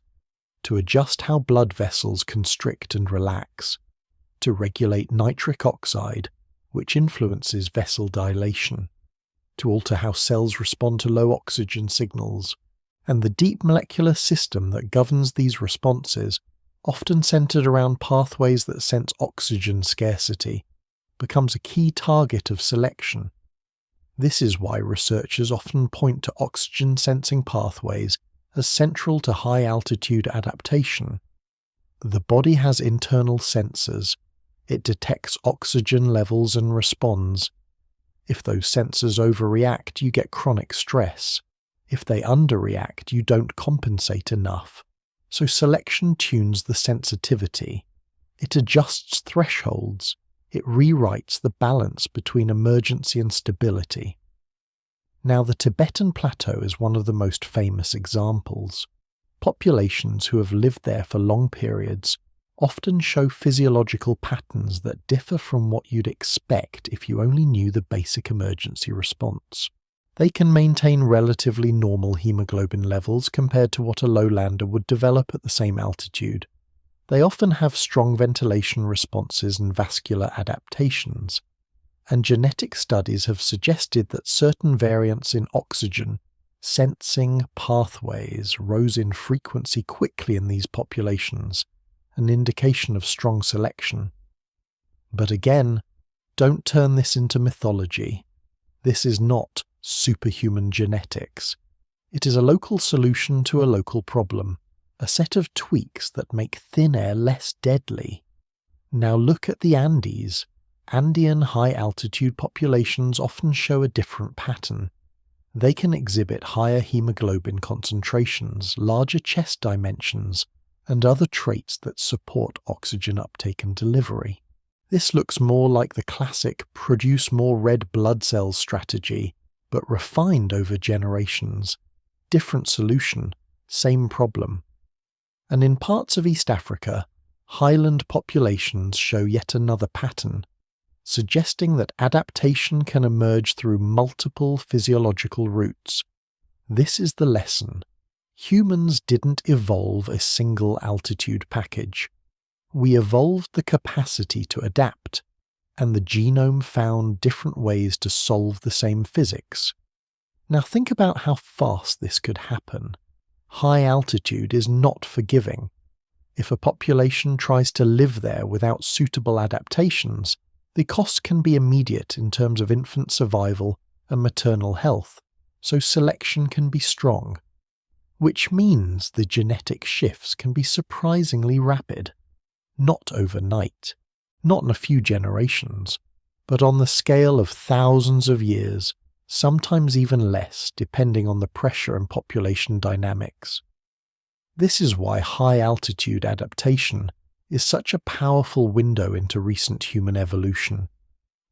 to adjust how blood vessels constrict and relax, to regulate nitric oxide, which influences vessel dilation, to alter how cells respond to low oxygen signals, and the deep molecular system that governs these responses, often centered around pathways that sense oxygen scarcity, becomes a key target of selection. This is why researchers often point to oxygen-sensing pathways as central to high-altitude adaptation. The body has internal sensors. It detects oxygen levels and responds. If those sensors overreact, you get chronic stress. If they underreact, you don't compensate enough. So selection tunes the sensitivity. It adjusts thresholds. It rewrites the balance between emergency and stability. Now, the Tibetan Plateau is one of the most famous examples. Populations who have lived there for long periods often show physiological patterns that differ from what you'd expect if you only knew the basic emergency response. They can maintain relatively normal hemoglobin levels compared to what a lowlander would develop at the same altitude. They often have strong ventilation responses and vascular adaptations, and genetic studies have suggested that certain variants in oxygen sensing pathways rose in frequency quickly in these populations, an indication of strong selection. But again, don't turn this into mythology. This is not superhuman genetics. It is a local solution to a local problem, a set of tweaks that make thin air less deadly. Now look at the Andes. Andean high-altitude populations often show a different pattern. They can exhibit higher hemoglobin concentrations, larger chest dimensions, and other traits that support oxygen uptake and delivery. This looks more like the classic produce more red blood cells strategy, but refined over generations. Different solution, same problem. And in parts of East Africa, highland populations show yet another pattern, suggesting that adaptation can emerge through multiple physiological routes. This is the lesson. Humans didn't evolve a single altitude package. We evolved the capacity to adapt, and the genome found different ways to solve the same physics. Now think about how fast this could happen. High altitude is not forgiving. If a population tries to live there without suitable adaptations, the cost can be immediate in terms of infant survival and maternal health, so selection can be strong. Which means the genetic shifts can be surprisingly rapid. Not overnight, not in a few generations, but on the scale of thousands of years, sometimes even less depending on the pressure and population dynamics. This is why high-altitude adaptation is such a powerful window into recent human evolution.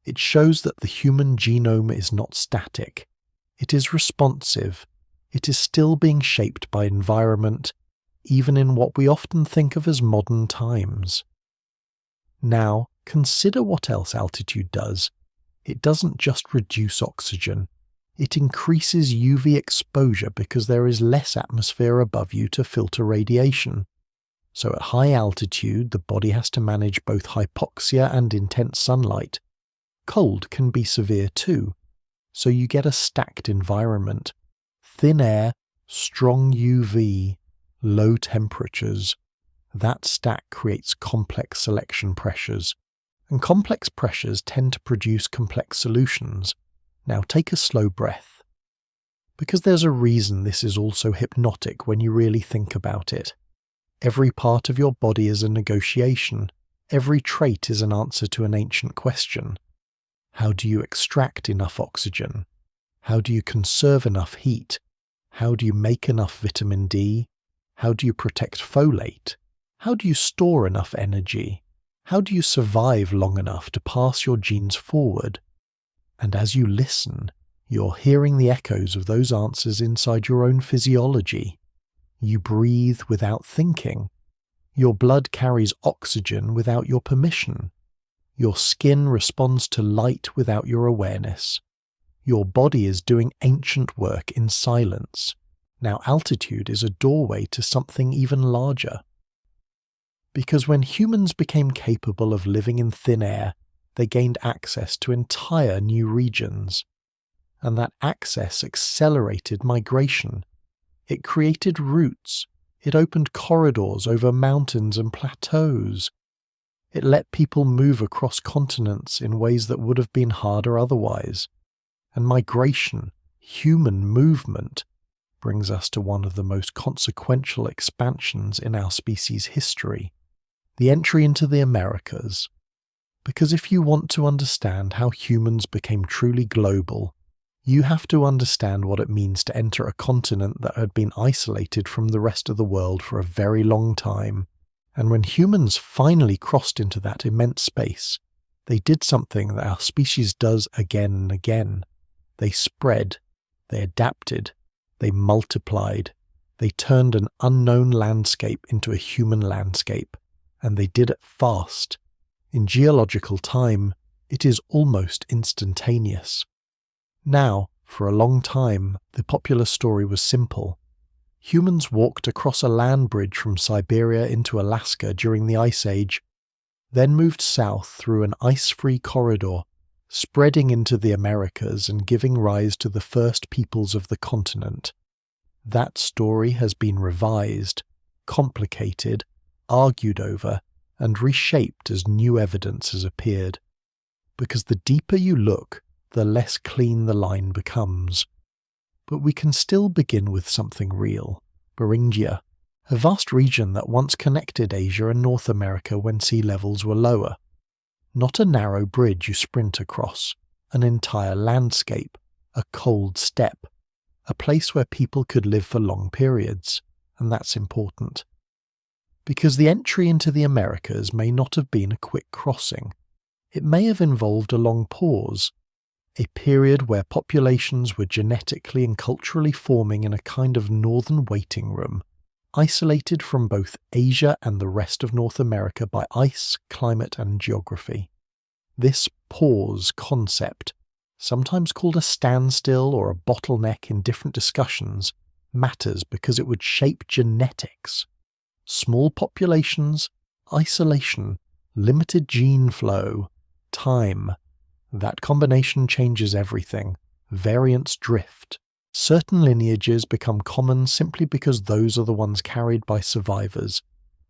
It shows that the human genome is not static. It is responsive. It is still being shaped by environment, even in what we often think of as modern times. Now, consider what else altitude does. It doesn't just reduce oxygen. It increases UV exposure because there is less atmosphere above you to filter radiation. So at high altitude, the body has to manage both hypoxia and intense sunlight. Cold can be severe too, so you get a stacked environment. Thin air, strong UV, low temperatures. That stack creates complex selection pressures, and complex pressures tend to produce complex solutions. Now take a slow breath. Because there's a reason this is also hypnotic when you really think about it. Every part of your body is a negotiation. Every trait is an answer to an ancient question. How do you extract enough oxygen? How do you conserve enough heat? How do you make enough vitamin D? How do you protect folate? How do you store enough energy? How do you survive long enough to pass your genes forward? And as you listen, you're hearing the echoes of those answers inside your own physiology. You breathe without thinking. Your blood carries oxygen without your permission. Your skin responds to light without your awareness. Your body is doing ancient work in silence. Now altitude is a doorway to something even larger. Because when humans became capable of living in thin air, they gained access to entire new regions. And that access accelerated migration. It created routes. It opened corridors over mountains and plateaus. It let people move across continents in ways that would have been harder otherwise. And migration, human movement, brings us to one of the most consequential expansions in our species' history, the entry into the Americas. Because if you want to understand how humans became truly global, you have to understand what it means to enter a continent that had been isolated from the rest of the world for a very long time. And when humans finally crossed into that immense space, they did something that our species does again and again. They spread, they adapted, they multiplied, they turned an unknown landscape into a human landscape, and they did it fast. In geological time, it is almost instantaneous. Now, for a long time, the popular story was simple. Humans walked across a land bridge from Siberia into Alaska during the Ice Age, then moved south through an ice-free corridor, spreading into the Americas and giving rise to the first peoples of the continent. That story has been revised, complicated, argued over, and reshaped as new evidence has appeared. Because the deeper you look, the less clean the line becomes. But we can still begin with something real. Beringia, a vast region that once connected Asia and North America when sea levels were lower. Not a narrow bridge you sprint across, an entire landscape, a cold steppe, a place where people could live for long periods, and that's important. Because the entry into the Americas may not have been a quick crossing. It may have involved a long pause, a period where populations were genetically and culturally forming in a kind of northern waiting room, isolated from both Asia and the rest of North America by ice, climate, and geography. This pause concept, sometimes called a standstill or a bottleneck in different discussions, matters because it would shape genetics. Small populations, isolation, limited gene flow, time. That combination changes everything. Variants drift. Certain lineages become common simply because those are the ones carried by survivors,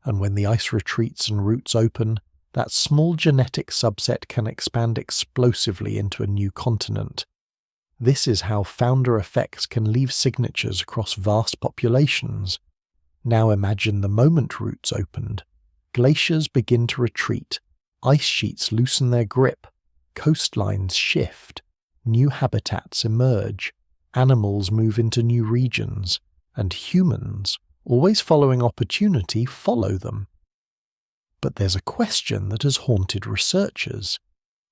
and when the ice retreats and roots open, that small genetic subset can expand explosively into a new continent. This is how founder effects can leave signatures across vast populations. Now imagine the moment roots opened. Glaciers begin to retreat, ice sheets loosen their grip, coastlines shift, new habitats emerge, animals move into new regions, and humans, always following opportunity, follow them. But there's a question that has haunted researchers.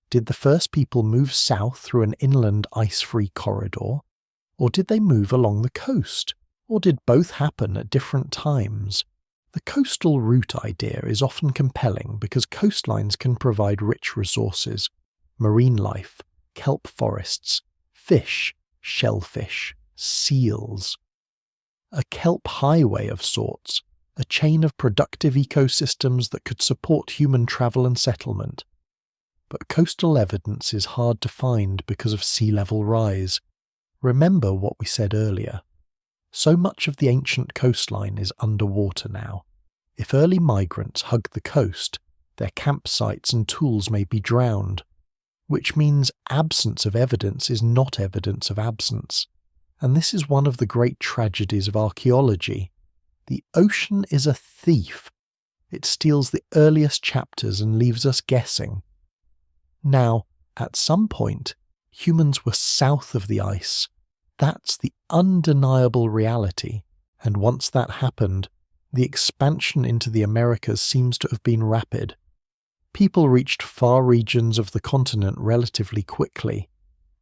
Did the first people move south through an inland ice-free corridor? Or did they move along the coast? Or did both happen at different times? The coastal route idea is often compelling because coastlines can provide rich resources, marine life, kelp forests, fish, shellfish, seals. A kelp highway of sorts, a chain of productive ecosystems that could support human travel and settlement. But coastal evidence is hard to find because of sea level rise. Remember what we said earlier. So much of the ancient coastline is underwater now. If early migrants hug the coast, their campsites and tools may be drowned, which means absence of evidence is not evidence of absence. And this is one of the great tragedies of archaeology. The ocean is a thief. It steals the earliest chapters and leaves us guessing. Now, at some point, humans were south of the ice. That's the undeniable reality, and once that happened, the expansion into the Americas seems to have been rapid. People reached far regions of the continent relatively quickly.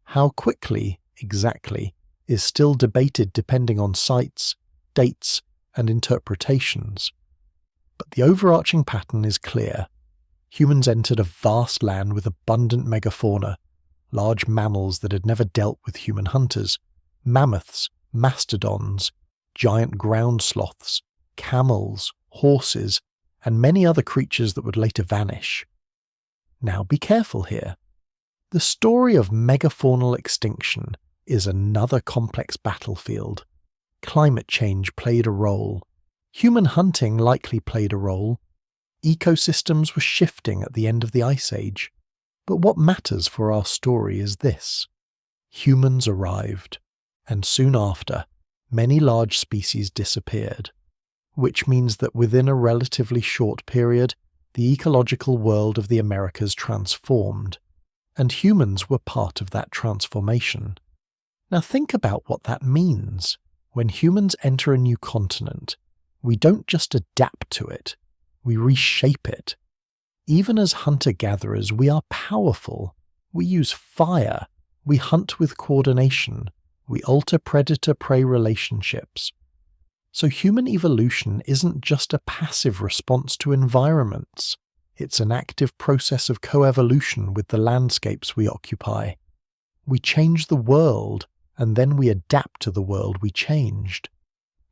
How quickly, exactly, is still debated depending on sites, dates, and interpretations. But the overarching pattern is clear. Humans entered a vast land with abundant megafauna, large mammals that had never dealt with human hunters, mammoths, mastodons, giant ground sloths, camels, horses, and many other creatures that would later vanish. Now be careful here. The story of megafaunal extinction is another complex battlefield. Climate change played a role. Human hunting likely played a role. Ecosystems were shifting at the end of the Ice Age. But what matters for our story is this. Humans arrived, and soon after, many large species disappeared, which means that within a relatively short period, the ecological world of the Americas transformed, and humans were part of that transformation. Now think about what that means. When humans enter a new continent, we don't just adapt to it, we reshape it. Even as hunter-gatherers, we are powerful. We use fire, we hunt with coordination, we alter predator-prey relationships. So human evolution isn't just a passive response to environments. It's an active process of coevolution with the landscapes we occupy. We change the world, and then we adapt to the world we changed.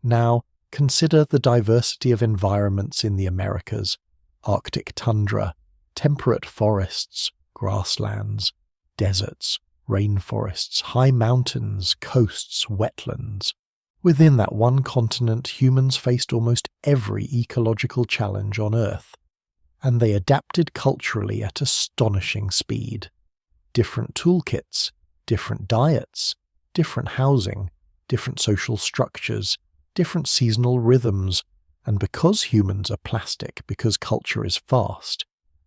Now, consider the diversity of environments in the Americas: Arctic tundra, temperate forests, grasslands, deserts, rainforests, high mountains, coasts, wetlands. Within that one continent, humans faced almost every ecological challenge on Earth, and they adapted culturally at astonishing speed. Different toolkits, different diets, different housing, different social structures, different seasonal rhythms, and because humans are plastic, because culture is fast,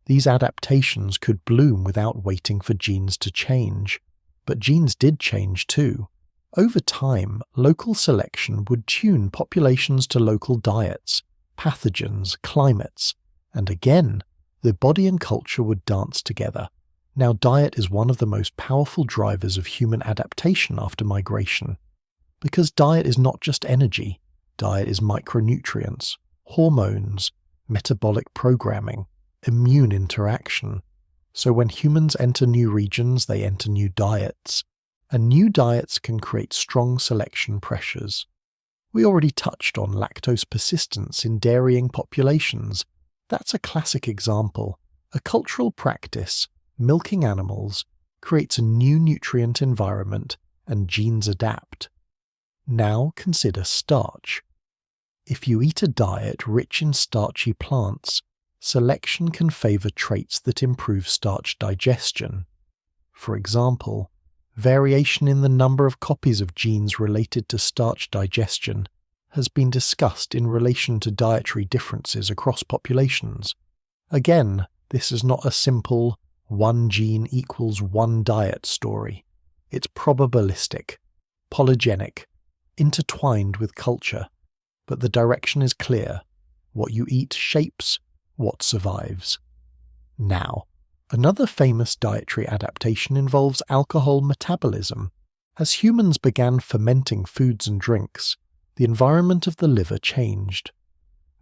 these adaptations could bloom without waiting for genes to change. But genes did change too. Over time, local selection would tune populations to local diets, pathogens, climates, and again, the body and culture would dance together. Now, diet is one of the most powerful drivers of human adaptation after migration. Because diet is not just energy, diet is micronutrients, hormones, metabolic programming, immune interaction. So when humans enter new regions, they enter new diets. And new diets can create strong selection pressures. We already touched on lactose persistence in dairying populations. That's a classic example. A cultural practice, milking animals, creates a new nutrient environment and genes adapt. Now consider starch. If you eat a diet rich in starchy plants, selection can favor traits that improve starch digestion. For example, variation in the number of copies of genes related to starch digestion has been discussed in relation to dietary differences across populations. Again, this is not a simple one gene equals one diet story. It's probabilistic, polygenic, intertwined with culture, but the direction is clear. What you eat shapes what survives. Now, another famous dietary adaptation involves alcohol metabolism. As humans began fermenting foods and drinks, the environment of the liver changed.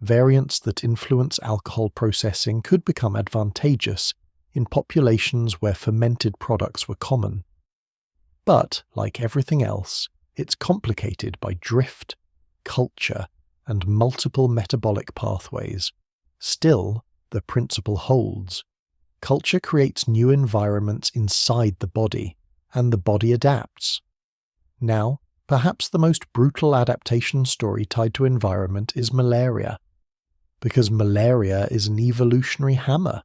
Variants that influence alcohol processing could become advantageous in populations where fermented products were common. But, like everything else, it's complicated by drift, culture, and multiple metabolic pathways. Still, the principle holds. Culture creates new environments inside the body, and the body adapts. Now, perhaps the most brutal adaptation story tied to environment is malaria. Because malaria is an evolutionary hammer.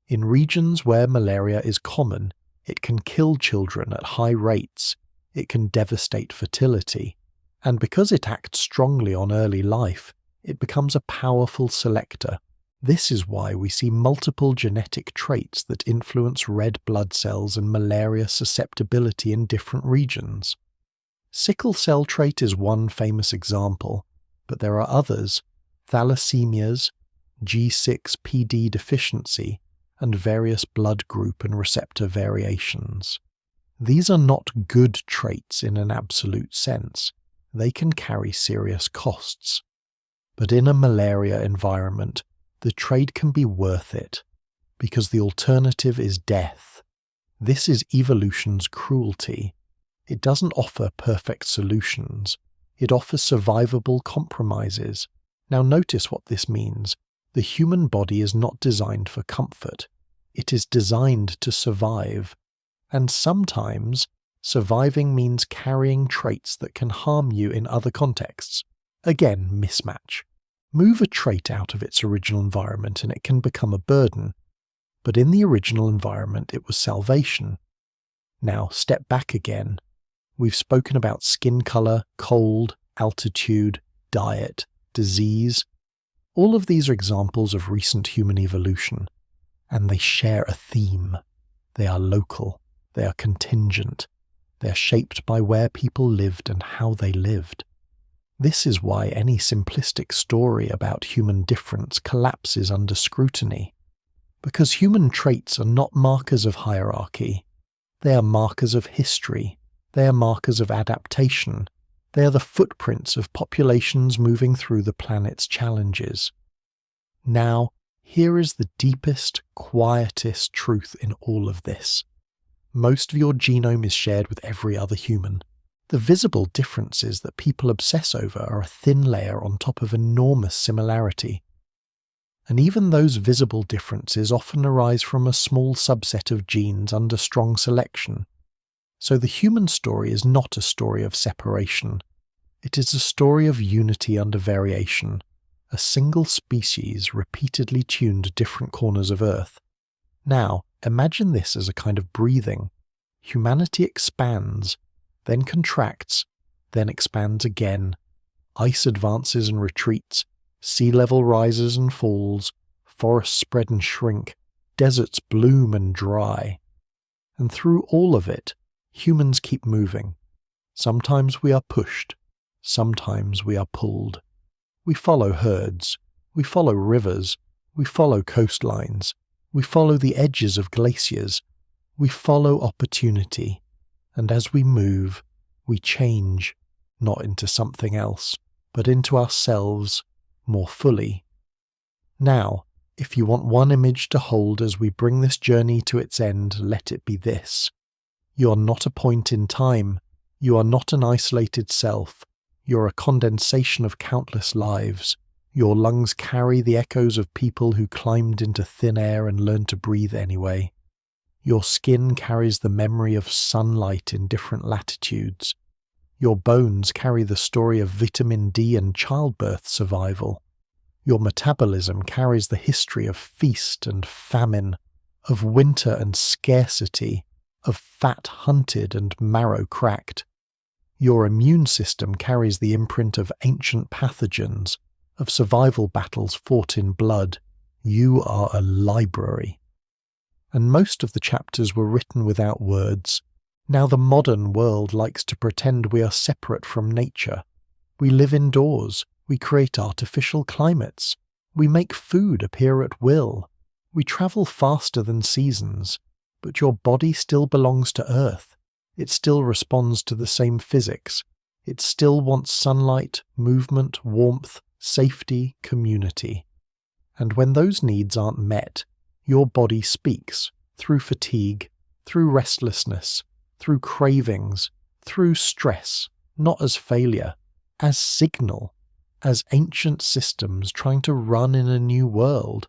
In regions where malaria is common, it can kill children at high rates, it can devastate fertility, and because it acts strongly on early life, it becomes a powerful selector. This is why we see multiple genetic traits that influence red blood cells and malaria susceptibility in different regions. Sickle cell trait is one famous example, but there are others: thalassemias, G6PD deficiency, and various blood group and receptor variations. These are not good traits in an absolute sense. They can carry serious costs. But in a malaria environment, the trade can be worth it, because the alternative is death. This is evolution's cruelty. It doesn't offer perfect solutions. It offers survivable compromises. Now notice what this means. The human body is not designed for comfort. It is designed to survive. And sometimes, surviving means carrying traits that can harm you in other contexts. Again, mismatch. Move a trait out of its original environment and it can become a burden. But in the original environment, it was salvation. Now, step back again. We've spoken about skin color, cold, altitude, diet, disease. All of these are examples of recent human evolution, and they share a theme. They are local, they are contingent, they are shaped by where people lived and how they lived. This is why any simplistic story about human difference collapses under scrutiny, because human traits are not markers of hierarchy. They are markers of history, they are markers of adaptation, they are the footprints of populations moving through the planet's challenges. Now, here is the deepest, quietest truth in all of this. Most of your genome is shared with every other human. The visible differences that people obsess over are a thin layer on top of enormous similarity. And even those visible differences often arise from a small subset of genes under strong selection. So the human story is not a story of separation. It is a story of unity under variation, a single species repeatedly tuned to different corners of Earth. Now, imagine this as a kind of breathing. Humanity expands, then contracts, then expands again. Ice advances and retreats, sea level rises and falls, forests spread and shrink, deserts bloom and dry. And through all of it, humans keep moving. Sometimes we are pushed, sometimes we are pulled. We follow herds, we follow rivers, we follow coastlines, we follow the edges of glaciers, we follow opportunity, and as we move, we change, not into something else, but into ourselves more fully. Now, if you want one image to hold as we bring this journey to its end, let it be this. You are not a point in time. You are not an isolated self. You're a condensation of countless lives. Your lungs carry the echoes of people who climbed into thin air and learned to breathe anyway. Your skin carries the memory of sunlight in different latitudes. Your bones carry the story of vitamin D and childbirth survival. Your metabolism carries the history of feast and famine, of winter and scarcity, of fat hunted and marrow cracked. Your immune system carries the imprint of ancient pathogens, of survival battles fought in blood. You are a library. And most of the chapters were written without words. Now the modern world likes to pretend we are separate from nature. We live indoors, we create artificial climates, we make food appear at will, we travel faster than seasons, but your body still belongs to Earth. It still responds to the same physics. It still wants sunlight, movement, warmth, safety, community. And when those needs aren't met, your body speaks, through fatigue, through restlessness, through cravings, through stress, not as failure, as signal, as ancient systems trying to run in a new world.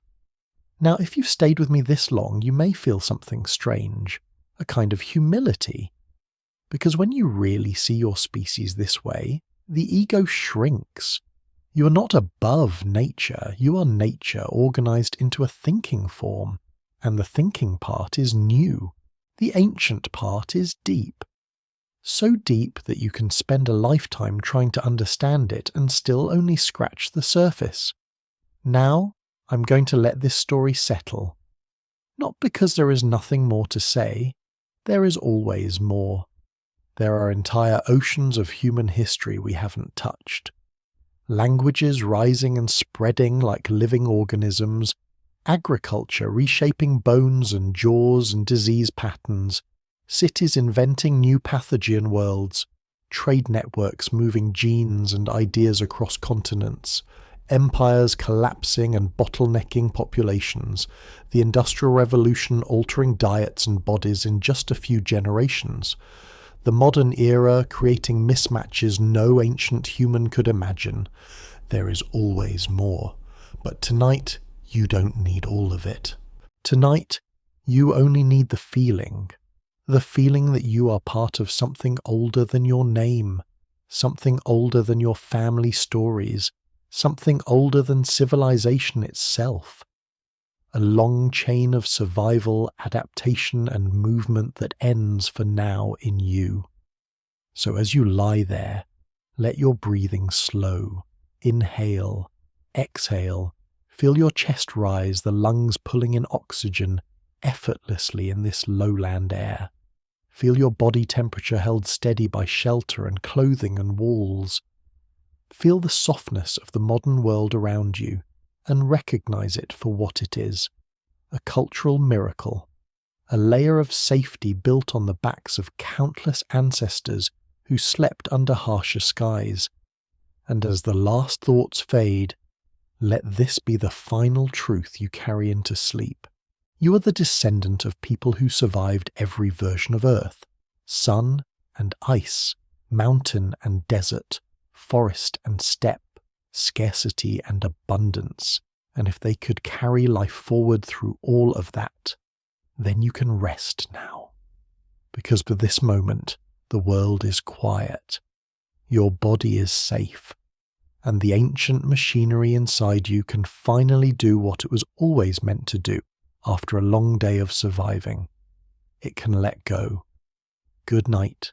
Now, if you've stayed with me this long, you may feel something strange, a kind of humility. Because when you really see your species this way, the ego shrinks. You are not above nature, you are nature organized into a thinking form, and the thinking part is new. The ancient part is deep. So deep that you can spend a lifetime trying to understand it and still only scratch the surface. Now, I'm going to let this story settle. Not because there is nothing more to say. There is always more. There are entire oceans of human history we haven't touched. Languages rising and spreading like living organisms, agriculture reshaping bones and jaws and disease patterns, cities inventing new pathogen worlds, trade networks moving genes and ideas across continents, empires collapsing and bottlenecking populations, the Industrial Revolution altering diets and bodies in just a few generations, the modern era creating mismatches no ancient human could imagine. There is always more. But tonight, you don't need all of it. Tonight, you only need the feeling that you are part of something older than your name, something older than your family stories, something older than civilization itself. A long chain of survival, adaptation, and movement that ends for now in you. So as you lie there, let your breathing slow. Inhale, exhale, feel your chest rise, the lungs pulling in oxygen effortlessly in this lowland air. Feel your body temperature held steady by shelter and clothing and walls. Feel the softness of the modern world around you and recognize it for what it is. A cultural miracle. A layer of safety built on the backs of countless ancestors who slept under harsher skies. And as the last thoughts fade, let this be the final truth you carry into sleep. You are the descendant of people who survived every version of Earth. Sun and ice, mountain and desert, forest and steppe, scarcity and abundance, and if they could carry life forward through all of that, then you can rest now. Because for this moment, the world is quiet, your body is safe, and the ancient machinery inside you can finally do what it was always meant to do after a long day of surviving. It can let go. Good night.